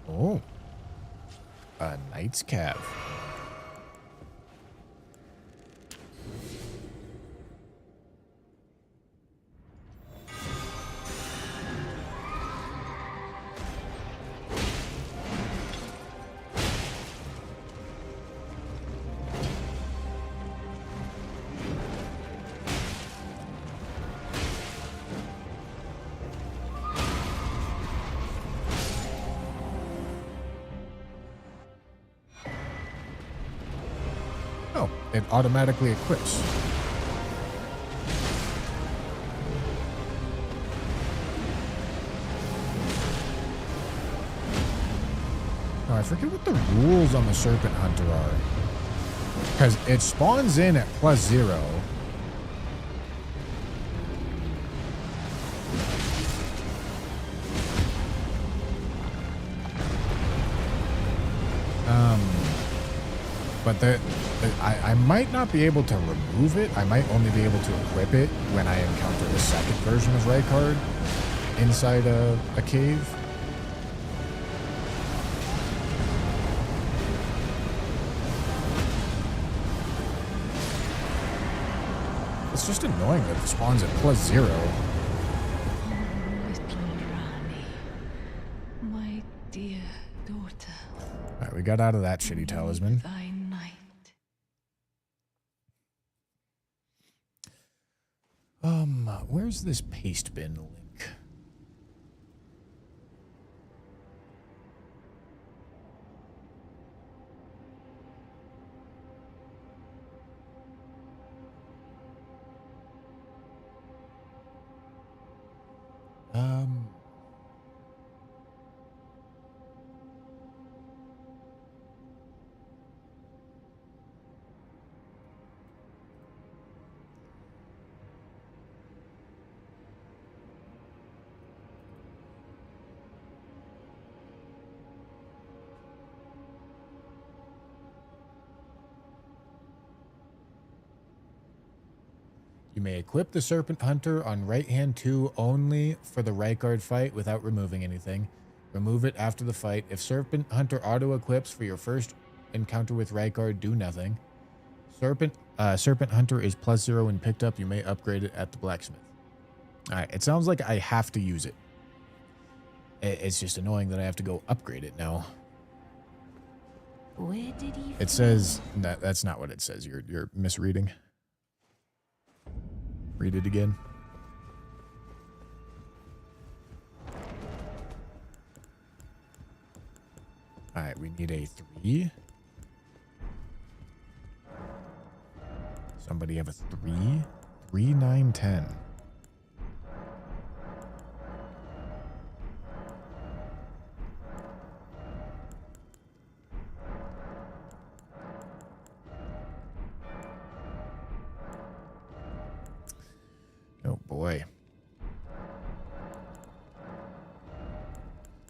Oh. A Knight's Cav. Oh, it automatically equips. Oh, I forget what the rules on the Serpent Hunter are. Because it spawns in at +0. But I might not be able to remove it. I might only be able to equip it when I encounter the second version of Rykard inside a cave. It's just annoying that it spawns at +0. Little Rani, my dear daughter. Alright, we got out of that shitty talisman. Thy night. Where's this paste bin link? You may equip the Serpent Hunter on right hand 2 only for the Rykard fight without removing anything. Remove it after the fight. If Serpent Hunter auto-equips for your first encounter with Rykard, do nothing. Serpent Hunter is +0 when picked up. You may upgrade it at the blacksmith. Alright, it sounds like I have to use it. It's just annoying that I have to go upgrade it now. Where did he? It says... That's not what it says. You're misreading. Read it again. Alright, we need a 3. Somebody have a 3? 3, 9, 10. Oh boy.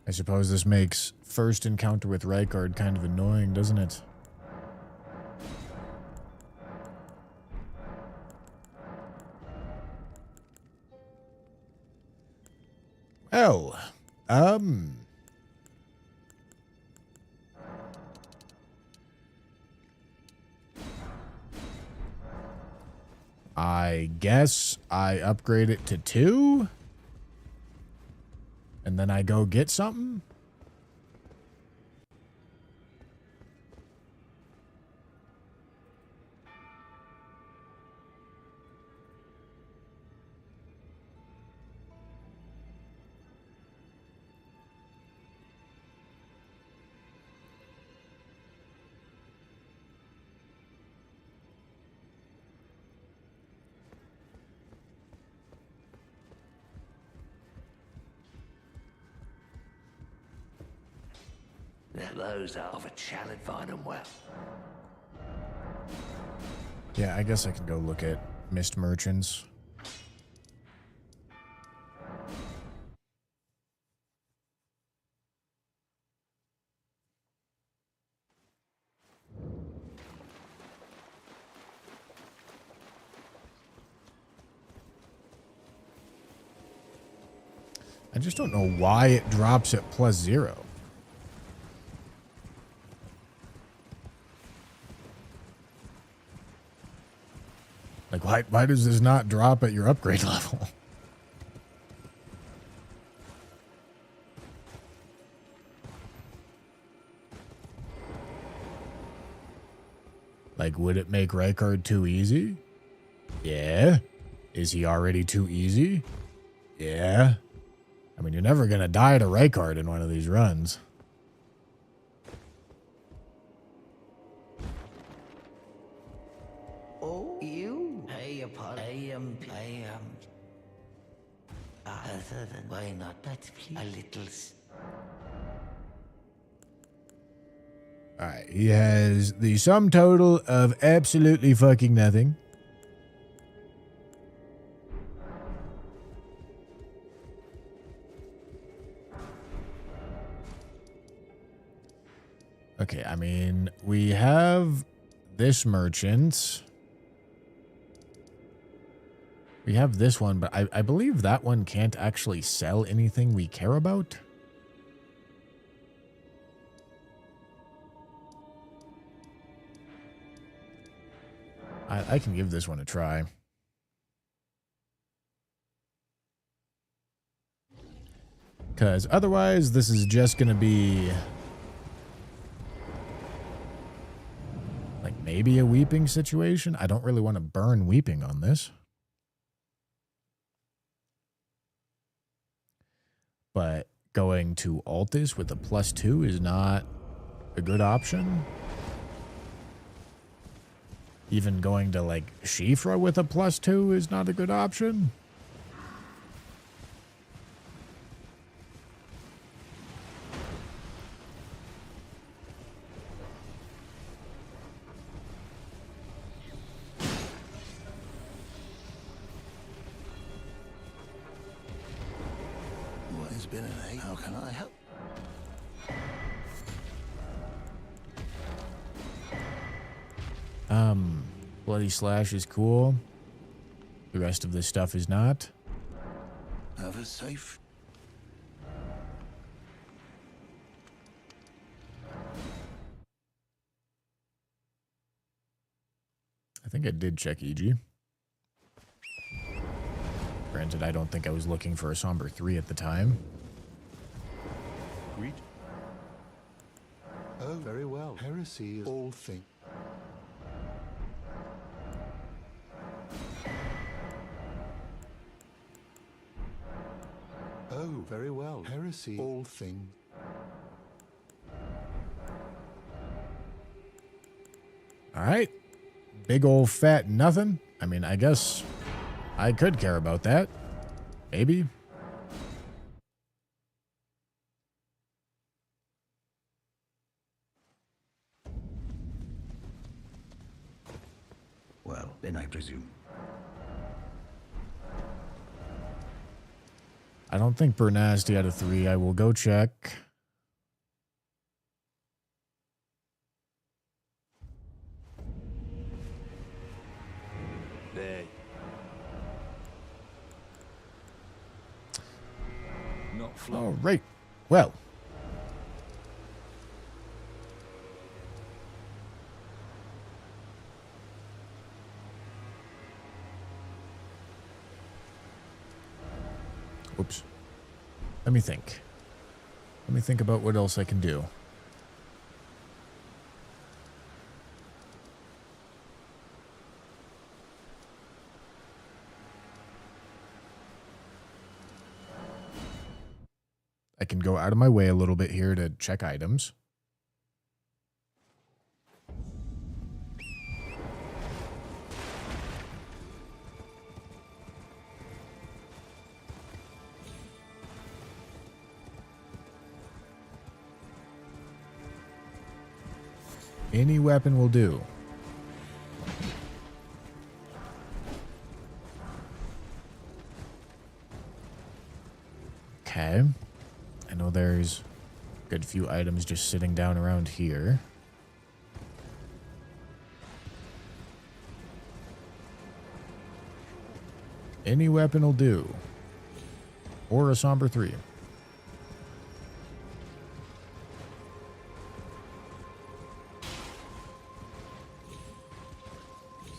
I suppose this makes first encounter with Rykard kind of annoying, doesn't it? Well, I guess I upgrade it to 2? And then I go get something? Those are of a challenge. Find them well. Yeah, I guess I can go look at Mist Merchants. I just don't know why it drops at +0. Like, why does this not drop at your upgrade level? Like, would it make Rykard too easy? Yeah. Is he already too easy? Yeah. I mean, you're never going to die to Rykard in one of these runs. Oh, you? Other than why not? But please. A little. Alright, he has the sum total of absolutely fucking nothing. Okay, I mean, we have this merchant. We have this one, but I believe that one can't actually sell anything we care about. I can give this one a try. Because otherwise, this is just going to be like maybe a weeping situation. I don't really want to burn weeping on this. But going to Altus with a +2 is not a good option. Even going to, like, Shifra with a +2 is not a good option. What has been an eight? How can I help? Bloody Slash is cool. The rest of this stuff is not. Have a safe. I think I did check EG. Granted, I don't think I was looking for a Somber 3 at the time. Greet. Oh, very well. Heresy is all thing. Oh, very well. Heresy, all things. All right. Big old fat nothing. I mean, I guess I could care about that. Maybe. Well, then I presume. I don't think Bernasty had a 3. I will go check. There. Not flow. All right. Well. Oops. Let me think. Let me think about what else I can do. I can go out of my way a little bit here to check items. Any weapon will do. Okay. I know there's a good few items just sitting down around here. Any weapon will do. Or a Somber 3. Is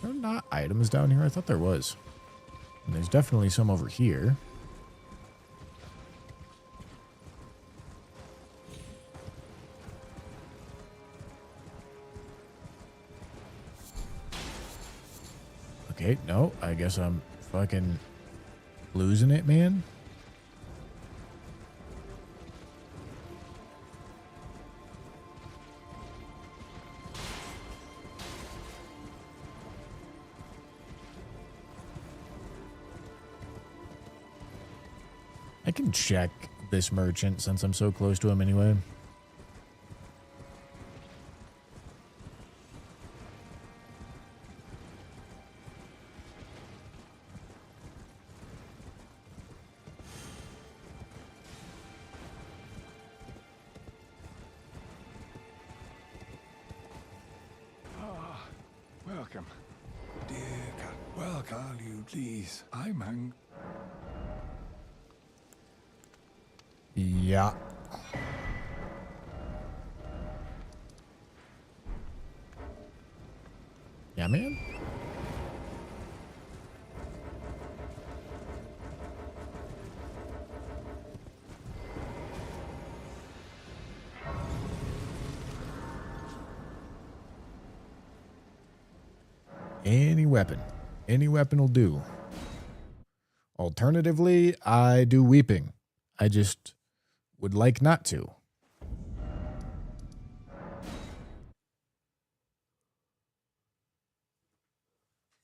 there not items down here? I thought there was. And there's definitely some over here. Okay, no, I guess I'm fucking losing it, man. I can check this merchant since I'm so close to him anyway. Welcome. Dear Cal, well, Carl, you please. I'm hung. Yeah. Yeah, man. Any weapon. Any weapon will do. Alternatively, I do weeping. I just would like not to.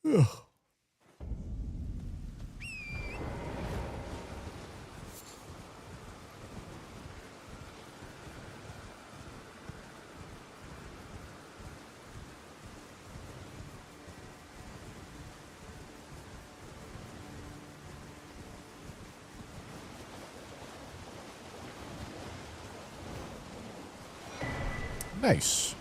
Ugh. Nice.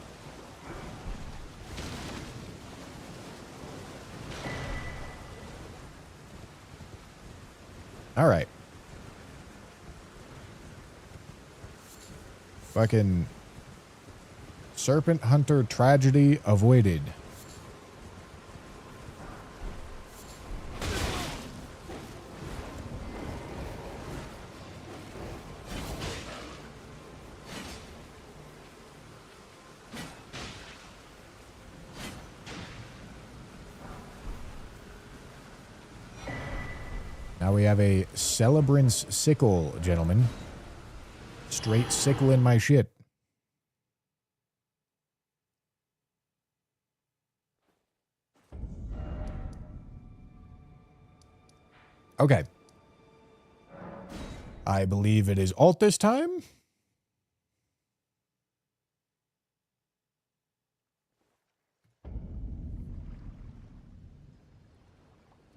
All right. Fucking Serpent Hunter tragedy avoided. Now we have a Celebrant's Sickle, gentlemen. Straight sickle in my shit. Okay. I believe it is alt this time.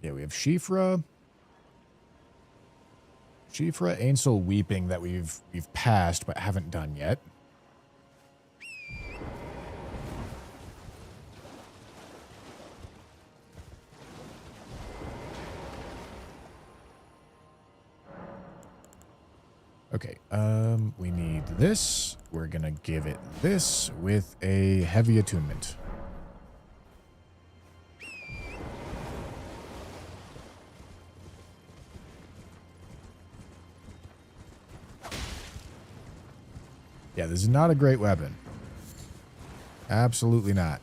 Yeah, we have Shifra. Shifra, Ainsel, Weeping that we've passed but haven't done yet. Okay, we need this. We're gonna give it this with a heavy attunement. Yeah, this is not a great weapon. Absolutely not.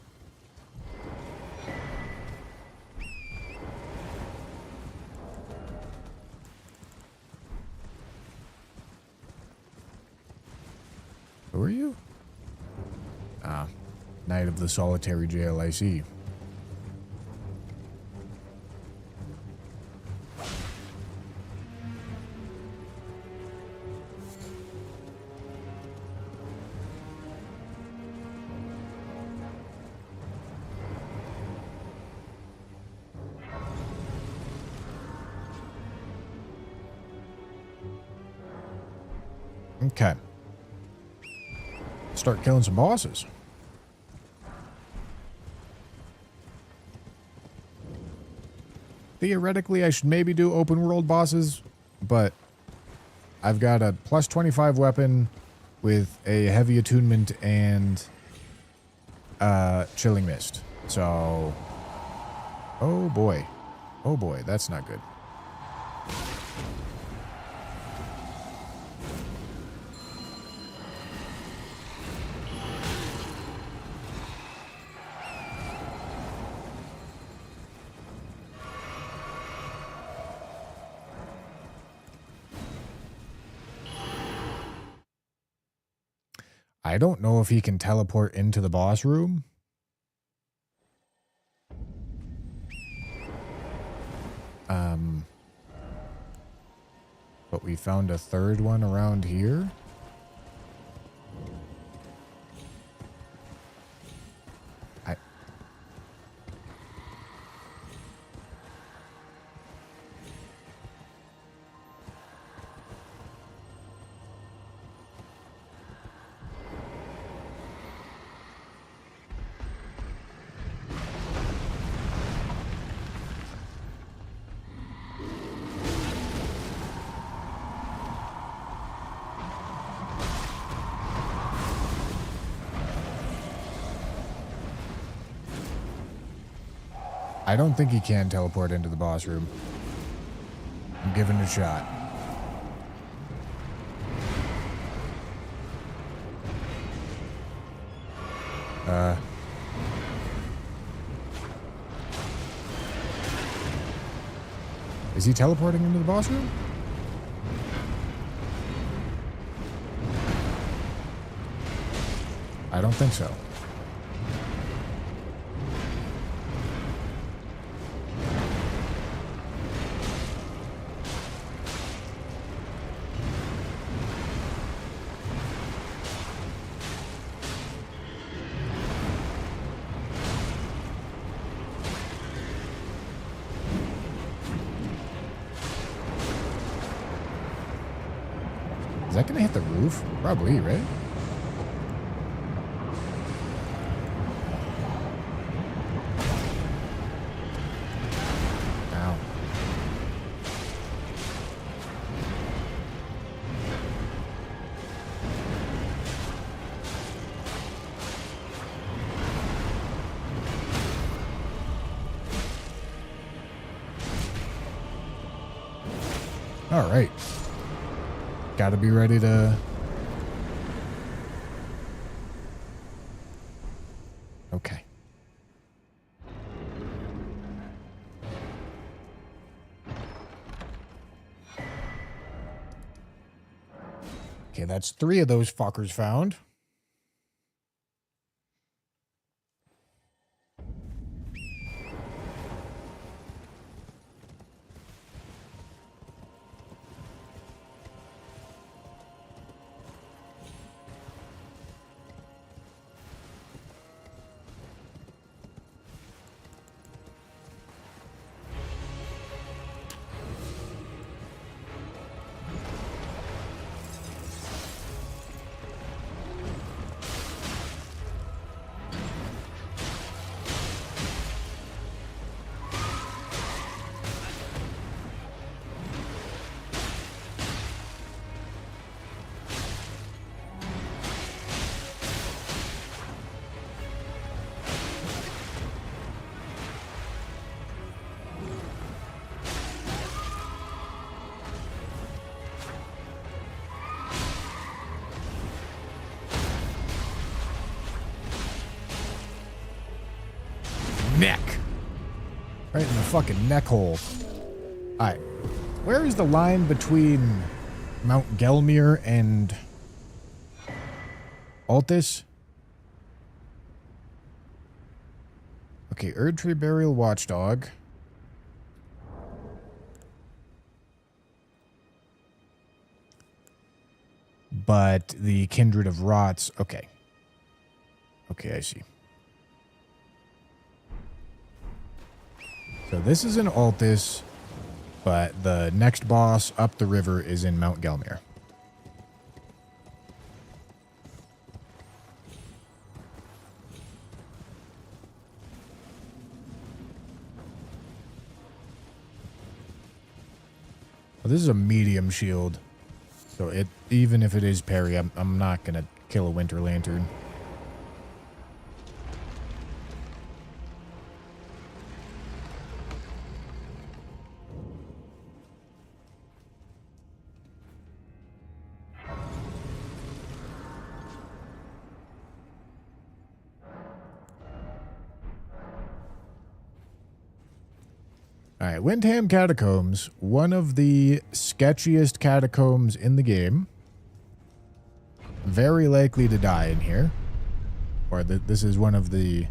Who are you? Ah, Knight of the Solitary JLIC. Okay. Start killing some bosses. Theoretically, I should maybe do open world bosses, but I've got a plus 25 weapon with a heavy attunement and chilling mist. So, oh boy. Oh boy, that's not good. I don't know if he can teleport into the boss room. But we found a third one around here. I don't think he can teleport into the boss room. I'm giving it a shot. Is he teleporting into the boss room? I don't think so. Is that going to hit the roof? Probably, right? Ow. All right. Gotta be ready to... Okay. Okay, that's 3 of those fuckers found. Neck. Right in the fucking neck hole. Alright. Where is the line between Mount Gelmir and Altus? Okay, Erdtree Burial Watchdog. But the Kindred of Rots. Okay. Okay, I see. So this is in Altus, but the next boss up the river is in Mount Gelmir. Well, this is a medium shield. So even if it is parry, I'm not going to kill a Winter Lantern. All right, Windham Catacombs, one of the sketchiest catacombs in the game. Very likely to die in here. Or this is one of the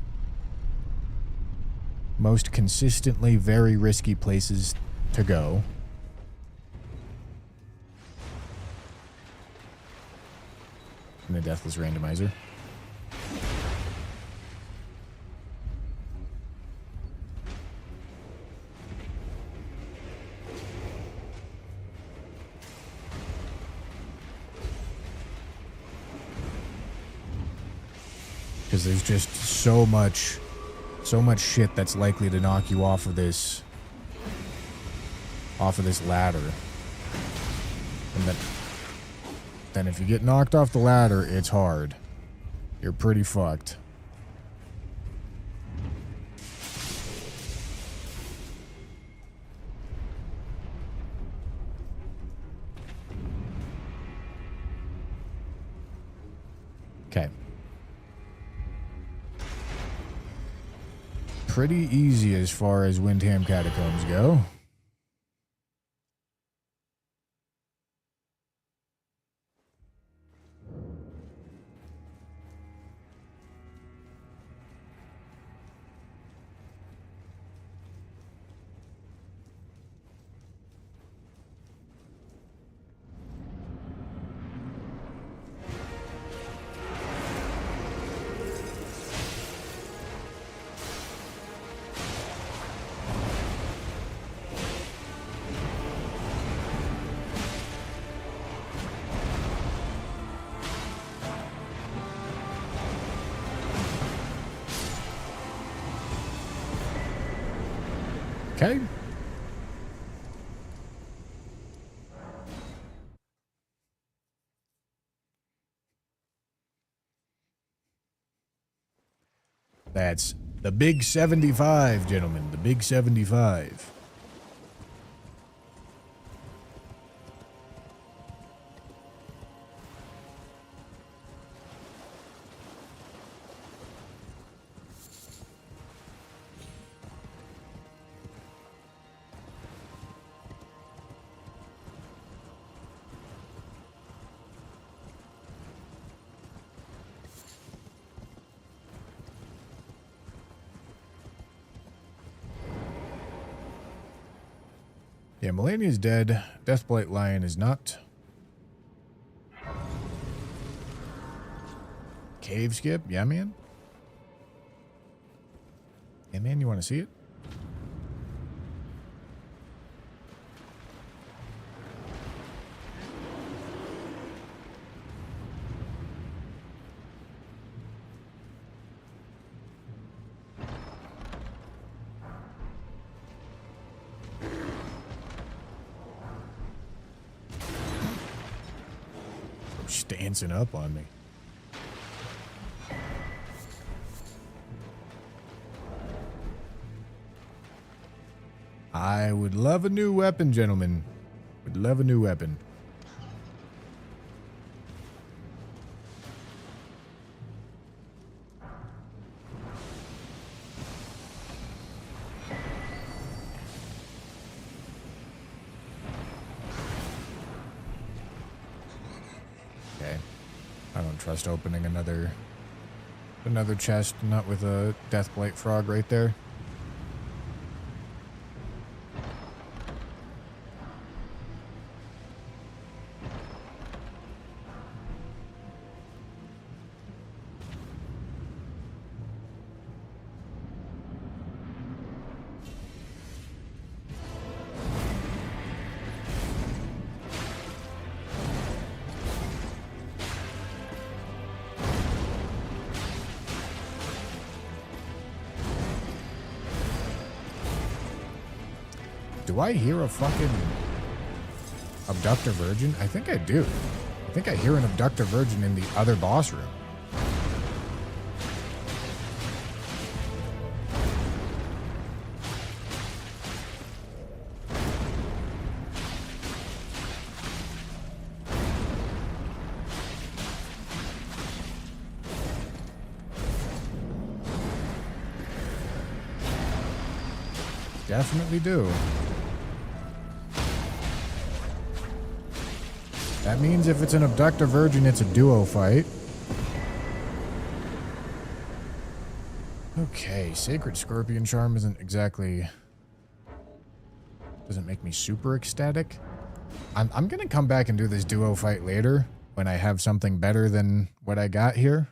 most consistently very risky places to go. And a Deathless Randomizer. Because there's just so much shit that's likely to knock you off of this ladder. And then if you get knocked off the ladder, it's hard. You're pretty fucked. Okay. Pretty easy as far as Windham Catacombs go. Okay. That's the big 75, gentlemen. The big 75. Yeah, Melania's dead. Deathblight Lion is not. Cave skip? Yeah, man. Yeah, man, you want to see it? She's dancing up on me. I would love a new weapon, gentlemen. Would love a new weapon. Okay. I don't trust opening another chest, not with a Deathblight Frog right there. Do I hear a fucking... Abductor Virgin? I think I do. I think I hear an Abductor Virgin in the other boss room. Definitely do. That means if it's an Abductor Virgin, it's a duo fight. Okay, Sacred Scorpion Charm isn't exactly... doesn't make me super ecstatic. I'm gonna come back and do this duo fight later when I have something better than what I got here.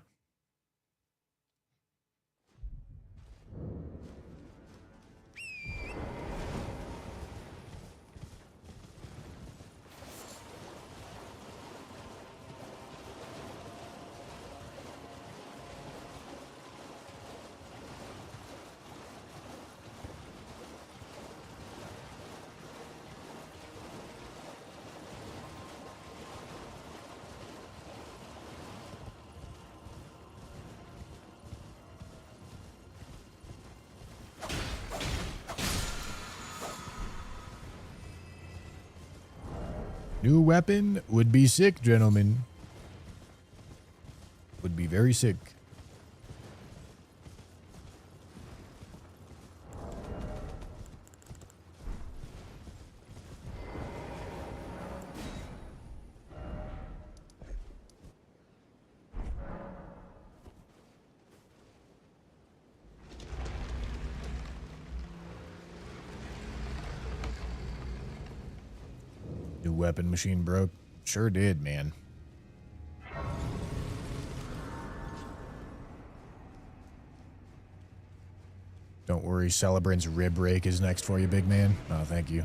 New weapon would be sick, gentlemen. Would be very sick. New weapon machine broke. Sure did, man. Don't worry, Celebrant's rib rake is next for you, big man. Oh, thank you.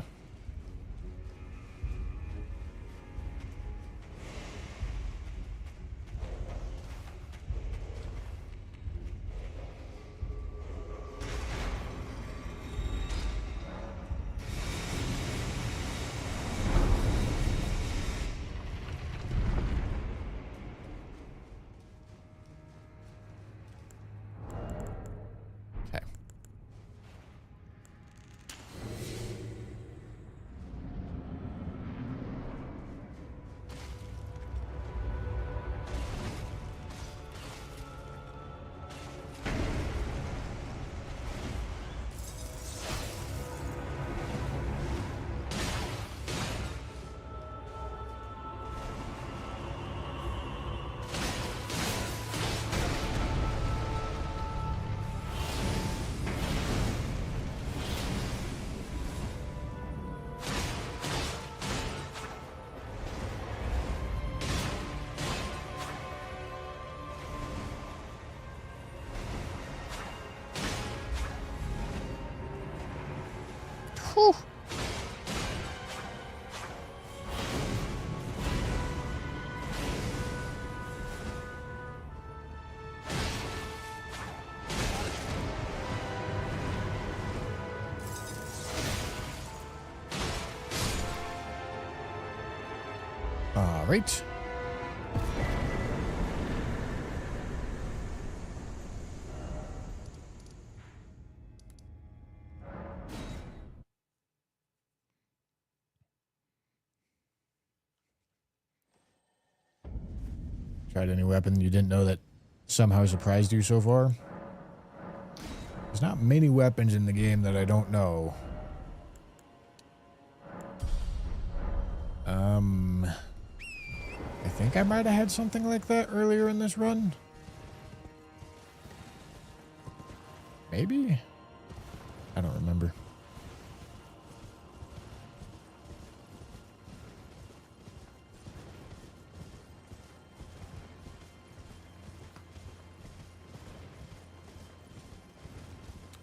Whew. All right. Tried any weapon you didn't know that somehow surprised you so far? There's not many weapons in the game that I don't know. I think I might have had something like that earlier in this run. Maybe? I don't remember.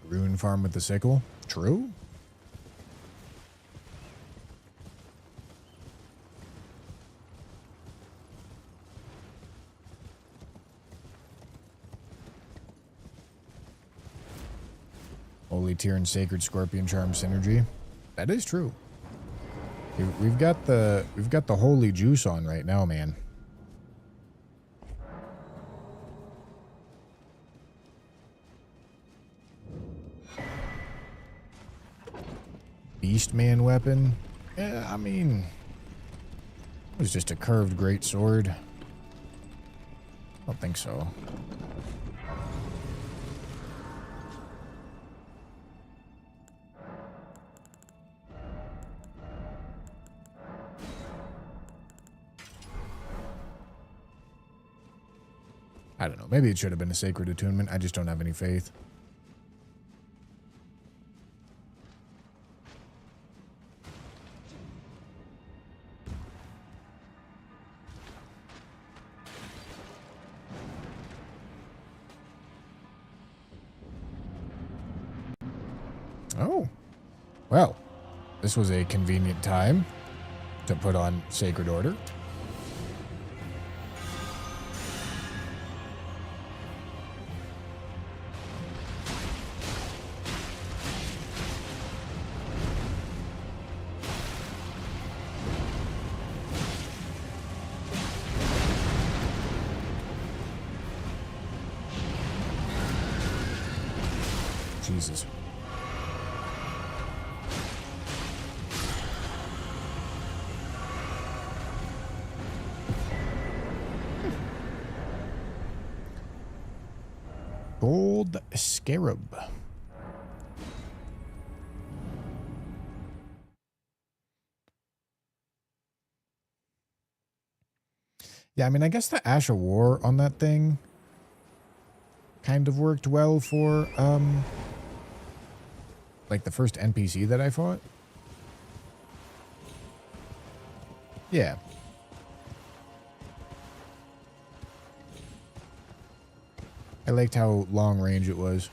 Rune farm with the sickle? True? Holy Tear and Sacred Scorpion Charm synergy. That is true. We've got the holy juice on right now, man. Beastman weapon? Yeah, I mean, it was just a curved greatsword. I don't think so. I don't know. Maybe it should have been a sacred attunement. I just don't have any faith. Oh. Well, this was a convenient time to put on Sacred Order. Jesus. Gold Scarab. Yeah, I mean, I guess the Ash of War on that thing kind of worked well for, like the first NPC that I fought. Yeah. I liked how long range it was.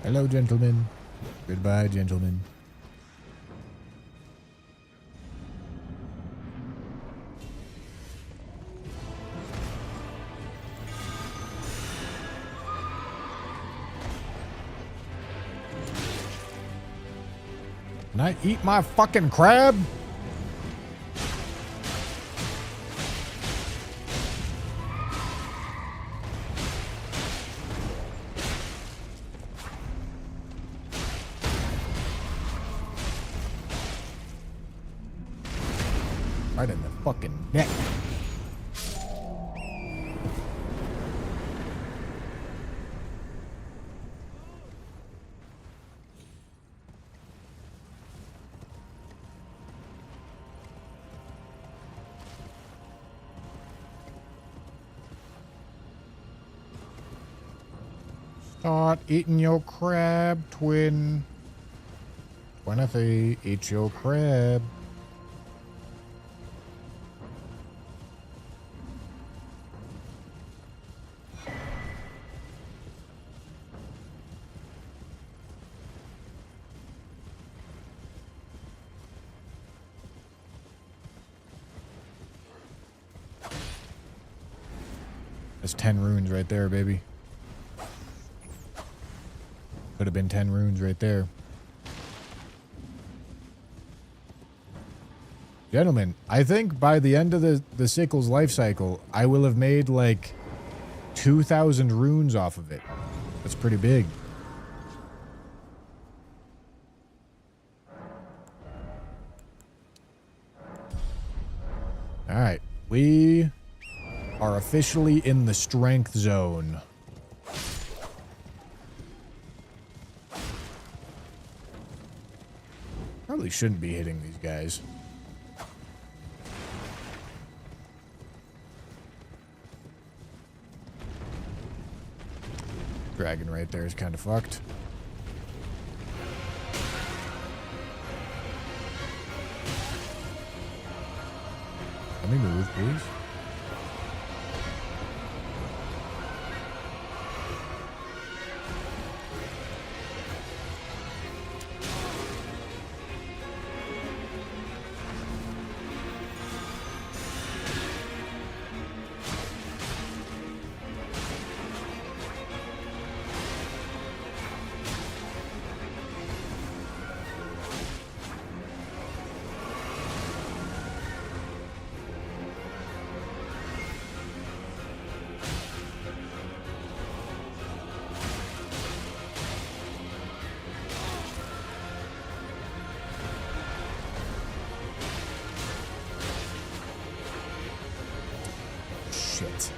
Hello, gentlemen. Goodbye, gentlemen. Can I eat my fucking crab? Right in the fucking neck. Start eating your crab, twin. Twinathy, eat your crab. That's 10 runes right there, baby. Could have been 10 runes right there. Gentlemen, I think by the end of the Sickle's life cycle, I will have made like 2,000 runes off of it. That's pretty big. All right, we are officially in the strength zone. Probably shouldn't be hitting these guys. Dragon right there is kind of fucked. Let me move, please. Shit.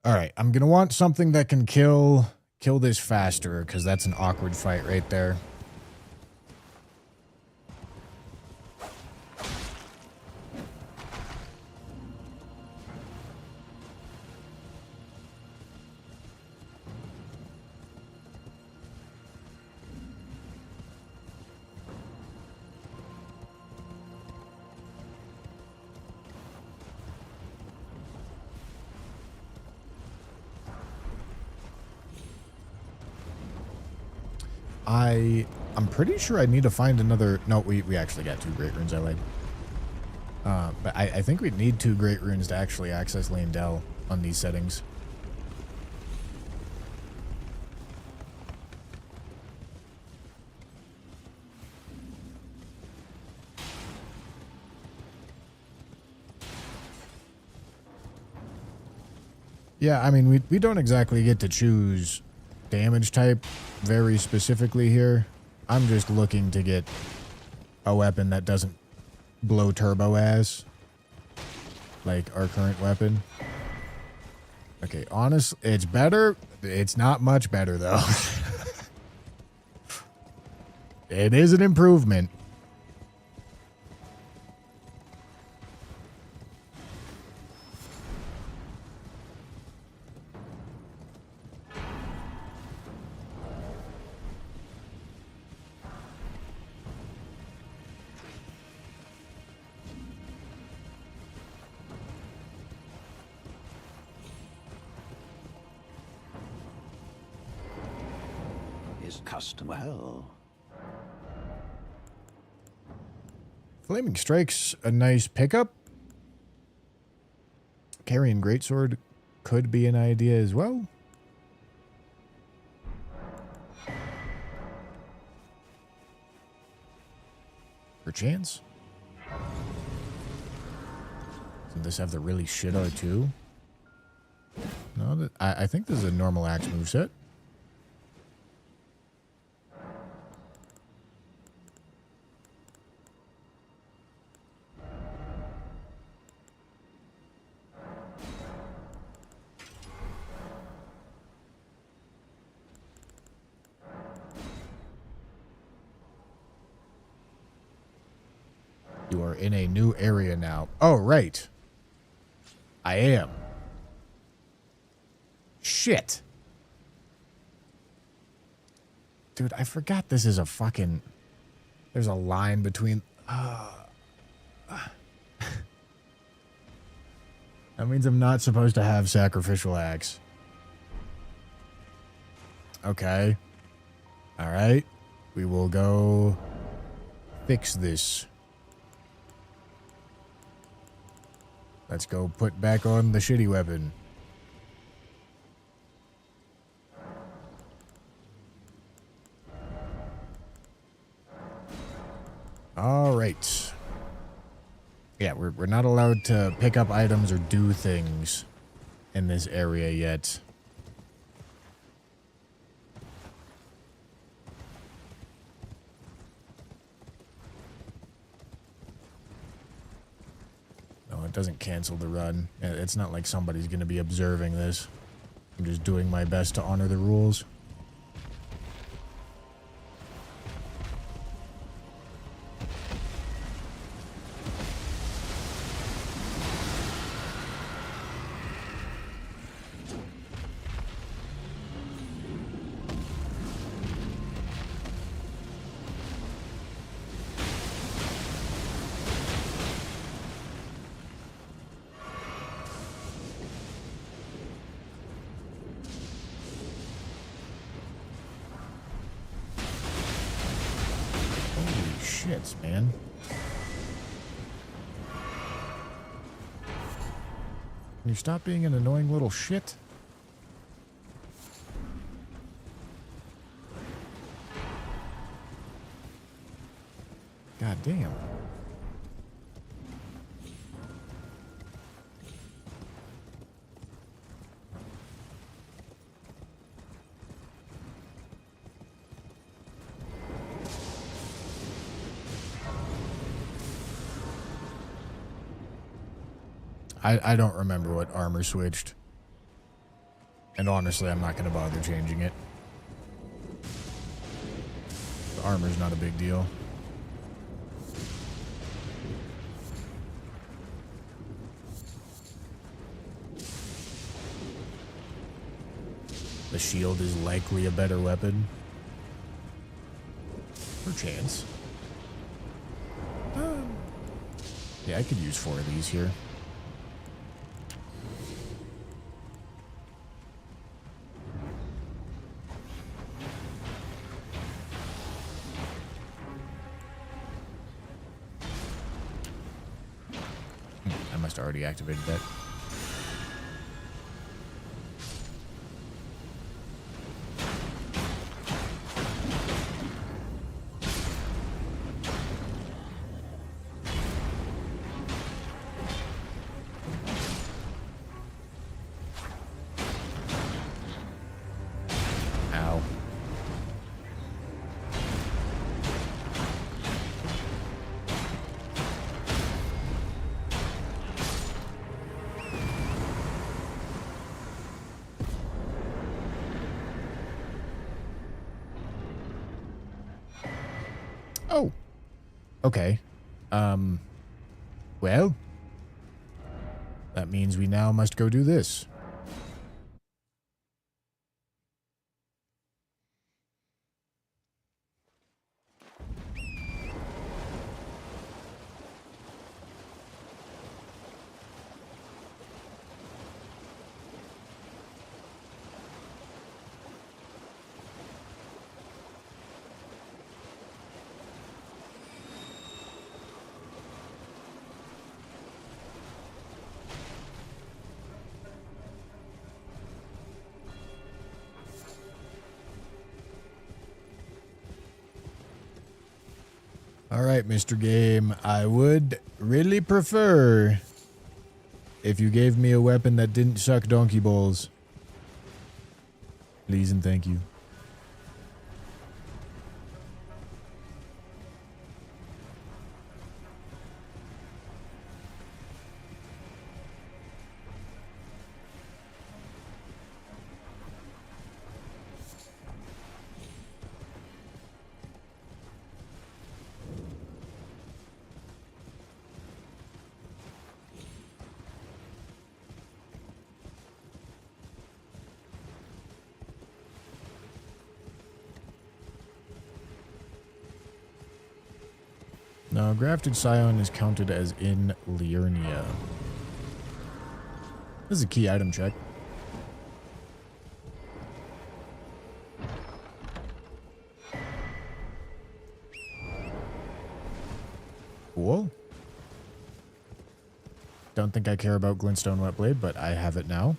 All right, I'm gonna want something that can kill this faster, because that's an awkward fight right there. I'm pretty sure I need to find another... No, we actually got 2 Great Runes, I lied. But I think we need 2 Great Runes to actually access Leyndell on these settings. Yeah, I mean, we don't exactly get to choose damage type very specifically here. I'm just looking to get a weapon that doesn't blow turbo ass like our current weapon. Okay, honestly, it's better. It's not much better though. It is an improvement. Is custom well. Flaming Strike's a nice pickup. Carrying Greatsword could be an idea as well. Perchance. Doesn't this have the really shit R2? No, I think this is a normal axe moveset. You are in a new area now. Oh, right. I am. Shit. Dude, I forgot this is a fucking... There's a line between... That means I'm not supposed to have Sacrificial Axe. Okay. Alright. We will go... fix this. Let's go put back on the shitty weapon. All right. Yeah, we're not allowed to pick up items or do things in this area yet. doesn't cancel the run. It's not like somebody's going to be observing this. I'm just doing my best to honor the rules. Shits, man. Can you stop being an annoying little shit? God damn. I don't remember what armor switched. And honestly, I'm not going to bother changing it. The armor's not a big deal. The shield is likely a better weapon. Perchance. Yeah, I could use 4 of these here. I must have already activated that. Ow. Oh. Okay. Well. That means we now must go do this. All right, Mr. Game, I would really prefer if you gave me a weapon that didn't suck donkey balls. Please and thank you. Now, Grafted Scion is counted as in Liurnia. This is a key item check. Cool. Don't think I care about Glintstone Whetblade, but I have it now.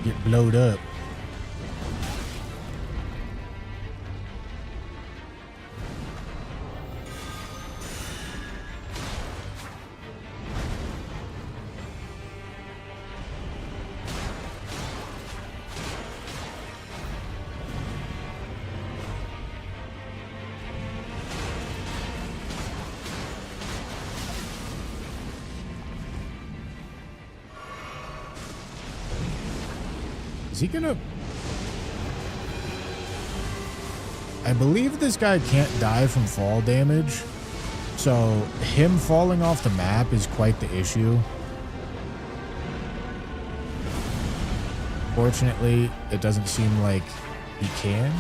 get blowed up. Is he gonna... I believe this guy can't die from fall damage, so him falling off the map is quite the issue. Fortunately, it doesn't seem like he can.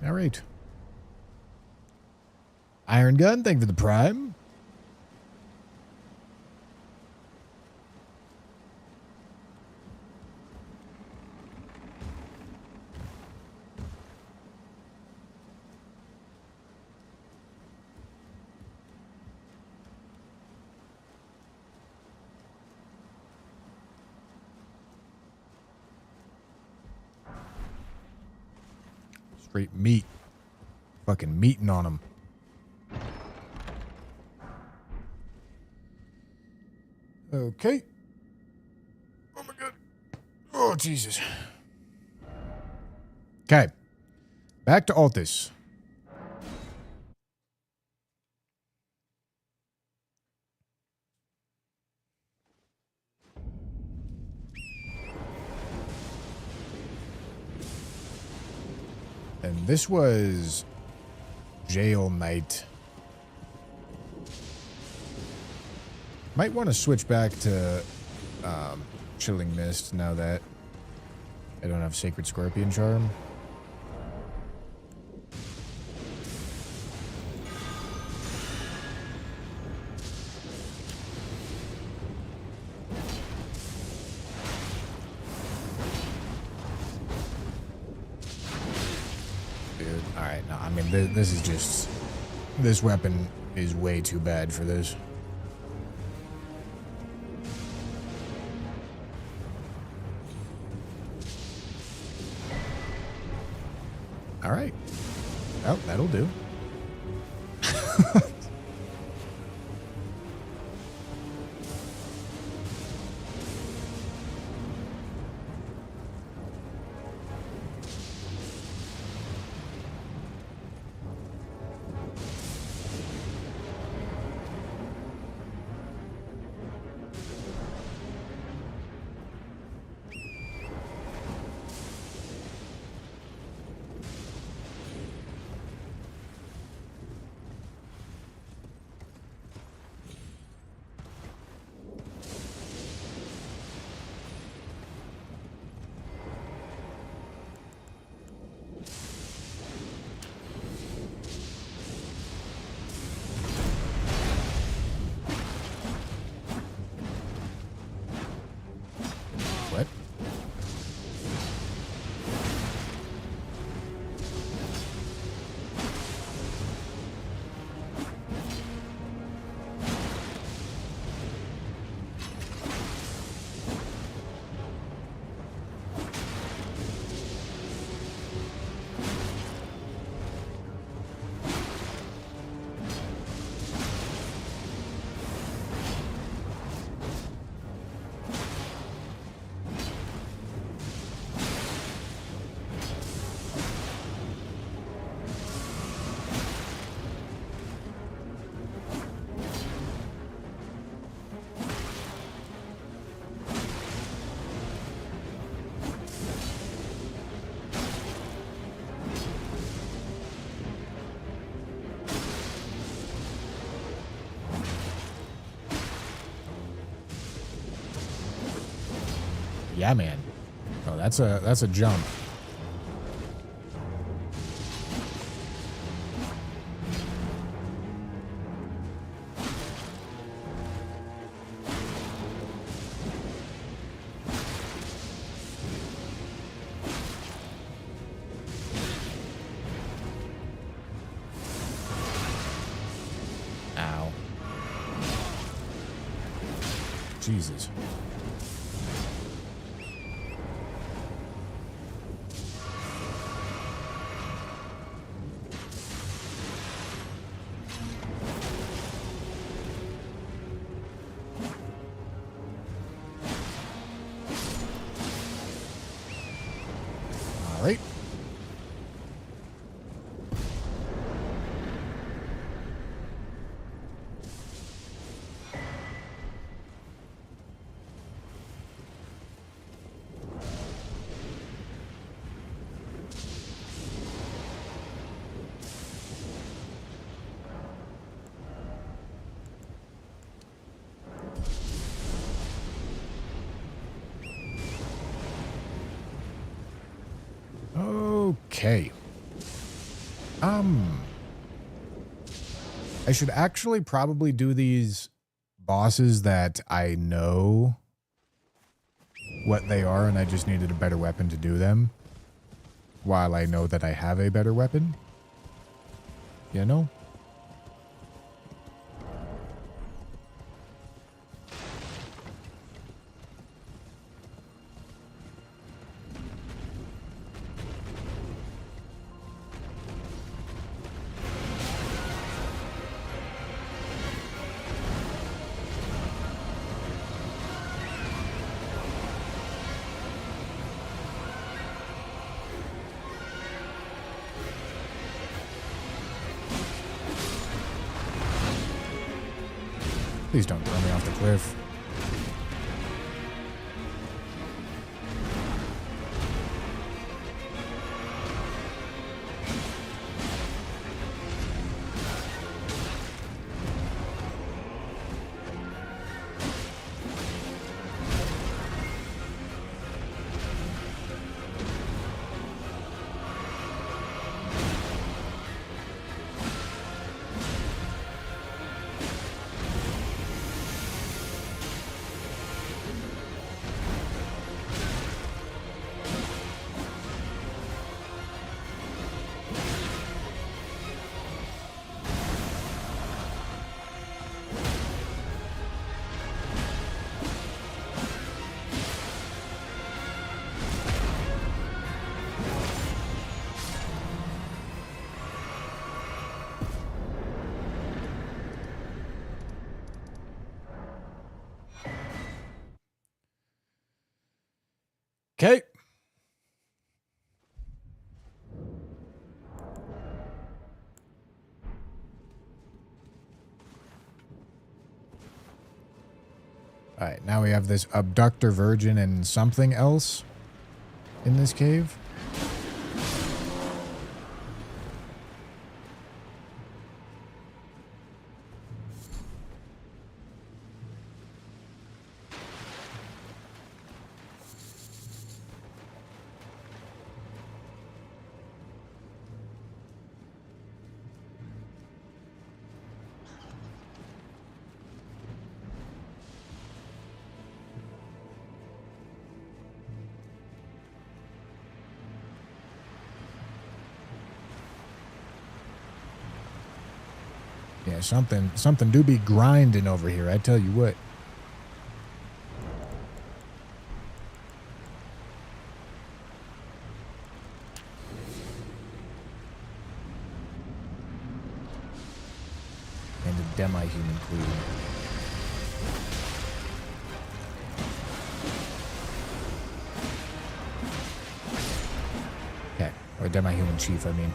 Alright. Iron Gun, thank you for the prime. Straight meat. Fucking meating on them. Okay. Oh my god. Oh, Jesus. Okay. Back to Altus. And this was Jail Night. Might want to switch back to Chilling Mist now that I don't have Sacred Scorpion Charm. Dude, alright, no, I mean, this is just... This weapon is way too bad for this. All right. Oh, that'll do. What? Yeah, man. Oh, that's a jump. Jesus. All right. Okay. I should actually probably do these bosses that I know what they are and I just needed a better weapon to do them. While I know that I have a better weapon. You know? Please don't throw me off the cliff. Okay. All right, now we have this abductor virgin and something else in this cave. Yeah, something do be grinding over here, I tell you what. And a demi-human queen. Okay, or demi-human chief, I mean.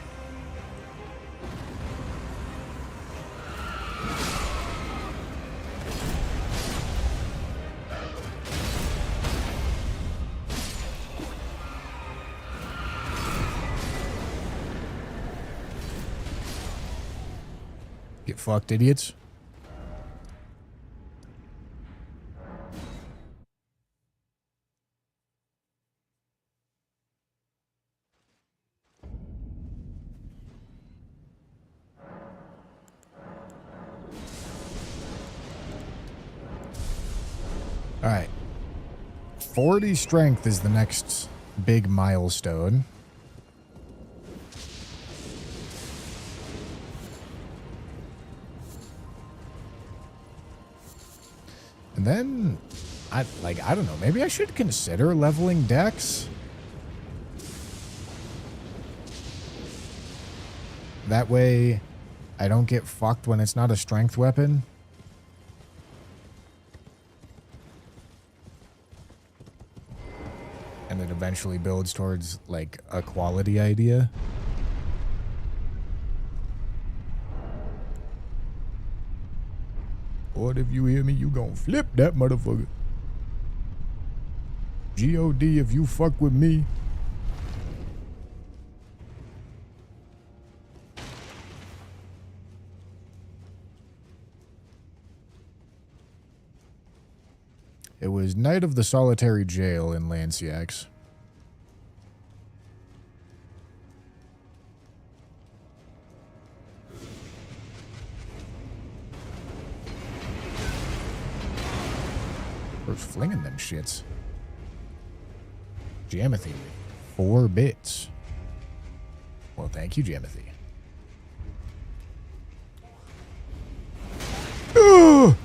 Get fucked, idiots. All right. 40 strength is the next big milestone. And then, I don't know, maybe I should consider leveling Dex. That way, I don't get fucked when it's not a strength weapon. And it eventually builds towards, like, a quality idea. What if you hear me? You gon' flip that motherfucker. G.O.D. if you fuck with me. It was Night of the Solitary Jail in Lanciax. Who's flinging them shits? Jamothy, 4 bits. Well, thank you, Jamothy. Ugh!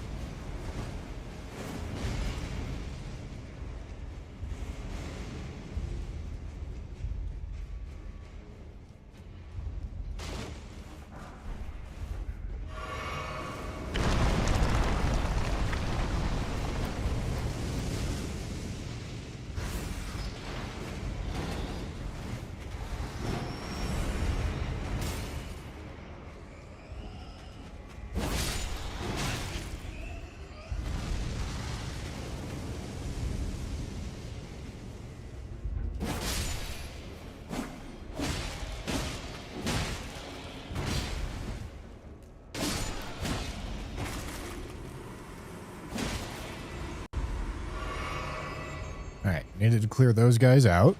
Alright, needed to clear those guys out.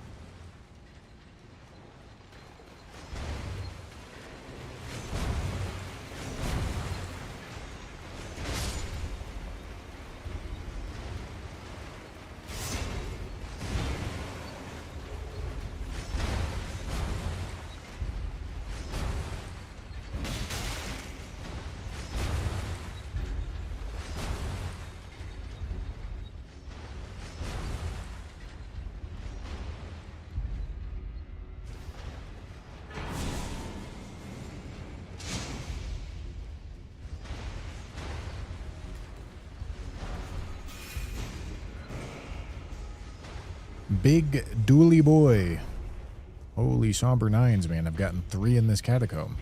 Big Dooley Boy. Holy somber nines, man. I've gotten 3 in this catacomb.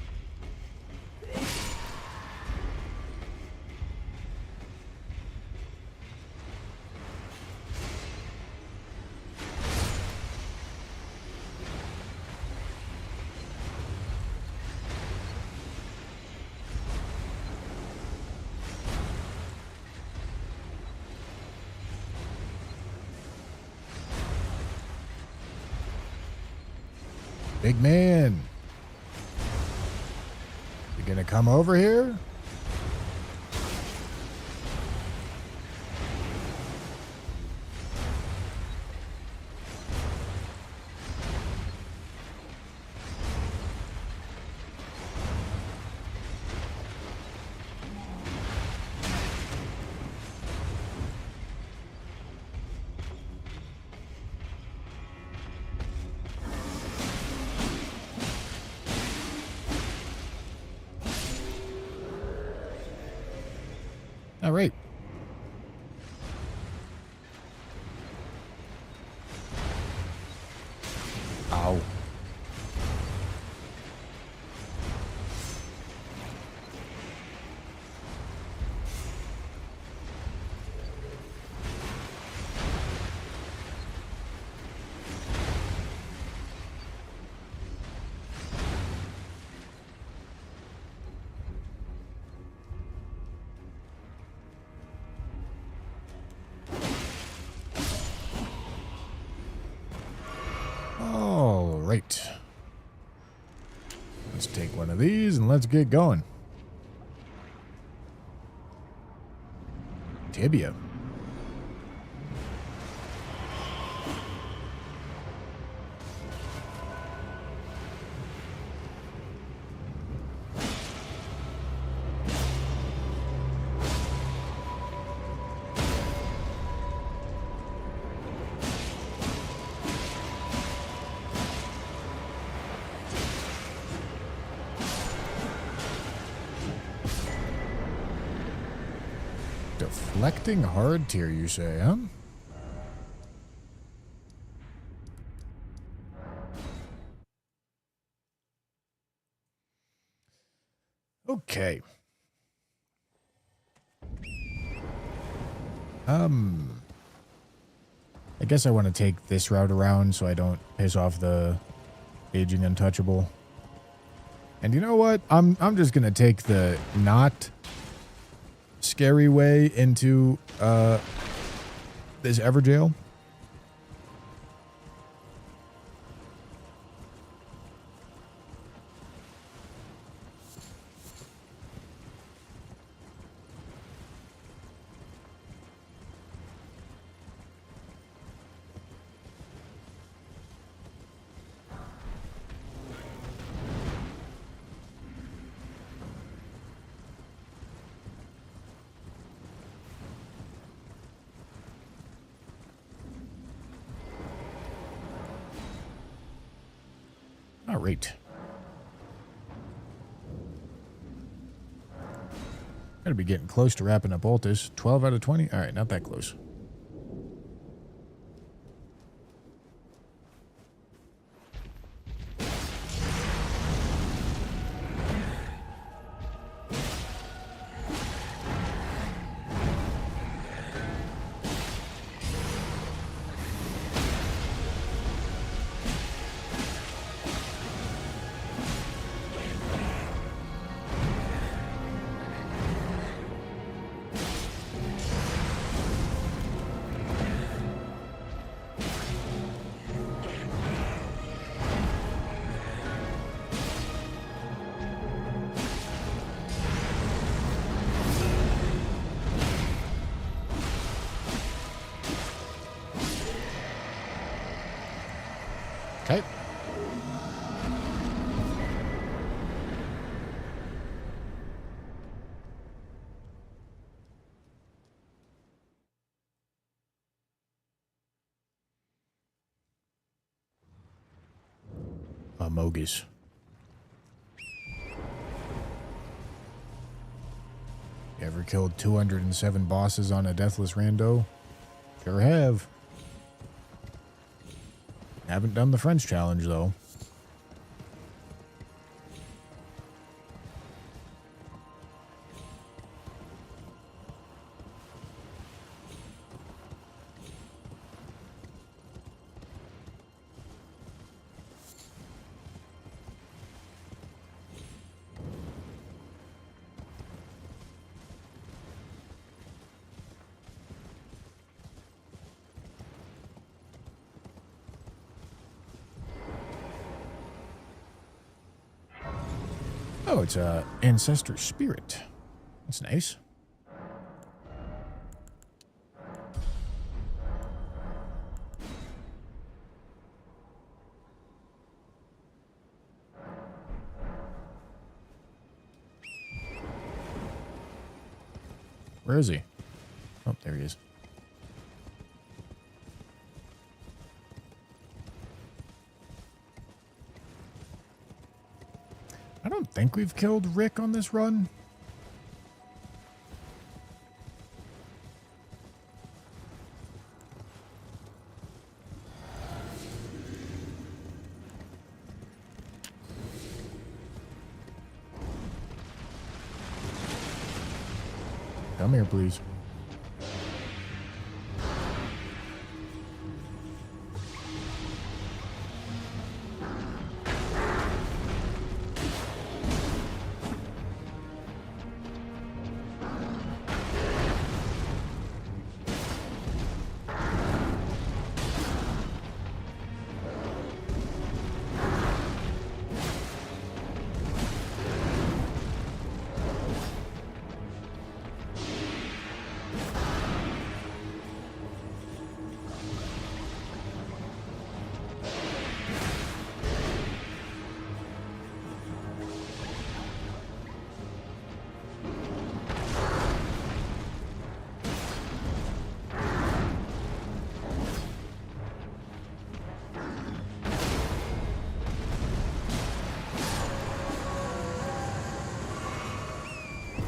Big man. You gonna come over here? All right. Ow. All right. Let's take one of these and let's get going. Tibia. Reflecting hard tier, you say, huh? Okay. I guess I want to take this route around so I don't piss off the aging untouchable. And you know what? I'm just gonna take the not scary way into this Everjail. All right. Gotta be getting close to wrapping up Altus. 12 out of 20? All right, not that close. Okay. Amogus. You ever killed 207 bosses on a deathless rando? Sure have. Haven't done the French challenge, though. Oh, it's a ancestor spirit. That's nice. Where is he? Oh, there he is. I don't think we've killed Rick on this run. Come here, please.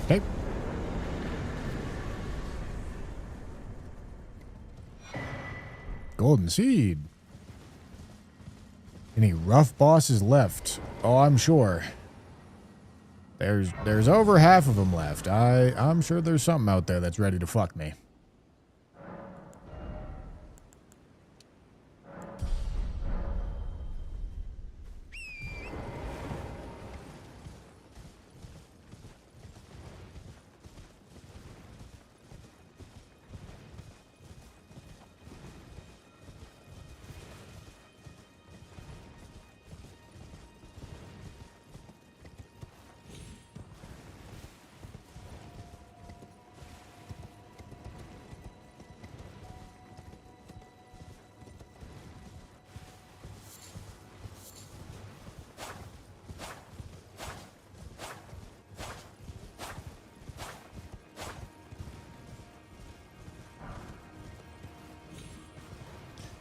Okay. golden seed. Any rough bosses left? Oh, I'm sure. There's over half of them left. I'm sure there's something out there that's ready to fuck me.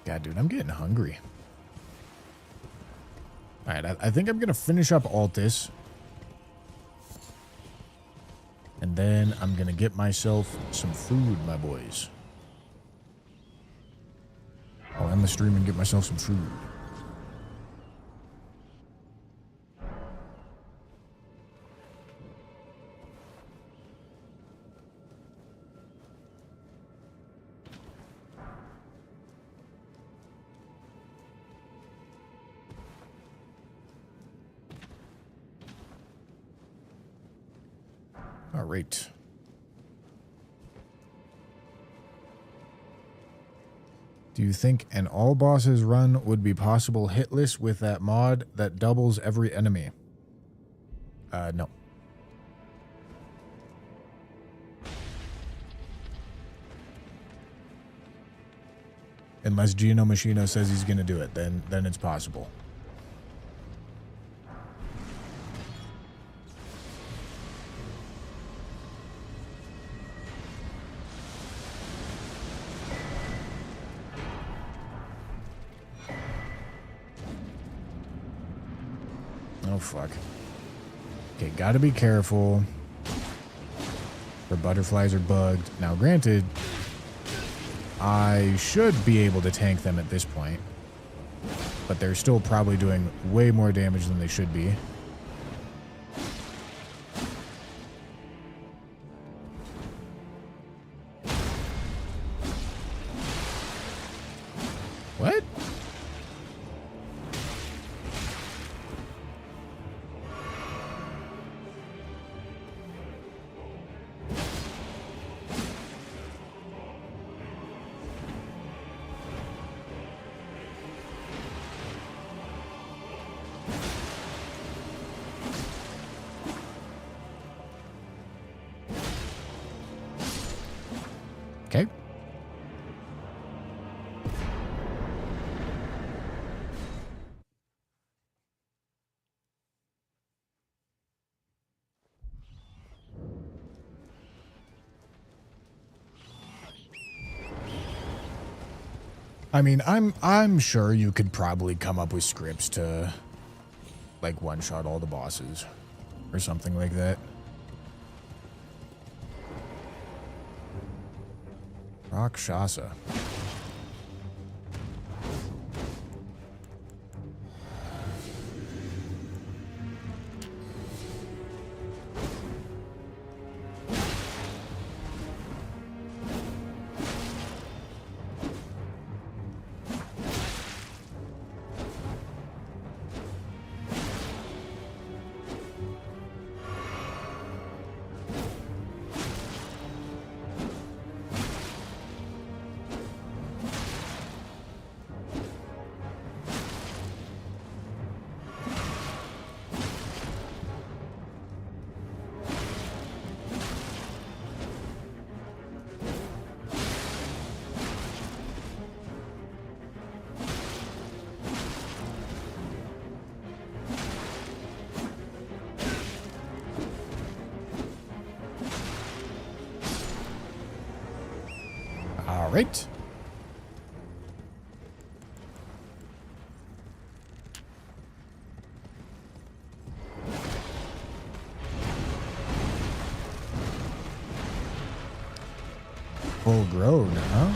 God, dude, I'm getting hungry. All right, I think I'm going to finish up Altus. And then I'm going to get myself some food, my boys. I'll end the stream and get myself some food. All right. Do you think an all bosses run would be possible hitless with that mod that doubles every enemy? No. Unless Gino Machino says he's going to do it, then it's possible. Oh, fuck. Okay, gotta be careful. The butterflies are bugged. Now, granted, I should be able to tank them at this point. But they're still probably doing way more damage than they should be. What? Okay. I mean, I'm sure you could probably come up with scripts to like one-shot all the bosses or something like that. Rakshasa. All right. Full grown, huh?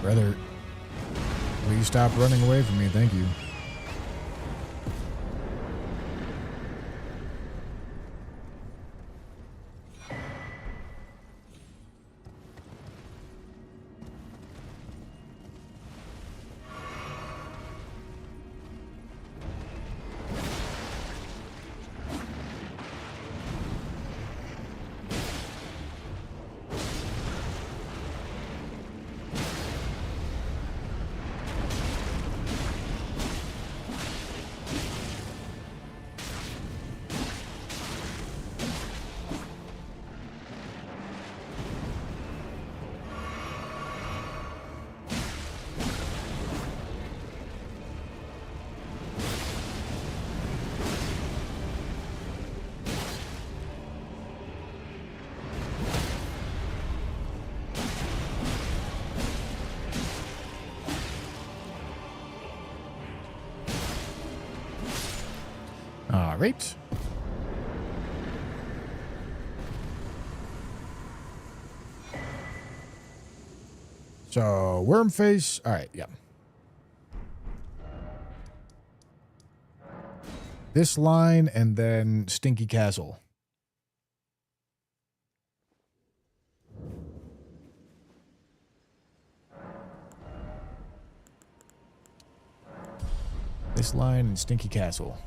Brother, please stop running away from me. Thank you. All right. So, Wormface. All right, yeah. This line and then Stinky Castle. This line and Stinky Castle.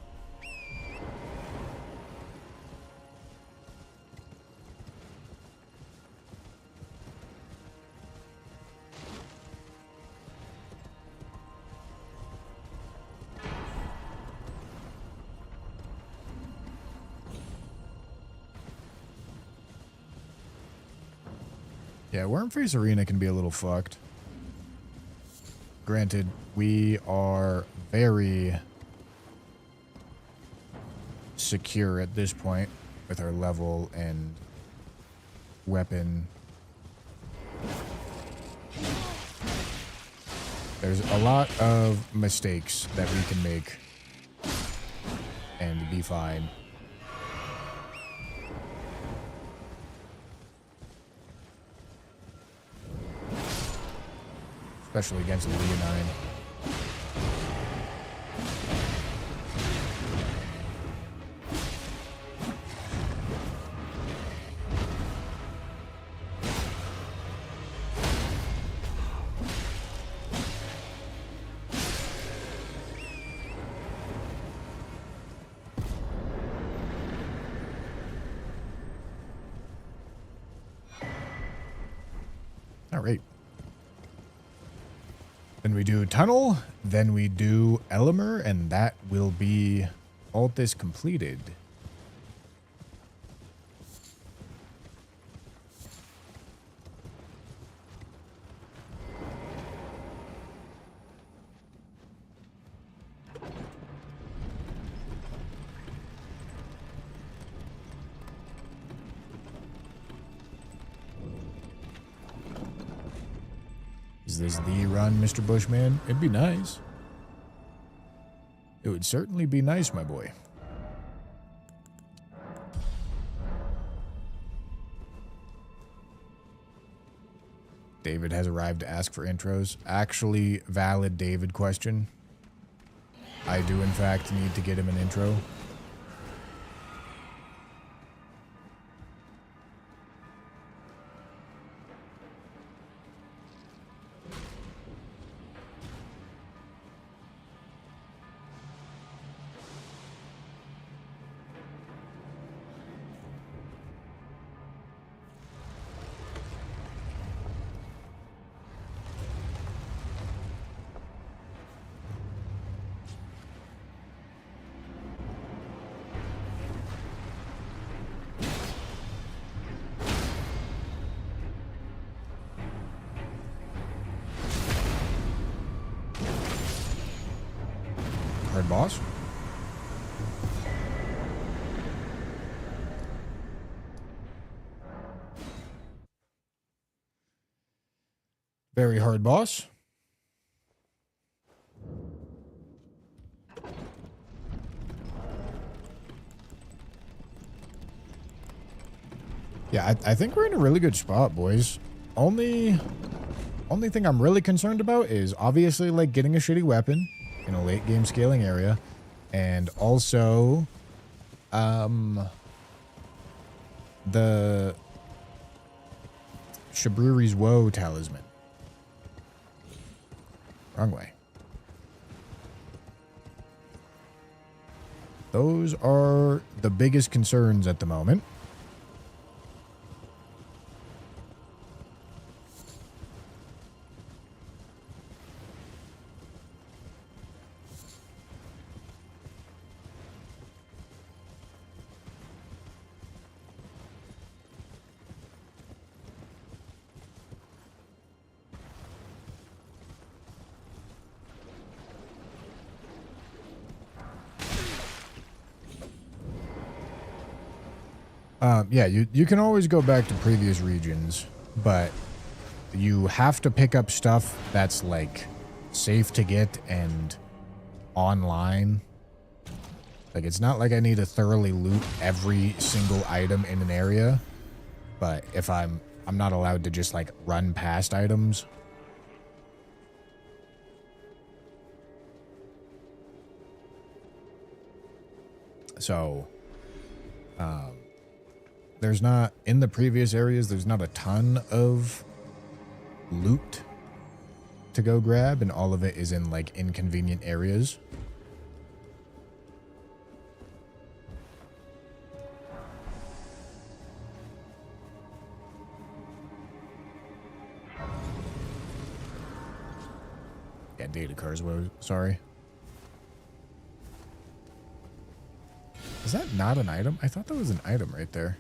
Yeah, Wormface Arena can be a little fucked. Granted, we are very secure at this point with our level and weapon. There's a lot of mistakes that we can make and be fine. Especially against the Leonine. All right. Then we do Tunnel, then we do Elemer, and that will be Altus completed. Is this the run, Mr. Bushman? It'd be nice. It would certainly be nice, my boy. David has arrived to ask for intros. Actually, valid David question. I do, in fact, need to get him an intro. Hard boss. Very hard boss. Yeah, I think we're in a really good spot, boys. Only Only thing I'm really concerned about is obviously like getting a shitty weapon in a late game scaling area, and also the Shabriri's Woe talisman. Wrong way. Those are the biggest concerns at the moment. Yeah, you can always go back to previous regions, but you have to pick up stuff that's like safe to get and online. Like, it's not like I need to thoroughly loot every single item in an area, but if I'm not allowed to just like run past items. So, there's not, in the previous areas, there's not a ton of loot to go grab, and all of it is in, like, inconvenient areas. Yeah, data cars, sorry. Is that not an item? I thought that was an item right there.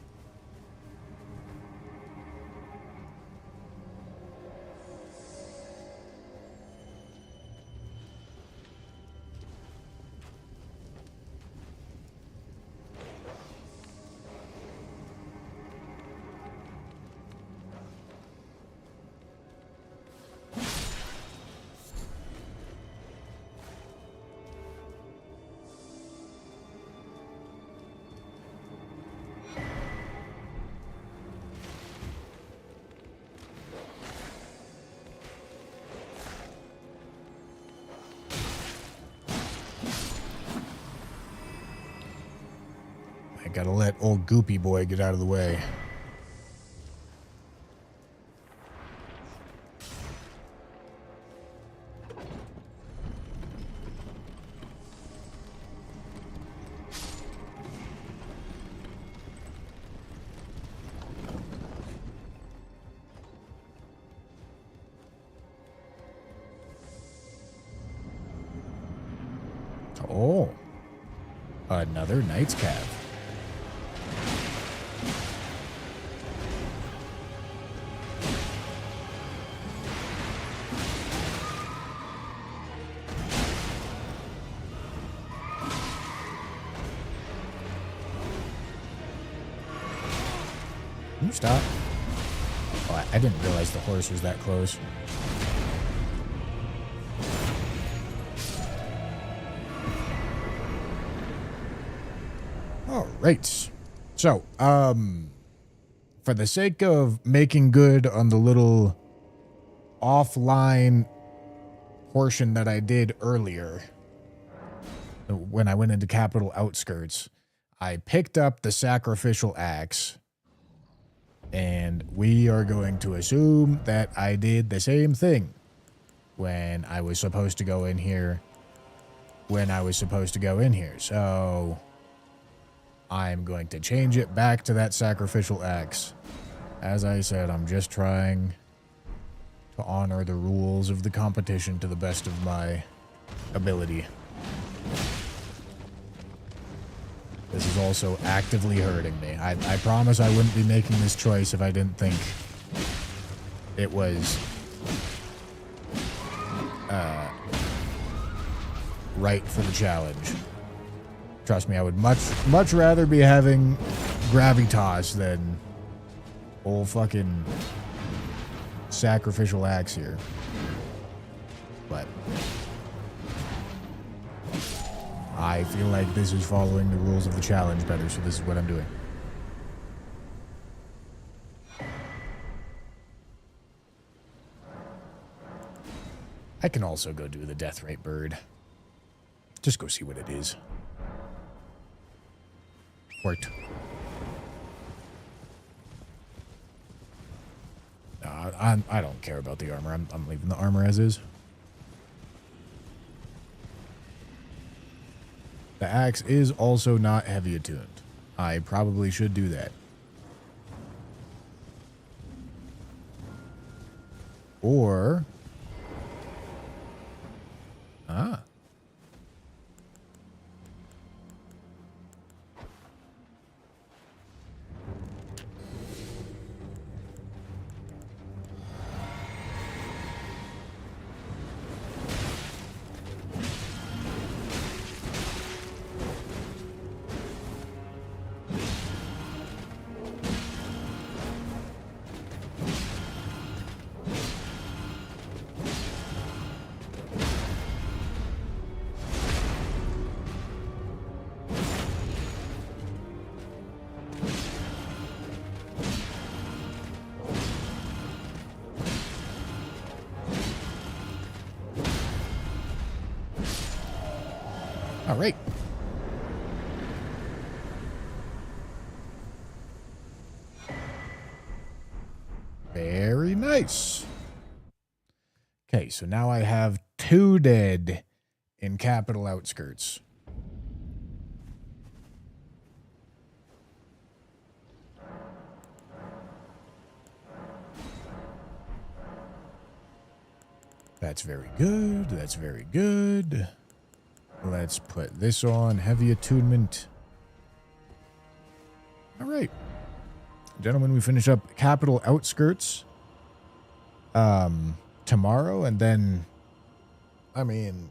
Gotta let old Goopy Boy get out of the way. Oh, another Knight's Cab. Stop. Oh, I didn't realize the horse was that close. All right. So, for the sake of making good on the little offline portion that I did earlier, when I went into Capital Outskirts, I picked up the sacrificial axe. And we are going to assume that I did the same thing when I was supposed to go in here. So I'm going to change it back to that sacrificial axe. As I said, I'm just trying to honor the rules of the competition to the best of my ability. This is also actively hurting me. I promise I wouldn't be making this choice if I didn't think it was right for the challenge. Trust me, I would much rather be having Gravitas than old fucking sacrificial axe here. But I feel like this is following the rules of the challenge better, so this is what I'm doing. I can also go do the death rate bird. Just go see what it is. Worked. I don't care about the armor. I'm leaving the armor as is. The axe is also not heavy attuned. I probably should do that. Or... Ah. All right. Very nice. Okay, so now I have 2 dead in Capital Outskirts. That's very good. That's very good. Let's put this on. Heavy attunement. All right. Gentlemen, we finish up Capital Outskirts tomorrow, and then, I mean,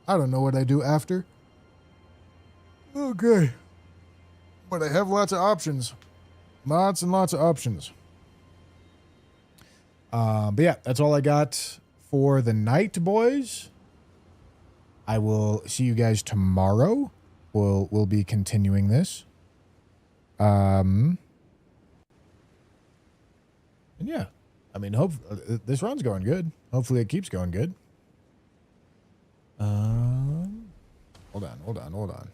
I don't know what I do after. Okay. But I have lots of options. Lots and lots of options. But yeah, that's all I got for the night, boys. I will see you guys tomorrow. We'll be continuing this. And yeah, I mean, this run's going good. Hopefully it keeps going good. Hold on.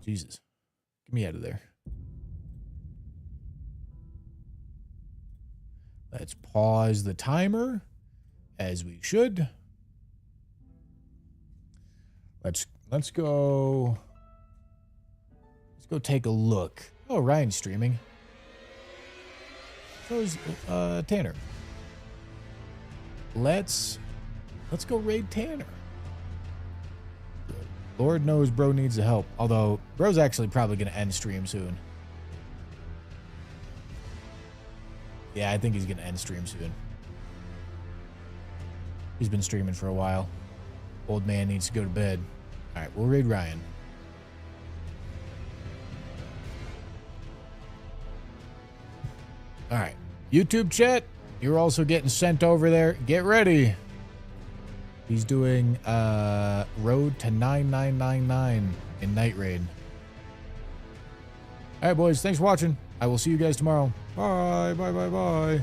Jesus. Get me out of there. Let's pause the timer, as we should. Let's go take a look. Oh, Ryan's streaming. So is Tanner. Let's go raid Tanner. Lord knows bro needs the help. Although bro's actually probably gonna end stream soon. Yeah, I think he's gonna end stream soon. He's been streaming for a while. Old man needs to go to bed. All right, we'll raid Ryan. All right, YouTube chat, you're also getting sent over there. Get ready. He's doing Road to 9999 in Night Raid. All right, boys, thanks for watching. I will see you guys tomorrow. Bye.